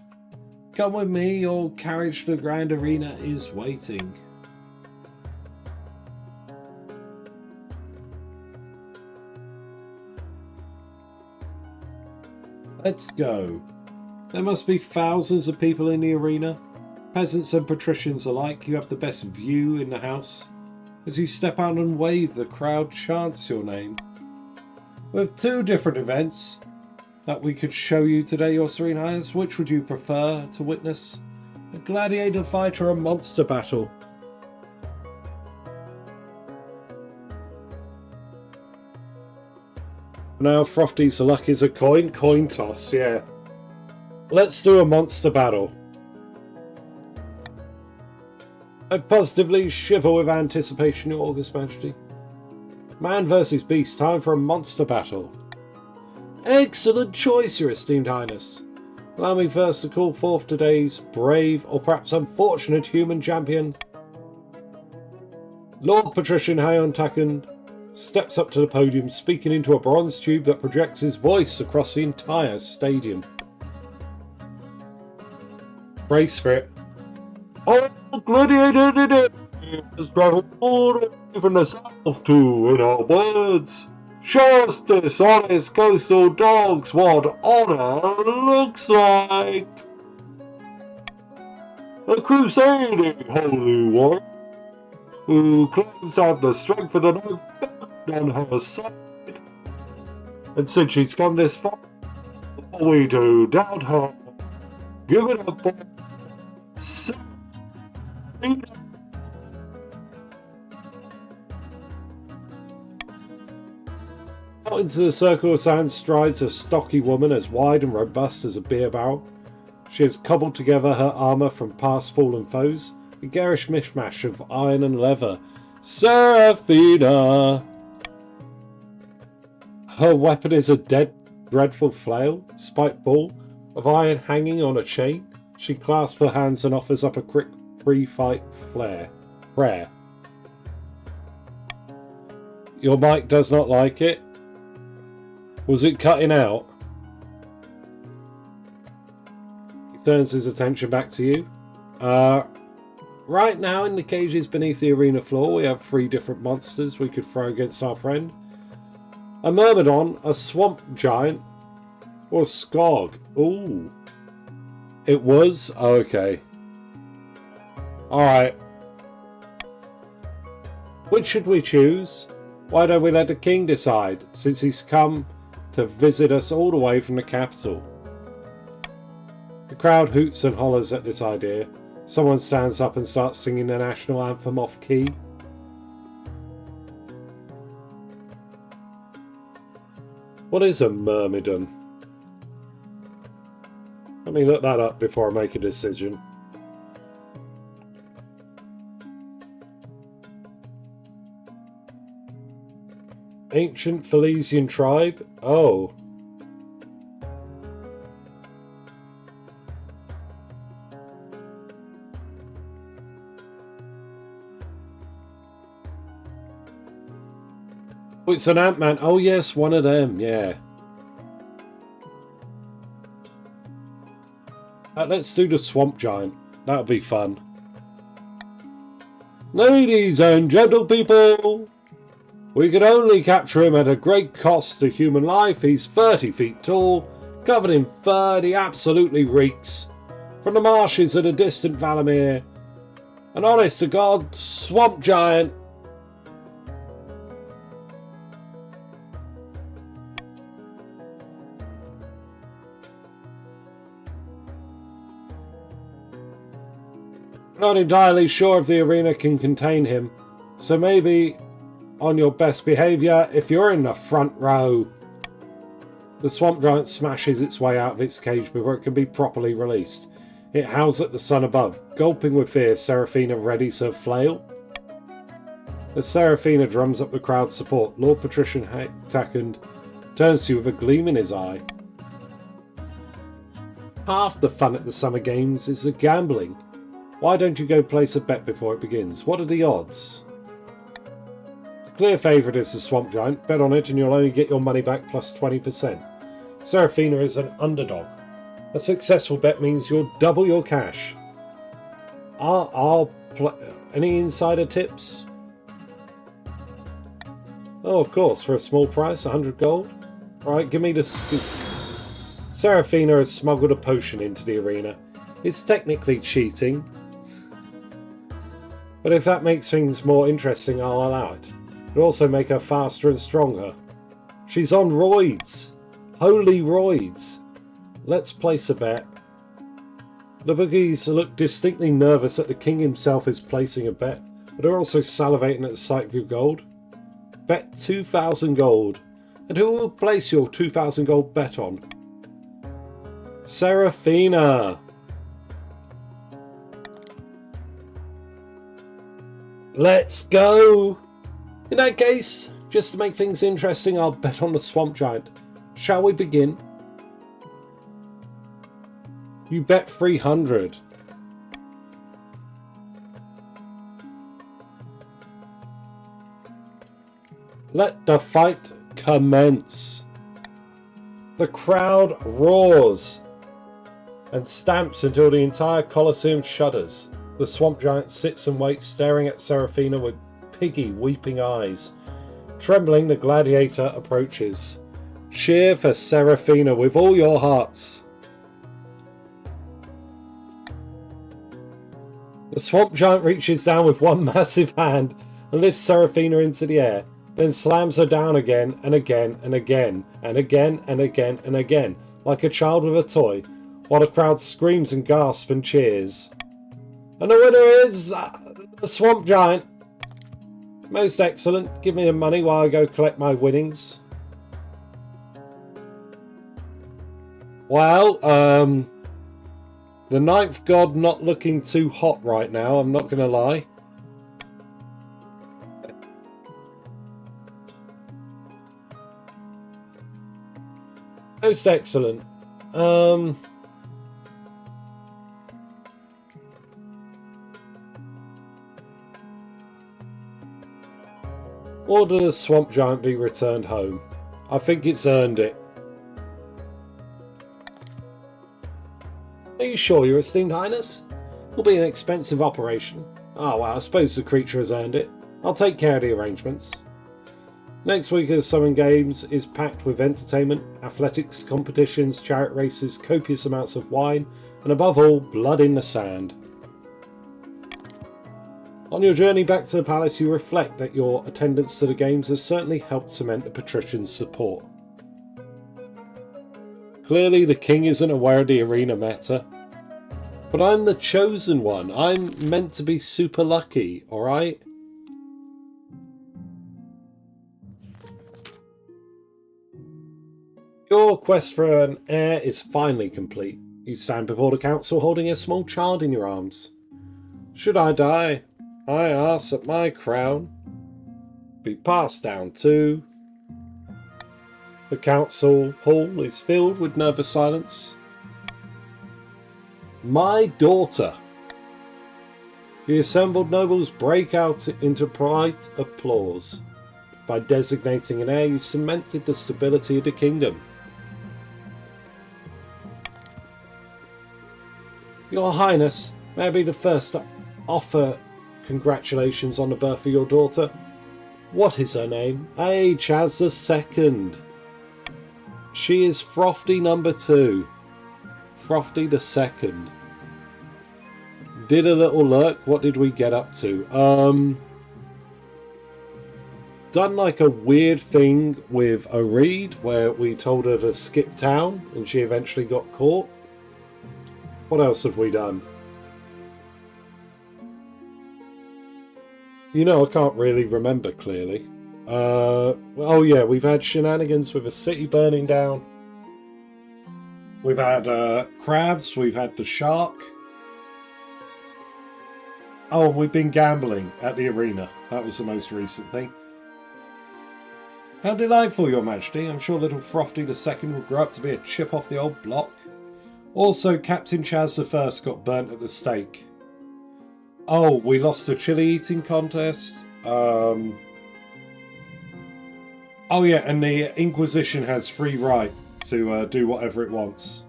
Come with me, your carriage to the grand arena is waiting. Let's go. There must be thousands of people in the arena. Peasants and patricians alike, you have the best view in the house. As you step out and wave, the crowd chants your name. We have 2 different events that we could show you today, Your Serene Highness. Which would you prefer to witness? A gladiator fight or a monster battle? Now Throfty's luck is a coin toss, yeah. Let's do a monster battle. I positively shiver with anticipation, Your August Majesty. Man versus beast, time for a monster battle. Excellent choice, Your Esteemed Highness. Allow me first to call forth today's brave, or perhaps unfortunate, human champion. Lord Patrician Hayon Takund steps up to the podium, speaking into a bronze tube that projects his voice across the entire stadium. Brace for it. Oh, gladiator has traveled all the way from the south to, in our words, show us this honest coastal dogs what honor looks like. A crusading holy one who claims to have the strength of the night on her side. And since she's come this far, are we to doubt her? Give it up for out into the circle of sand strides a stocky woman as wide and robust as a beer barrel. She has cobbled together her armour from past fallen foes, a garish mishmash of iron and leather. Seraphina! Her weapon is a dreadful flail, spiked ball, of iron hanging on a chain. She clasps her hands and offers up a quick pre-fight prayer. Your mic does not like it. Was it cutting out? He turns his attention back to you. Right now in the cages beneath the arena floor we have 3 different monsters we could throw against our friend. A Myrmidon, a Swamp Giant, or a Skog. Ooh. It was? Oh, okay. Alright. Which should we choose? Why don't we let the king decide, since he's come to visit us all the way from the capital? The crowd hoots and hollers at this idea. Someone stands up and starts singing the national anthem off key. What is a Myrmidon? Let me look that up before I make a decision. Ancient Philesian tribe? Oh. Oh, it's an Ant-Man. Oh yes, one of them, yeah. Let's do the Swamp Giant. That'll be fun. Ladies and gentle people, we could only capture him at a great cost to human life. He's 30 feet tall, covered in fur, he absolutely reeks. From the marshes of the distant Valamir, an honest to God Swamp Giant. Not entirely sure if the arena can contain him, so maybe on your best behaviour if you're in the front row. The Swamp Giant smashes its way out of its cage before it can be properly released. It howls at the sun above. Gulping with fear, Seraphina readies her flail. As Seraphina drums up the crowd's support, Lord Patrician Takund turns to you with a gleam in his eye. Half the fun at the Summer Games is the gambling. Why don't you go place a bet before it begins? What are the odds? The clear favourite is the Swamp Giant. Bet on it and you'll only get your money back plus 20%. Seraphina is an underdog. A successful bet means you'll double your cash. Any insider tips? Oh, of course, for a small price, 100 gold. Alright, give me the scoop. Seraphina has smuggled a potion into the arena. It's technically cheating, but if that makes things more interesting, I'll allow it. It'll also make her faster and stronger. She's on roids. Holy roids. Let's place a bet. The bookies look distinctly nervous that the king himself is placing a bet, but they're also salivating at the sight of your gold. Bet 2,000 gold. And who will place your 2,000 gold bet on? Seraphina. Let's go! In that case, just to make things interesting, I'll bet on the Swamp Giant. Shall we begin? You bet 300. Let the fight commence. The crowd roars and stamps until the entire Colosseum shudders. The swamp giant sits and waits, staring at Seraphina with piggy, weeping eyes. Trembling, the gladiator approaches. Cheer for Seraphina with all your hearts. The swamp giant reaches down with one massive hand and lifts Seraphina into the air, then slams her down again and again and again and again and again and again, like a child with a toy, while the crowd screams and gasps and cheers. And the winner is the swamp giant. Most excellent. Give me the money while I go collect my winnings. Well, the ninth god not looking too hot right now, I'm not going to lie. Most excellent. Order the swamp giant be returned home. I think it's earned it. Are you sure, your esteemed highness? It'll be an expensive operation. Ah, well, I suppose the creature has earned it. I'll take care of the arrangements. Next week of the Summer Games is packed with entertainment, athletics, competitions, chariot races, copious amounts of wine, and above all, blood in the sand. On your journey back to the palace, you reflect that your attendance to the games has certainly helped cement the patricians' support. Clearly the king isn't aware of the arena meta. But I'm the chosen one. I'm meant to be super lucky, alright? Your quest for an heir is finally complete. You stand before the council holding a small child in your arms. Should I die, I ask that my crown be passed down to... The council hall is filled with nervous silence. My daughter. The assembled nobles break out into bright applause. By designating an heir, you've cemented the stability of the kingdom. Your Highness, may I be the first to offer congratulations on the birth of your daughter? What is her name? Age as the second. She is Throfty number 2. Throfty the second. Did a little lurk. What did we get up to? Done like a weird thing with a reed where we told her to skip town and she eventually got caught. What else have we done? You know, I can't really remember clearly. Oh yeah, we've had shenanigans with a city burning down. We've had crabs, we've had the shark. Oh, we've been gambling at the arena. That was the most recent thing. How delightful, Your Majesty. I'm sure little Throfty II will grow up to be a chip off the old block. Also, Captain Chaz I got burnt at the stake. Oh, we lost the chili eating contest. Oh yeah, and the Inquisition has free right to do whatever it wants.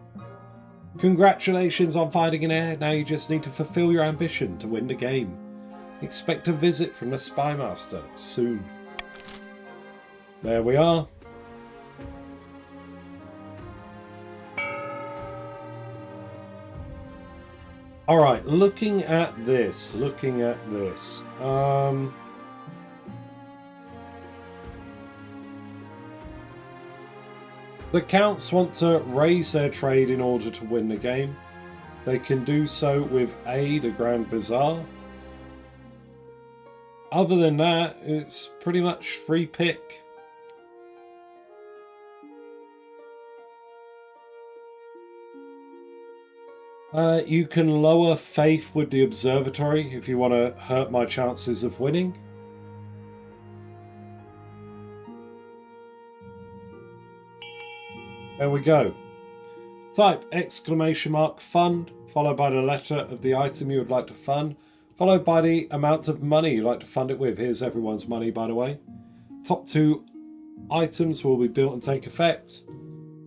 Congratulations on finding an heir. Now you just need to fulfill your ambition to win the game. Expect a visit from the Spymaster soon. There we are. Alright, looking at this. The Counts want to raise their trade in order to win the game. They can do so with A, the Grand Bazaar. Other than that, it's pretty much free pick. You can lower faith with the observatory if you want to hurt my chances of winning. There we go. Type !fund, followed by the letter of the item you would like to fund, followed by the amount of money you'd like to fund it with. Here's everyone's money, by the way. Top 2 items will be built and take effect.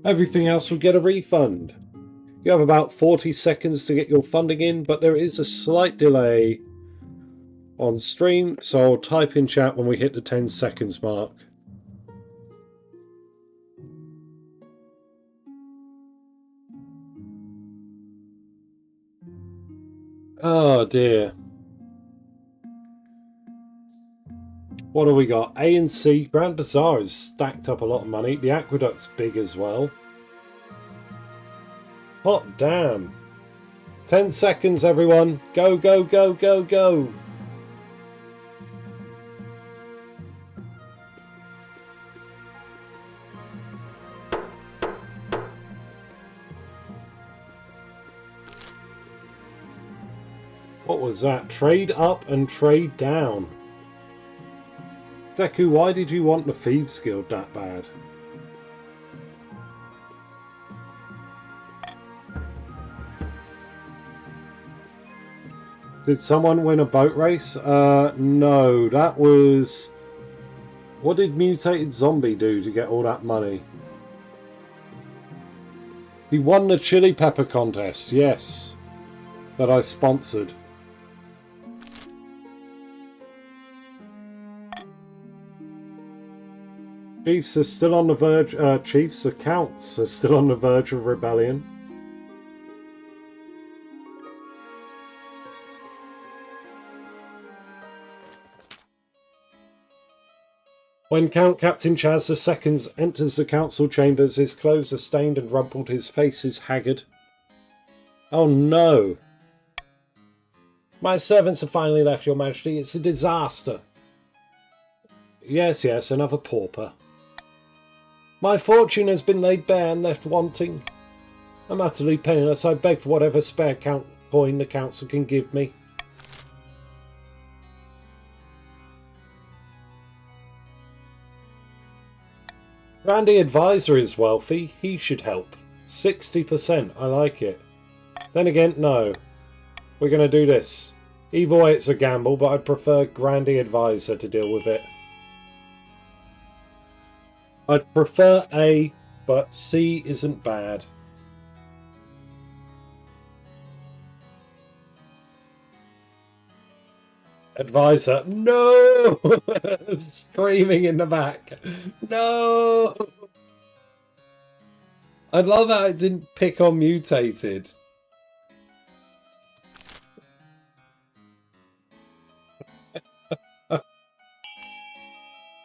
Everything else will get a refund. You have about 40 seconds to get your funding in, but there is a slight delay on stream, so I'll type in chat when we hit the 10 seconds mark. Oh dear. What do we got? A and C. Grand Bazaar has stacked up a lot of money. The Aqueduct's big as well. Hot damn. 10 seconds, everyone. Go, go, go, go, go. What was that? Trade up and trade down. Deku, why did you want the Thieves Guild that bad? Did someone win a boat race? No, that was... What did Mutated Zombie do to get all that money? He won the Chili Pepper contest, yes. That I sponsored. Chiefs are still on the verge... Chiefs accounts are still on the verge of rebellion. When Count Captain Chaz II enters the council chambers, his clothes are stained and rumpled, his face is haggard. Oh no! My servants have finally left, Your Majesty. It's a disaster. Yes, yes, another pauper. My fortune has been laid bare and left wanting. I'm utterly penniless. I beg for whatever spare coin the council can give me. Randy Advisor is wealthy. He should help. 60%. I like it. Then again, no. We're going to do this. Either way, it's a gamble, but I'd prefer Grandy Advisor to deal with it. I'd prefer A, but C isn't bad. Advisor, no! Screaming in the back. No! I love how it didn't pick on Mutated.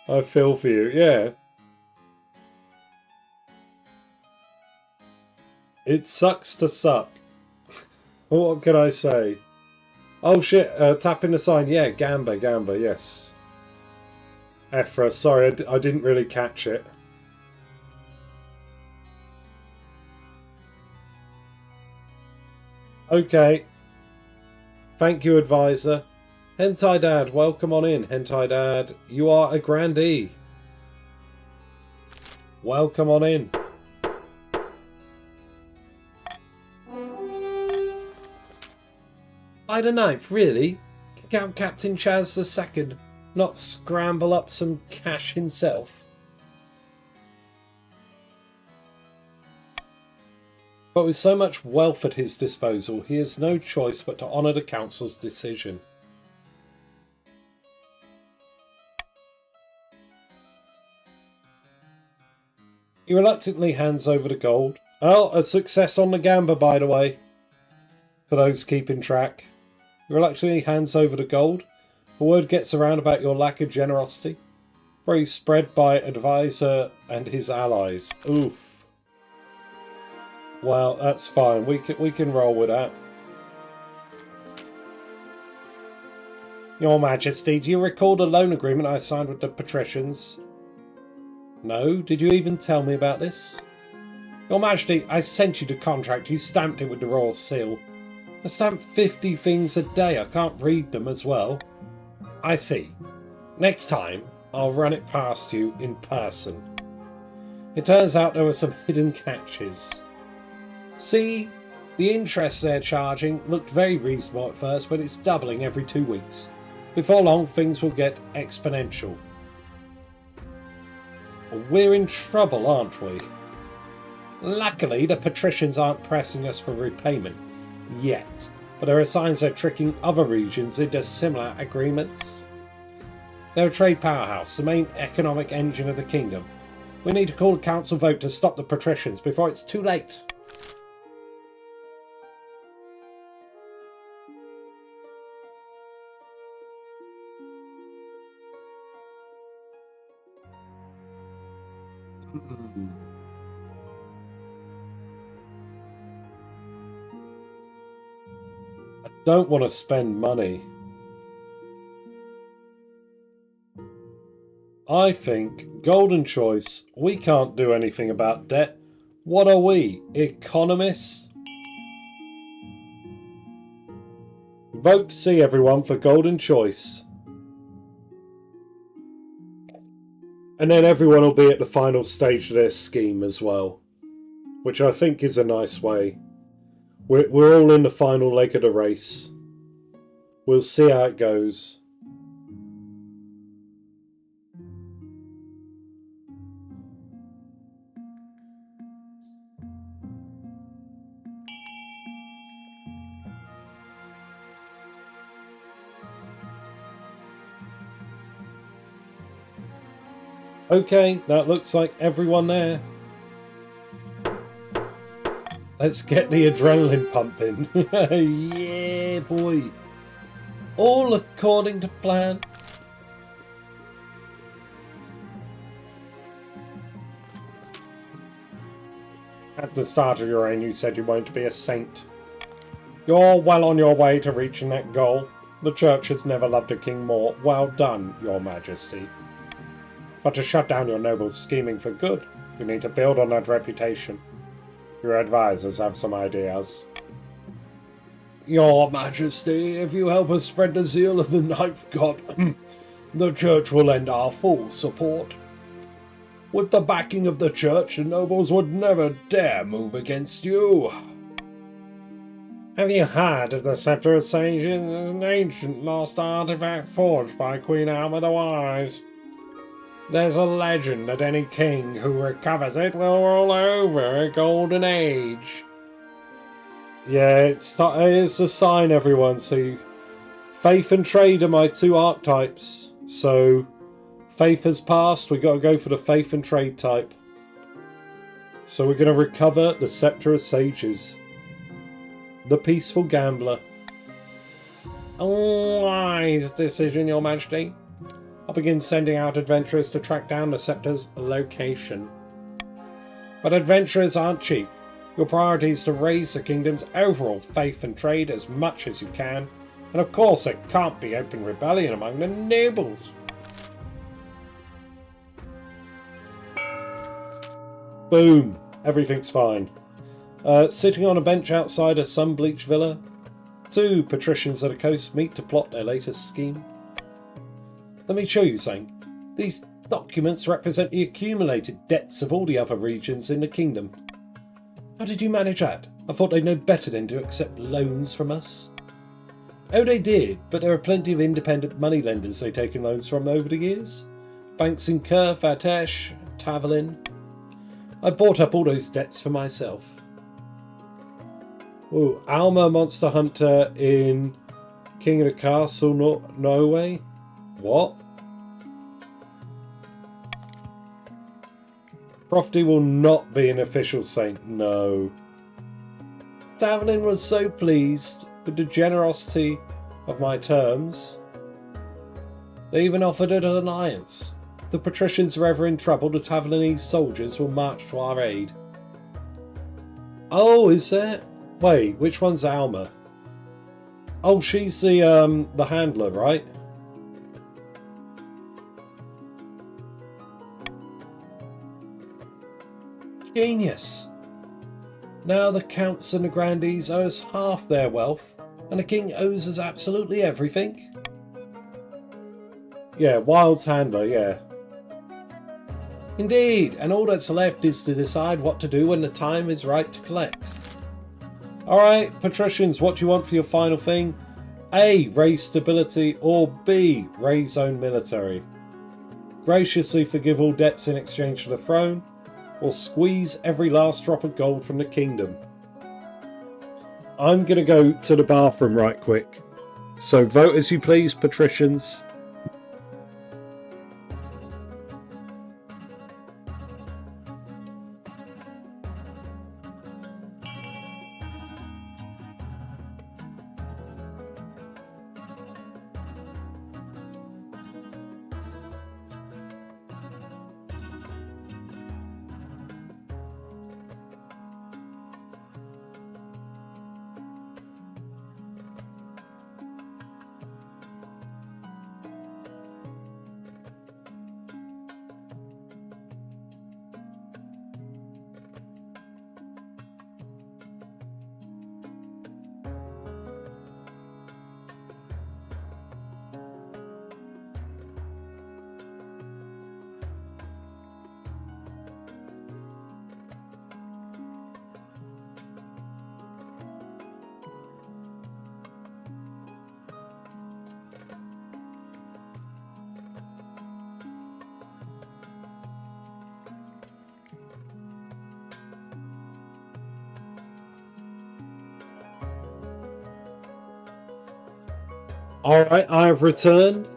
I feel for you, yeah. It sucks to suck. What can I say? Oh shit, tapping the sign. Yeah, Gamba, yes. Ephra, sorry, I didn't really catch it. Okay. Thank you, Advisor. Hentai Dad, welcome on in. Hentai Dad, you are a grandee. Welcome on in. By the 9th, really? Count Captain Chaz II not scramble up some cash himself? But with so much wealth at his disposal, he has no choice but to honour the council's decision. He reluctantly hands over the gold. Oh, a success on the Gamba, by the way. For those keeping track. He reluctantly hands over the gold. The word gets around about your lack of generosity. Very spread by Advisor and his allies. Oof. Well, that's fine. We can roll with that. Your Majesty, do you recall the loan agreement I signed with the patricians? No? Did you even tell me about this? Your Majesty, I sent you the contract. You stamped it with the royal seal. I stamp 50 things a day. I can't read them as well. I see. Next time, I'll run it past you in person. It turns out there were some hidden catches. See, the interest they're charging looked very reasonable at first, but it's doubling every 2 weeks. Before long, things will get exponential. We're in trouble, aren't we? Luckily, the patricians aren't pressing us for repayment yet, but there are signs they're tricking other regions into similar agreements. They're a trade powerhouse, the main economic engine of the kingdom. We need to call a council vote to stop the patricians before it's too late. I don't want to spend money. I think, golden choice, we can't do anything about debt. What are we, economists? Vote C, everyone, for golden choice. And then everyone will be at the final stage of their scheme as well, which I think is a nice way. We're all in the final leg of the race. We'll see how it goes. Okay, that looks like everyone there. Let's get the adrenaline pumping. Yeah, boy. All according to plan. At the start of your reign, you said you wanted to be a saint. You're well on your way to reaching that goal. The church has never loved a king more. Well done, your majesty. But to shut down your nobles scheming for good, you need to build on that reputation. Your advisors have some ideas. Your Majesty, if you help us spread the zeal of the Knife God, the church will lend our full support. With the backing of the church, the nobles would never dare move against you. Have you heard of the Scepter of Sages, an ancient lost artifact forged by Queen Alma the Wise? There's a legend that any king who recovers it will rule over a golden age. Yeah, it's a sign, everyone. So, faith and trade are my two archetypes. So, faith has passed. We've got to go for the faith and trade type. So we're going to recover the Scepter of Sages. The Peaceful Gambler. A wise decision, Your Majesty. I'll begin sending out adventurers to track down the Scepter's location. But adventurers aren't cheap. Your priority is to raise the kingdom's overall faith and trade as much as you can. And of course there can't be open rebellion among the nobles. Boom! Everything's fine. Sitting on a bench outside a sun-bleached villa, two patricians at a coast meet to plot their latest scheme. Let me show you something. These documents represent the accumulated debts of all the other regions in the kingdom. How did you manage that? I thought they'd know better than to accept loans from us. Oh, they did, but there are plenty of independent moneylenders they've taken loans from over the years. Banks in Kerr, Vatesh, Tavelin. I bought up all those debts for myself. Oh, Alma Monster Hunter in King of the Castle, Norway. What? Throfty will not be an official saint, no. Tavelin was so pleased with the generosity of my terms. They even offered an alliance. The patricians are ever in trouble, the Tavelinese soldiers will march to our aid. Oh, is there? Wait, which one's Alma? Oh, she's the handler, right? Genius! Now the counts and the grandees owe us half their wealth, and the king owes us absolutely everything. Yeah, Wild's handler, yeah. Indeed, and all that's left is to decide what to do when the time is right to collect. Alright, patricians, what do you want for your final thing? A. Raise stability, or B. Raise own military. Graciously forgive all debts in exchange for the throne, or squeeze every last drop of gold from the kingdom. I'm going to go to the bathroom right quick. So vote as you please, patricians. Alright, I have returned.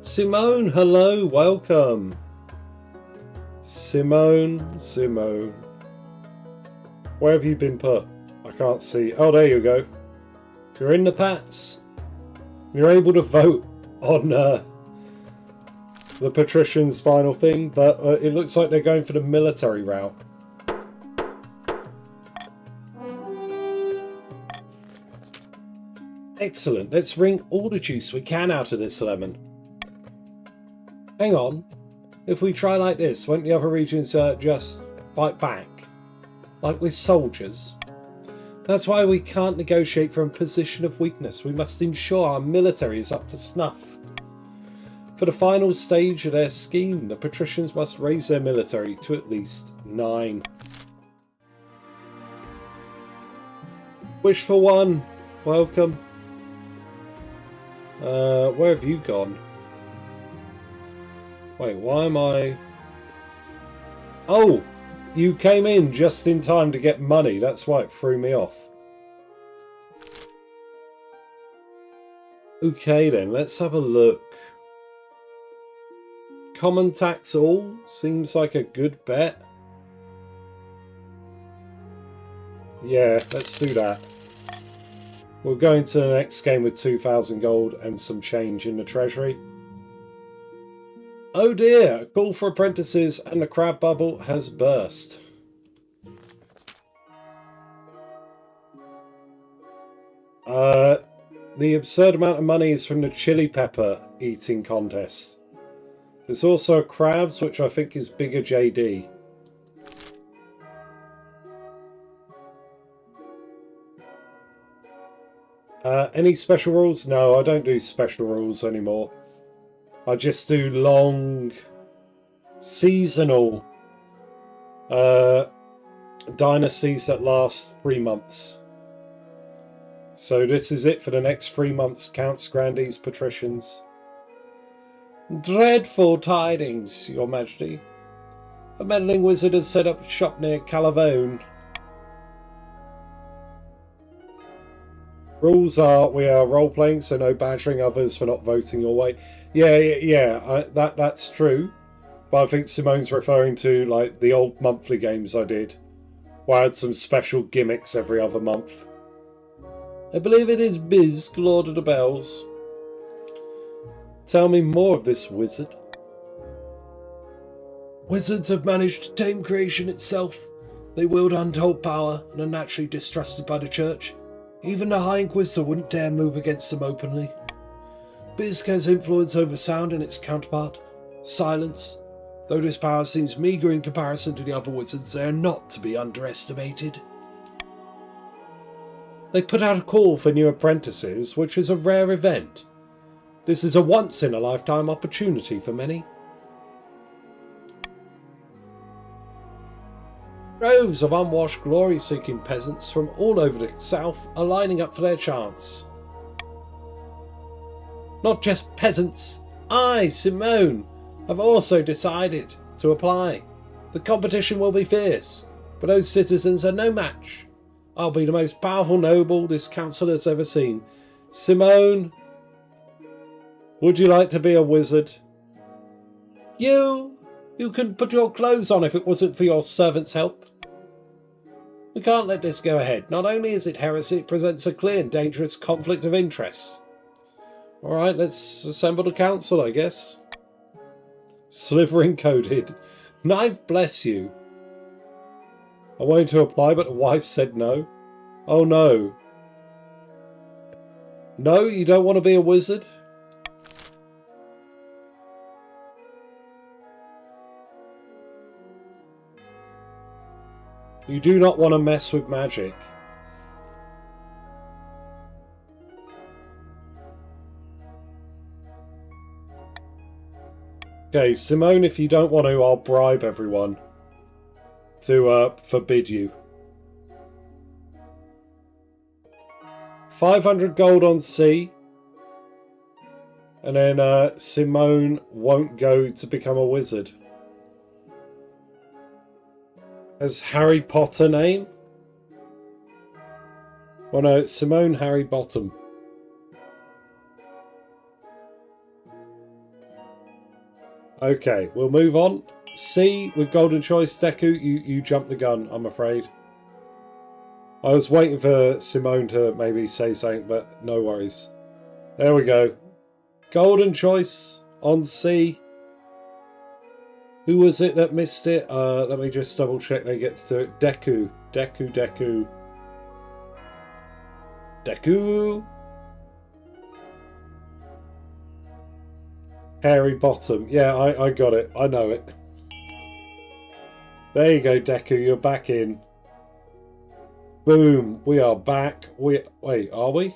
Simone, hello, welcome. Simone. Where have you been put? I can't see. Oh, there you go. You're in the Pats. You're able to vote on the patricians' final thing, but it looks like they're going for the military route. Excellent. Let's wring all the juice we can out of this lemon. Hang on. If we try like this, won't the other regions just fight back? Like we're soldiers? That's why we can't negotiate from a position of weakness. We must ensure our military is up to snuff. For the final stage of their scheme, the patricians must raise their military to at least 9. Wish for 1. Welcome. Where have you gone? Wait, why am I... Oh! You came in just in time to get money. That's why it threw me off. Okay then, let's have a look. Common tax all seems like a good bet. Yeah, let's do that. We'll go into the next game with 2,000 gold and some change in the treasury. Oh dear, a call for apprentices and the crab bubble has burst. The absurd amount of money is from the chili pepper eating contest. There's also crabs, which I think is bigger JD. Any special rules? No, I don't do special rules anymore. I just do long, seasonal dynasties that last 3 months. So this is it for the next 3 months, Counts, Grandees, Patricians. Dreadful tidings, Your Majesty. A meddling wizard has set up shop near Calavone. Rules are we are role-playing, so no badgering others for not voting your way. Yeah, that's true. But I think Simone's referring to like the old monthly games I did, where I had some special gimmicks every other month. I believe it is Biz, Lord of the Bells. Tell me more of this wizard. Wizards have managed to tame creation itself. They wield untold power and are naturally distrusted by the church. Even the High Inquisitor wouldn't dare move against them openly. Bizk has influence over sound and its counterpart, silence. Though this power seems meagre in comparison to the other wizards, they are not to be underestimated. They put out a call for new apprentices, which is a rare event. This is a once-in-a-lifetime opportunity for many. Droves of unwashed, glory-seeking peasants from all over the south are lining up for their chance. Not just peasants, I, Simone, have also decided to apply. The competition will be fierce, but those citizens are no match. I'll be the most powerful noble this council has ever seen. Simone, would you like to be a wizard? You couldn't put your clothes on if it wasn't for your servant's help. We can't let this go ahead. Not only is it heresy, it presents a clear and dangerous conflict of interests. Alright, let's assemble the council, I guess. Slivering coded. Knife bless you. I wanted to apply, but the wife said no. Oh no. No, you don't want to be a wizard? You do not want to mess with magic. Okay, Simone, if you don't want to, I'll bribe everyone to forbid you. 500 gold on C. And then Simone won't go to become a wizard. Has Harry Potter name? Well, no, it's Simone Harry Bottom. Okay, we'll move on. C with golden choice. Deku, you jumped the gun, I'm afraid. I was waiting for Simone to maybe say something, but no worries. There we go. Golden choice on C. Who was it that missed it? Let me just double check they get to do it. Deku. Deku. Hairy Bottom. Yeah, I got it. I know it. There you go, Deku. You're back in. Boom. We are back. Wait, are we?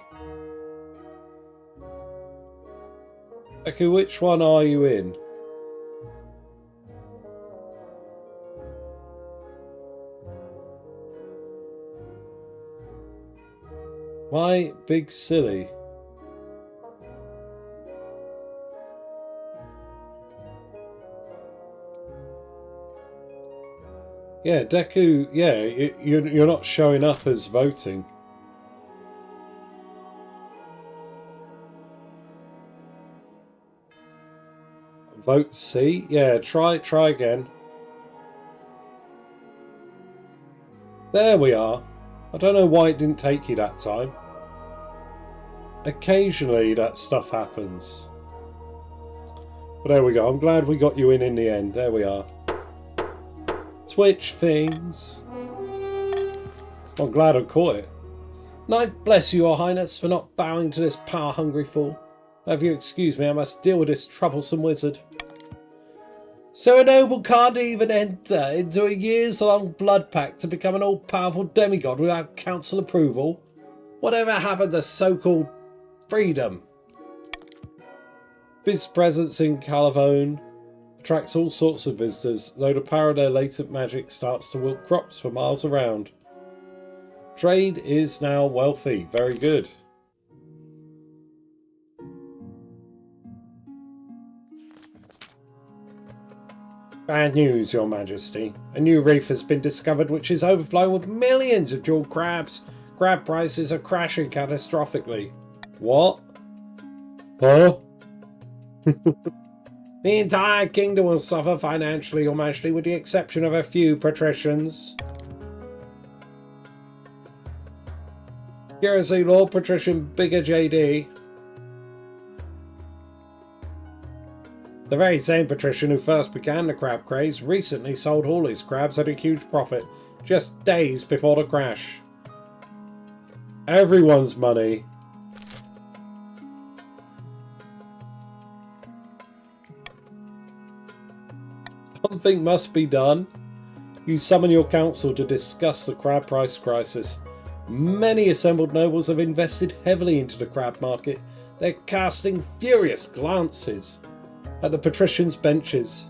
Deku, which one are you in? My big silly. Yeah, Deku, yeah, you're not showing up as voting. Vote C? Yeah, try again. There we are. I don't know why it didn't take you that time. Occasionally that stuff happens. But there we go. I'm glad we got you in the end. There we are. Twitch things. I'm glad I caught it. Knife bless you, Your Highness, for not bowing to this power-hungry fool. Have you excuse me, I must deal with this troublesome wizard. So a noble can't even enter into a years-long blood pact to become an all-powerful demigod without council approval? Whatever happened to so-called freedom? His presence in Calavone attracts all sorts of visitors, though the power of their latent magic starts to wilt crops for miles around. Trade is now wealthy. Very good. Bad news, Your Majesty. A new reef has been discovered which is overflowing with millions of jeweled crabs. Crab prices are crashing catastrophically. What? Huh? The entire kingdom will suffer financially, Your Majesty, with the exception of a few patricians. Curiously, Lord Patrician Bigger JD. The very same patrician who first began the crab craze recently sold all his crabs at a huge profit, just days before the crash. Everyone's money. Something must be done. You summon your council to discuss the crab price crisis. Many assembled nobles have invested heavily into the crab market. They're casting furious glances at the patricians' benches.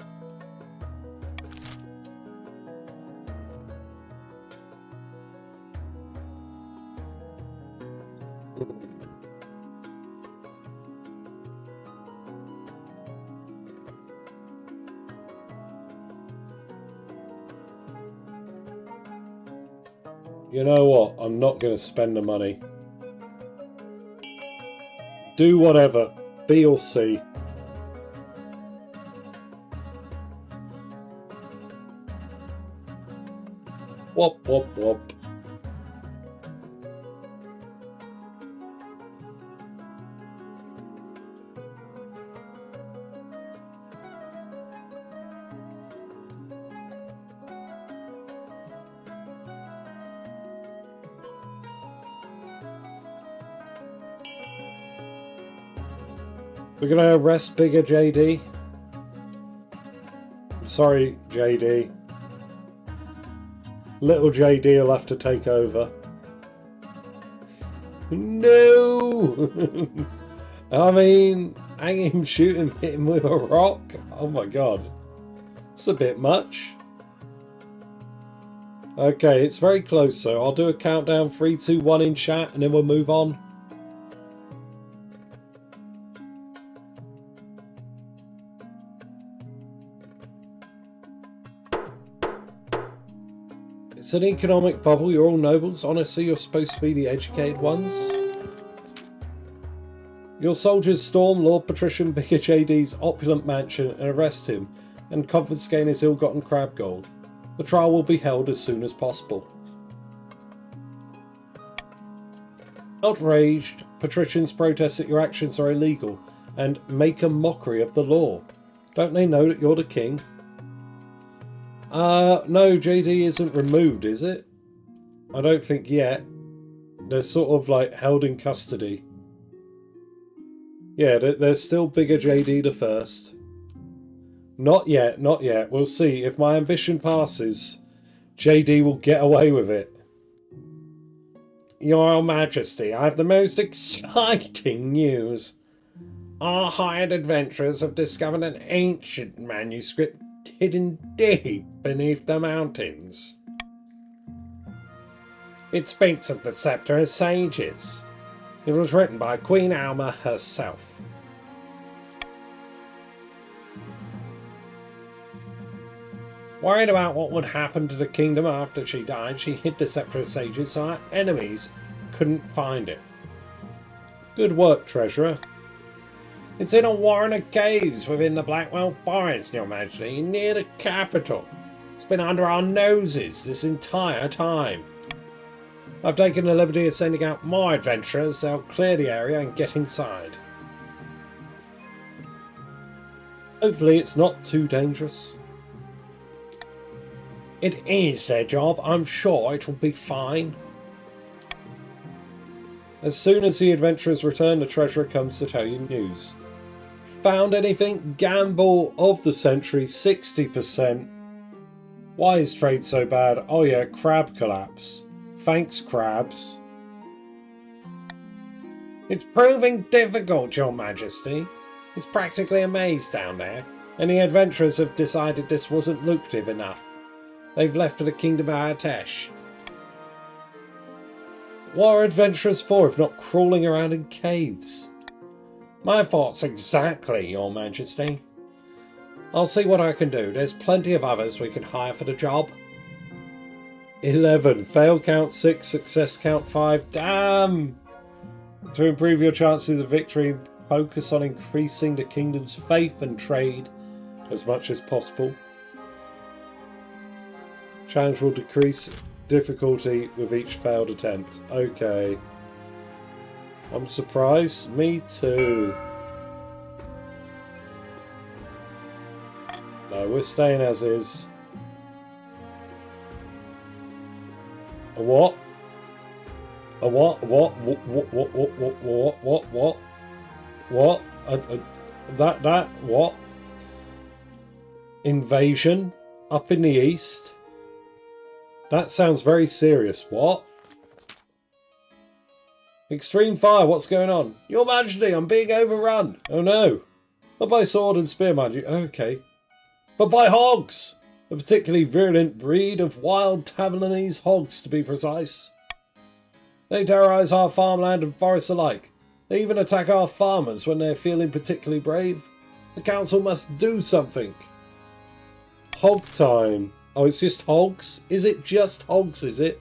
You know what? I'm not going to spend the money. Do whatever. B or C. Wop, wop, wop. We're going to arrest bigger JD. Sorry, JD. Little JD will have to take over. No! I mean, hang him, shoot him, hit him with a rock. Oh my god. It's a bit much. Okay, it's very close, so I'll do a countdown 3, 2, 1 in chat and then we'll move on. It's an economic bubble, you're all nobles. Honestly, you're supposed to be the educated ones. Your soldiers storm Lord Patrician Bigger JD's opulent mansion and arrest him and confiscate his ill-gotten crab gold. The trial will be held as soon as possible. Outraged, patricians protest that your actions are illegal and make a mockery of the law. Don't they know that you're the king? No, JD isn't removed, is it? I don't think yet. They're sort of like held in custody. Yeah, they're still Bigger JD the first. Not yet, not yet. We'll see. If my ambition passes, JD will get away with it. Your Majesty, I have the most exciting news. Our hired adventurers have discovered an ancient manuscript hidden deep beneath the mountains. It speaks of the Sceptre of Sages. It was written by Queen Alma herself. Worried about what would happen to the kingdom after she died, she hid the Sceptre of Sages so our enemies couldn't find it. Good work, Treasurer. It's in a warren of caves within the Blackwell Forest, Your Majesty, near the capital. It's been under our noses this entire time. I've taken the liberty of sending out more adventurers. They'll clear the area and get inside. Hopefully it's not too dangerous. It is their job. I'm sure it will be fine. As soon as the adventurers return, the treasurer comes to tell you news. Found anything? Gamble of the century, 60%. Why is trade so bad? Oh yeah, crab collapse. Thanks, crabs. It's proving difficult, Your Majesty. It's practically a maze down there, and the adventurers have decided this wasn't lucrative enough. They've left for the Kingdom of Artesh. What are adventurers for if not crawling around in caves? My thoughts exactly, Your Majesty. I'll see what I can do. There's plenty of others we can hire for the job. 11. Fail count 6, success count 5. Damn! To improve your chances of victory, focus on increasing the kingdom's faith and trade as much as possible. Challenge will decrease difficulty with each failed attempt. Okay. I'm surprised. Me too. No, we're staying as is. A what? A what? What? What? That? What? Invasion? Up in the east? That sounds very serious. What? Extreme fire, what's going on? Your Majesty, I'm being overrun. Oh no. Not by sword and spear, mind you. Okay. But by hogs! A particularly virulent breed of wild Tavernese hogs, to be precise. They terrorise our farmland and forests alike. They even attack our farmers when they're feeling particularly brave. The council must do something. Hog time. Oh, it's just hogs? Is it just hogs, is it?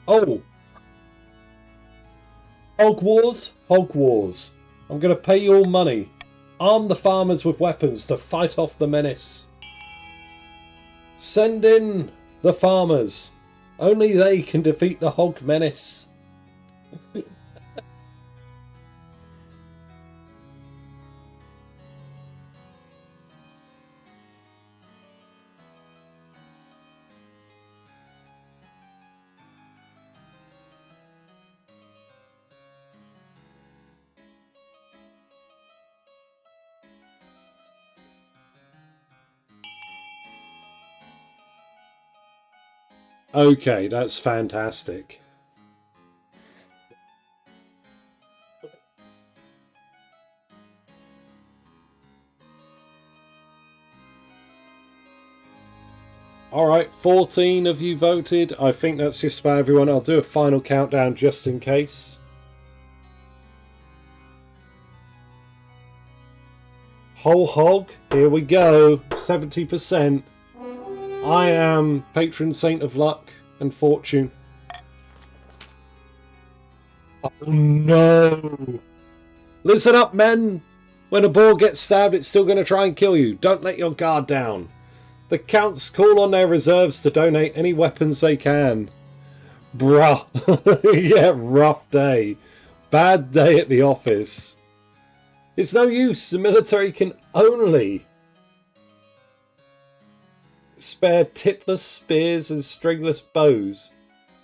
Oh! Hog Wars? Hog Wars. I'm going to pay you all money. Arm the farmers with weapons to fight off the menace. Send in the farmers. Only they can defeat the hog menace. Okay, that's fantastic. Alright, 14 of you voted. I think that's just about everyone. I'll do a final countdown just in case. Whole hog, here we go. 70%. I am patron saint of luck and fortune. Oh no! Listen up, men! When a boar gets stabbed, it's still going to try and kill you. Don't let your guard down. The counts call on their reserves to donate any weapons they can. Bruh. Yeah, rough day. Bad day at the office. It's no use. The military can only spare tipless spears and stringless bows.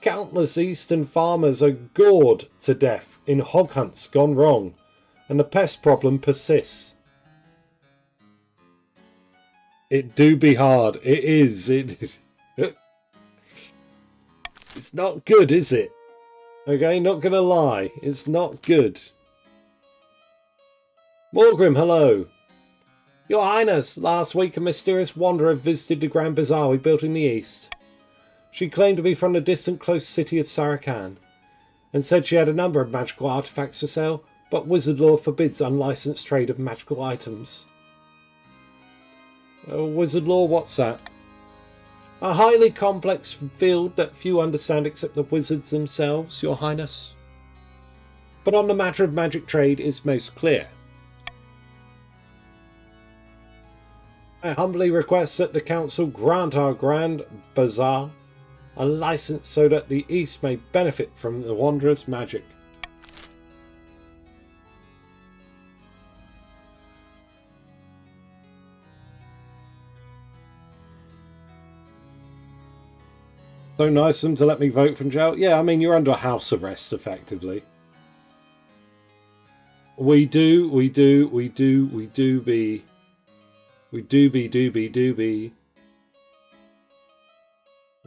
Countless eastern farmers are gored to death in hog hunts gone wrong, and the pest problem persists. It do be hard. It is. It's not good, is it? Okay, not gonna lie. It's not good. Morgrim, hello. Your Highness, last week a mysterious wanderer visited the Grand Bazaar we built in the east. She claimed to be from the distant close city of Sarakhan, and said she had a number of magical artifacts for sale, but wizard law forbids unlicensed trade of magical items. Wizard law, what's that? A highly complex field that few understand except the wizards themselves, Your Highness. But on the matter of magic trade is most clear. I humbly request that the Council grant our Grand Bazaar a license so that the East may benefit from the Wanderer's magic. So nice of them to let me vote from jail. Yeah, I mean, you're under house arrest, effectively. We do be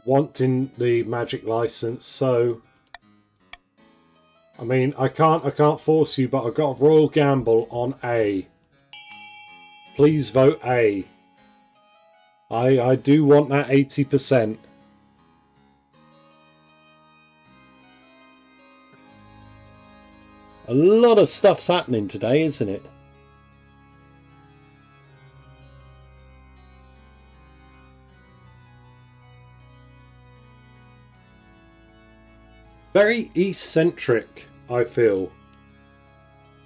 wanting the magic license, so I mean, I can't force you, but I've got a royal gamble on A. Please vote A. I do want that 80%. A lot of stuff's happening today, isn't it? Very East-centric, I feel.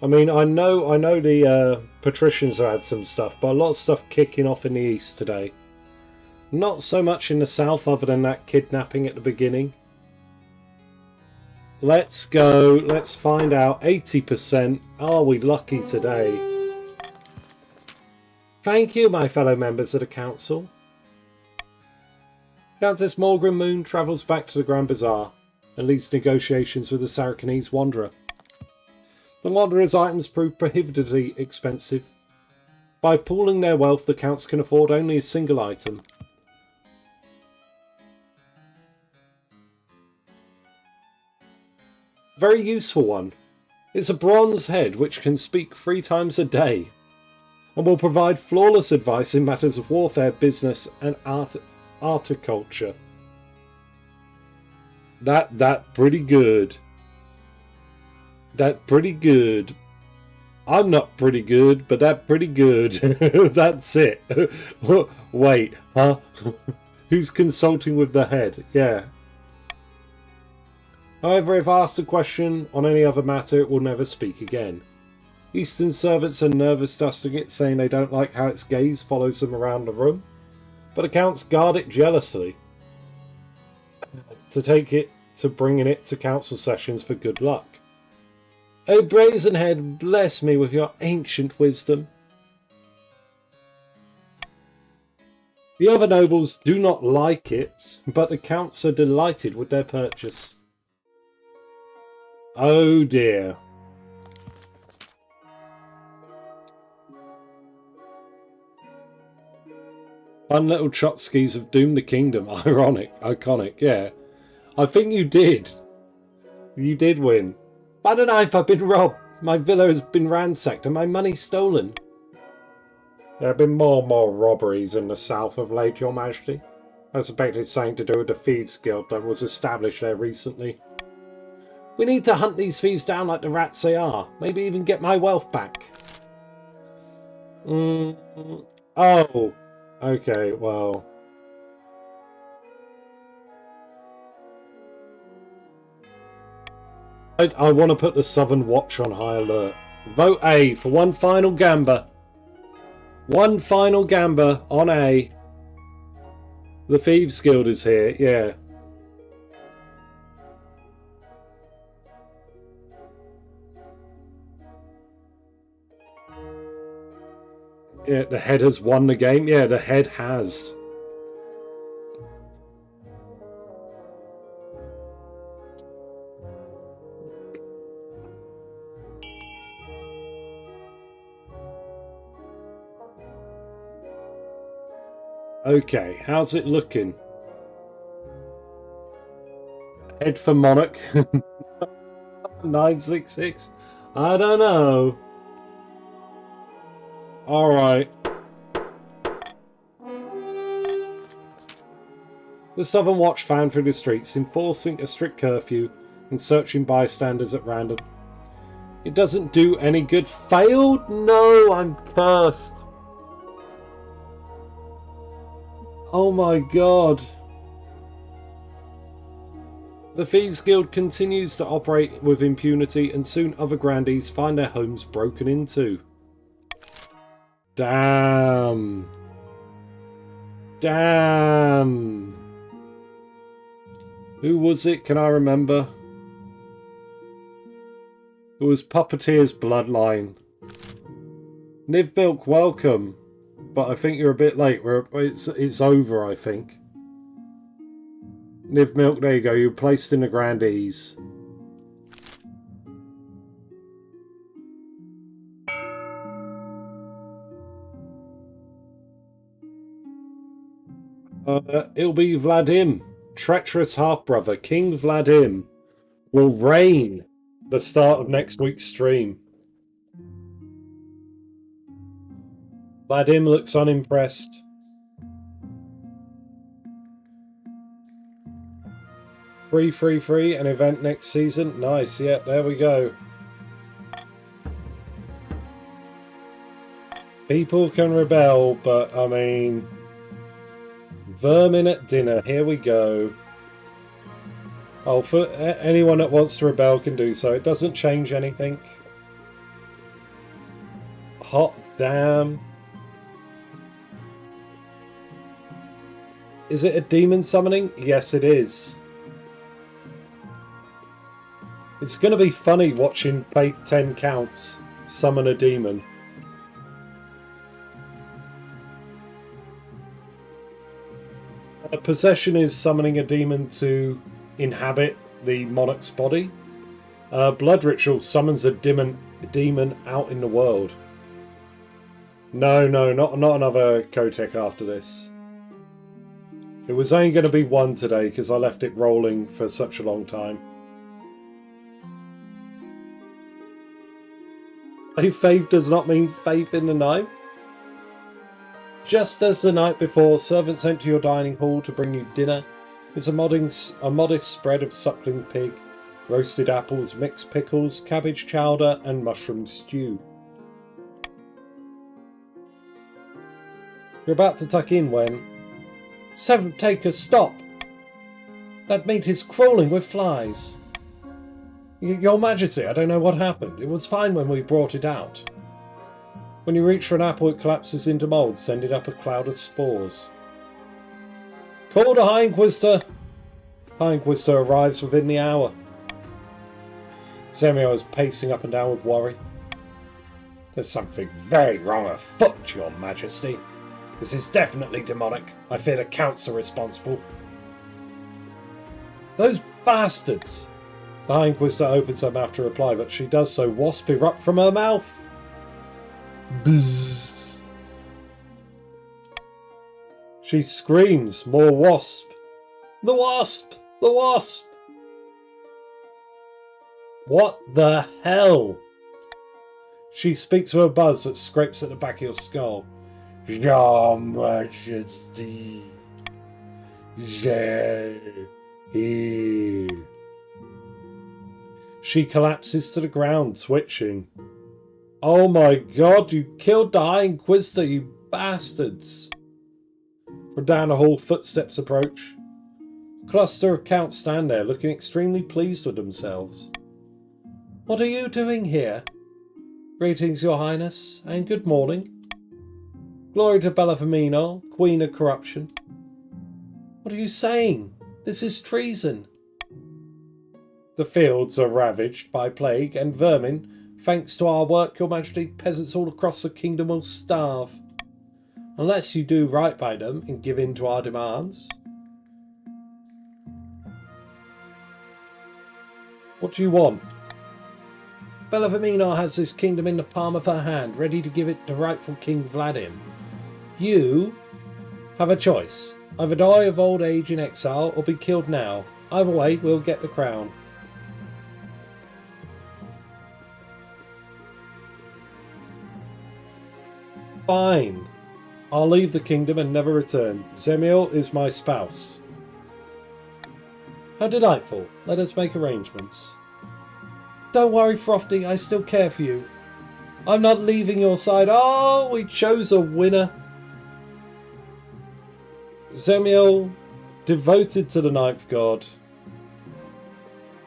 I mean, I know the patricians have had some stuff, but a lot of stuff kicking off in the East today. Not so much in the South, other than that kidnapping at the beginning. Let's go. Let's find out. 80%. Are we lucky today? Thank you, my fellow members of the council. Countess Morgrim Moon travels back to the Grand Bazaar and leads negotiations with the Sarakanese Wanderer. The Wanderer's items prove prohibitively expensive. By pooling their wealth, the counts can afford only a single item. Very useful one. It's a bronze head which can speak 3 times a day and will provide flawless advice in matters of warfare, business and horticulture. That pretty good. That pretty good. I'm not pretty good, but that pretty good. That's it. Wait, huh? Who's consulting with the head? Yeah. However, if asked a question on any other matter, it will never speak again. Eastern servants are nervous dusting it, saying they don't like how its gaze follows them around the room, but accounts guard it jealously to take it to bringing it to council sessions for good luck. O Brazenhead, bless me with your ancient wisdom. The other nobles do not like it, but the counts are delighted with their purchase. Oh dear. Fun little Trotskys have doomed the kingdom. Iconic, yeah. I think you did. You did win. By the knife, I've been robbed. My villa has been ransacked and my money stolen. There have been more and more robberies in the south of late, Your Majesty. I suspect it's something to do with the Thieves Guild that was established there recently. We need to hunt these thieves down like the rats they are. Maybe even get my wealth back. Oh. Okay, well. I want to put the Southern Watch on high alert. Vote A for one final gamba. One final gamba on A. The Thieves Guild is here, yeah. Yeah, the head has won the game. Yeah, the head has. Okay, how's it looking? Head for Monarch. 966. I don't know. Alright. The Southern Watch found through the streets, enforcing a strict curfew and searching bystanders at random. It doesn't do any good. Failed? No, I'm cursed. Oh my god. The Thieves Guild continues to operate with impunity, and soon other grandees find their homes broken into. Damn. Damn. Who was it? Can I remember? It was Puppeteer's Bloodline. Nivmilk, welcome. But I think you're a bit late. It's over, I think. Nivmilk, there you go. You're placed in the Grandees. It'll be Vladim, treacherous half-brother. King Vladim will reign the start of next week's stream. Vladim looks unimpressed. Free, an event next season. Nice, yeah, there we go. People can rebel, but I mean... Vermin at dinner, here we go. Oh, for anyone that wants to rebel can do so. It doesn't change anything. Hot damn. Is it a demon summoning? Yes, it is. It's going to be funny watching Fate 10 Counts summon a demon. A possession is summoning a demon to inhabit the monarch's body. Blood ritual summons a demon out in the world. No, not another KotC after this. It was only going to be one today because I left it rolling for such a long time. Faith does not mean faith in the knife. Just as the night before, servants enter your dining hall to bring you dinner. It's a modest spread of suckling pig, roasted apples, mixed pickles, cabbage chowder, and mushroom stew. You're about to tuck in when... Seventh Taker, stop! That meat is crawling with flies. Your Majesty, I don't know what happened. It was fine when we brought it out. When you reach for an apple, it collapses into mould, sending up a cloud of spores. Call the High Inquisitor! High Inquisitor arrives within the hour. Zemio is pacing up and down with worry. There's something very wrong afoot, Your Majesty. This is definitely demonic. I fear the Counts are responsible. Those bastards! The High Inquisitor opens her mouth to reply, but she does so. Wasp erupt from her mouth. Bzzz. She screams, more wasp. The wasp! The wasp! What the hell? She speaks with a buzz that scrapes at the back of your skull. Your Majesty. Here. She collapses to the ground, twitching. Oh my god, you killed the High Inquisitor, you bastards! From down the hall, footsteps approach. A cluster of counts stand there, looking extremely pleased with themselves. What are you doing here? Greetings, Your Highness, and good morning. Glory to Bellavamino, Queen of Corruption. What are you saying? This is treason. The fields are ravaged by plague and vermin. Thanks to our work, Your Majesty, peasants all across the kingdom will starve. Unless you do right by them and give in to our demands. What do you want? Bellavamino has this kingdom in the palm of her hand, ready to give it to rightful King Vladim. You have a choice. Either die of old age in exile or be killed now. Either way, we'll get the crown. Fine. I'll leave the kingdom and never return. Zemio is my spouse. How delightful. Let us make arrangements. Don't worry, Throfty. I still care for you. I'm not leaving your side. Oh, we chose a winner. Zemio, devoted to the ninth god.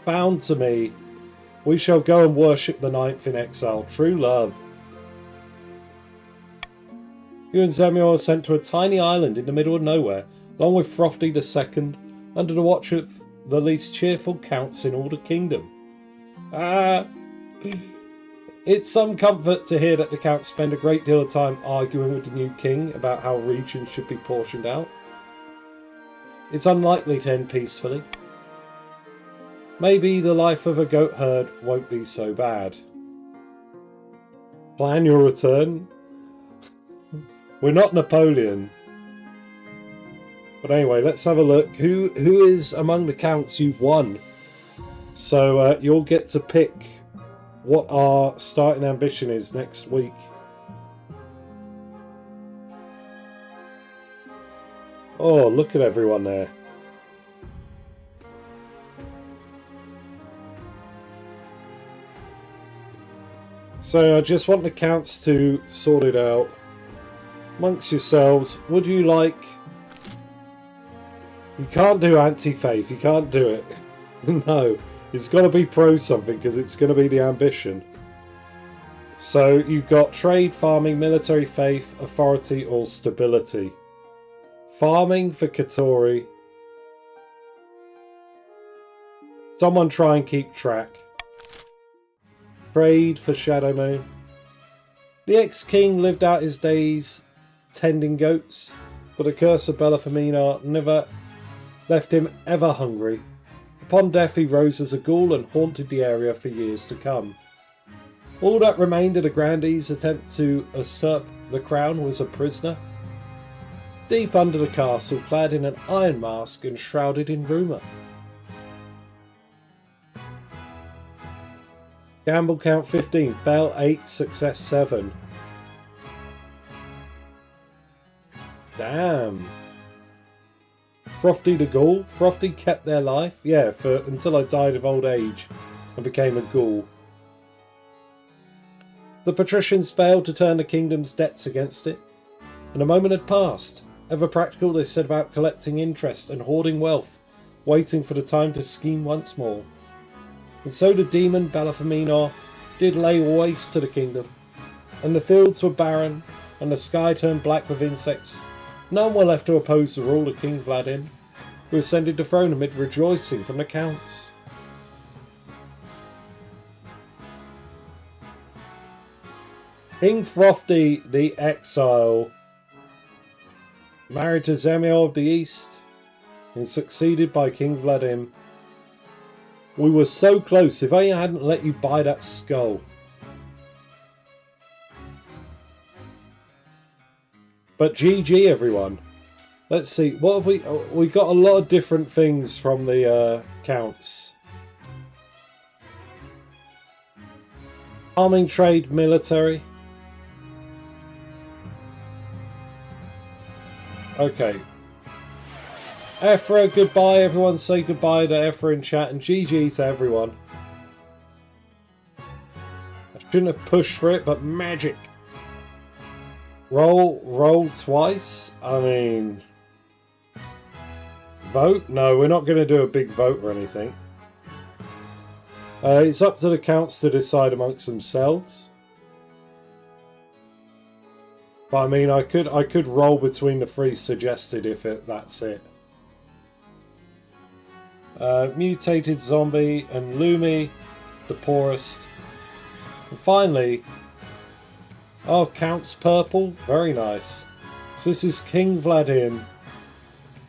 Bound to me. We shall go and worship the ninth in exile. True love. You and Zemio are sent to a tiny island in the middle of nowhere, along with Throfty II, under the watch of the least cheerful counts in all the kingdom. It's some comfort to hear that the counts spend a great deal of time arguing with the new king about how regions should be portioned out. It's unlikely to end peacefully. Maybe the life of a goat herd won't be so bad. Plan your return? We're not Napoleon. But anyway, let's have a look. Who is among the counts you've won? So you'll get to pick what our starting ambition is next week. Oh, look at everyone there. So I just want the counts to sort it out. Amongst yourselves, would you like... You can't do anti-faith, you can't do it. No, it's got to be pro something because it's going to be the ambition. So you've got trade, farming, military, faith, authority or stability. Farming for Katori. Someone try and keep track. Trade for Shadow Moon. The ex-king lived out his days tending goats, but the curse of Bellavamino never left him ever hungry. Upon death he rose as a ghoul and haunted the area for years to come. All that remained of the grandee's attempt to usurp the crown was a prisoner, deep under the castle, clad in an iron mask and shrouded in rumour. Gamble count 15, fail 8, success 7. Damn. Throfty the ghoul. Throfty kept their life. Yeah, until I died of old age and became a ghoul. The patricians failed to turn the kingdom's debts against it, and a moment had passed. Ever practical, they set about collecting interest and hoarding wealth, waiting for the time to scheme once more. And so the demon Belafamino did lay waste to the kingdom, and the fields were barren, and the sky turned black with insects. None were left to oppose the rule of King Vladim, who ascended the throne amid rejoicing from the counts. King Throfty the Exile married to Zemio of the East and succeeded by King Vladim. We were so close, if I hadn't let you buy that skull. But GG everyone. Let's see, what have we got a lot of different things from the counts. Farming, trade, military. Okay. Ephra, goodbye. Everyone say goodbye to Ephra in chat, and GG to everyone. I shouldn't have pushed for it, but magic. Roll twice? I mean... Vote? No, we're not going to do a big vote or anything. It's up to the counts to decide amongst themselves. But I mean, I could roll between the three suggested if that's it. Mutated zombie and Lumi, the poorest. And finally, oh, counts purple, very nice. So this is King Vladim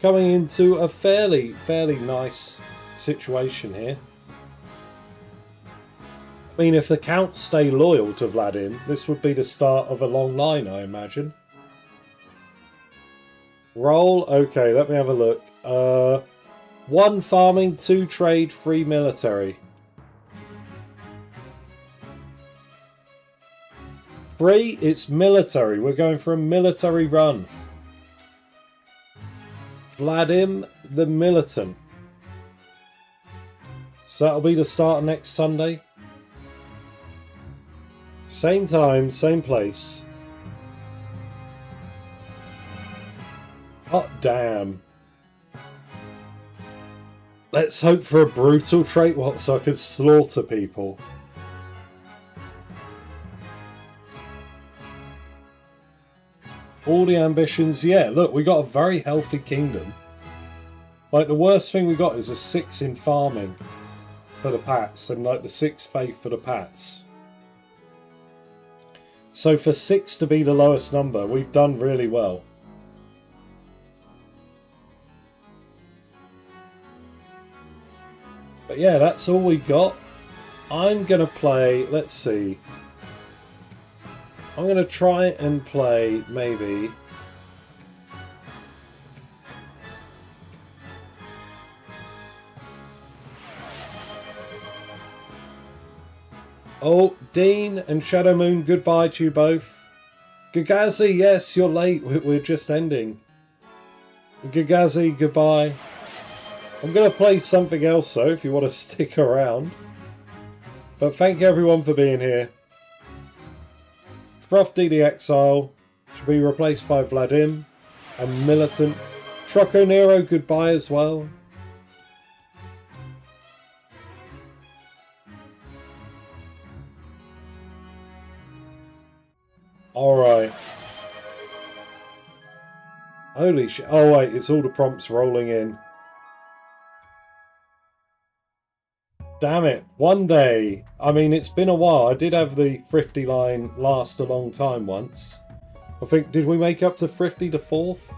coming into a fairly nice situation here. I mean, if the counts stay loyal to Vladim, this would be the start of a long line, I imagine. Roll, okay, let me have a look. 1 farming, 2 trade, 3 military. 3, it's military. We're going for a military run. Vladim the Militant. So that'll be the start next Sunday. Same time, same place. Hot damn. Let's hope for a brutal trait so I could slaughter people. All the ambitions, yeah, look, we got a very healthy kingdom. Like, the worst thing we got is a 6 in farming for the Pats, and like the 6 faith for the Pats. So for 6 to be the lowest number, we've done really well. But yeah, that's all we got. I'm going to play, let's see. I'm going to try and play, maybe... Oh, Dean and Shadow Moon, goodbye to you both. Gagazi, yes, you're late. We're just ending. Gagazi, goodbye. I'm going to play something else, though, if you want to stick around. But thank you, everyone, for being here. Throfty the Exile to be replaced by Vladim and Militant. Troco Nero, goodbye as well. Alright. Holy shit. Oh wait, it's all the prompts rolling in. Damn it. One day. I mean, it's been a while. I did have the Thrifty line last a long time once. I think, did we make up to Thrifty the 4th?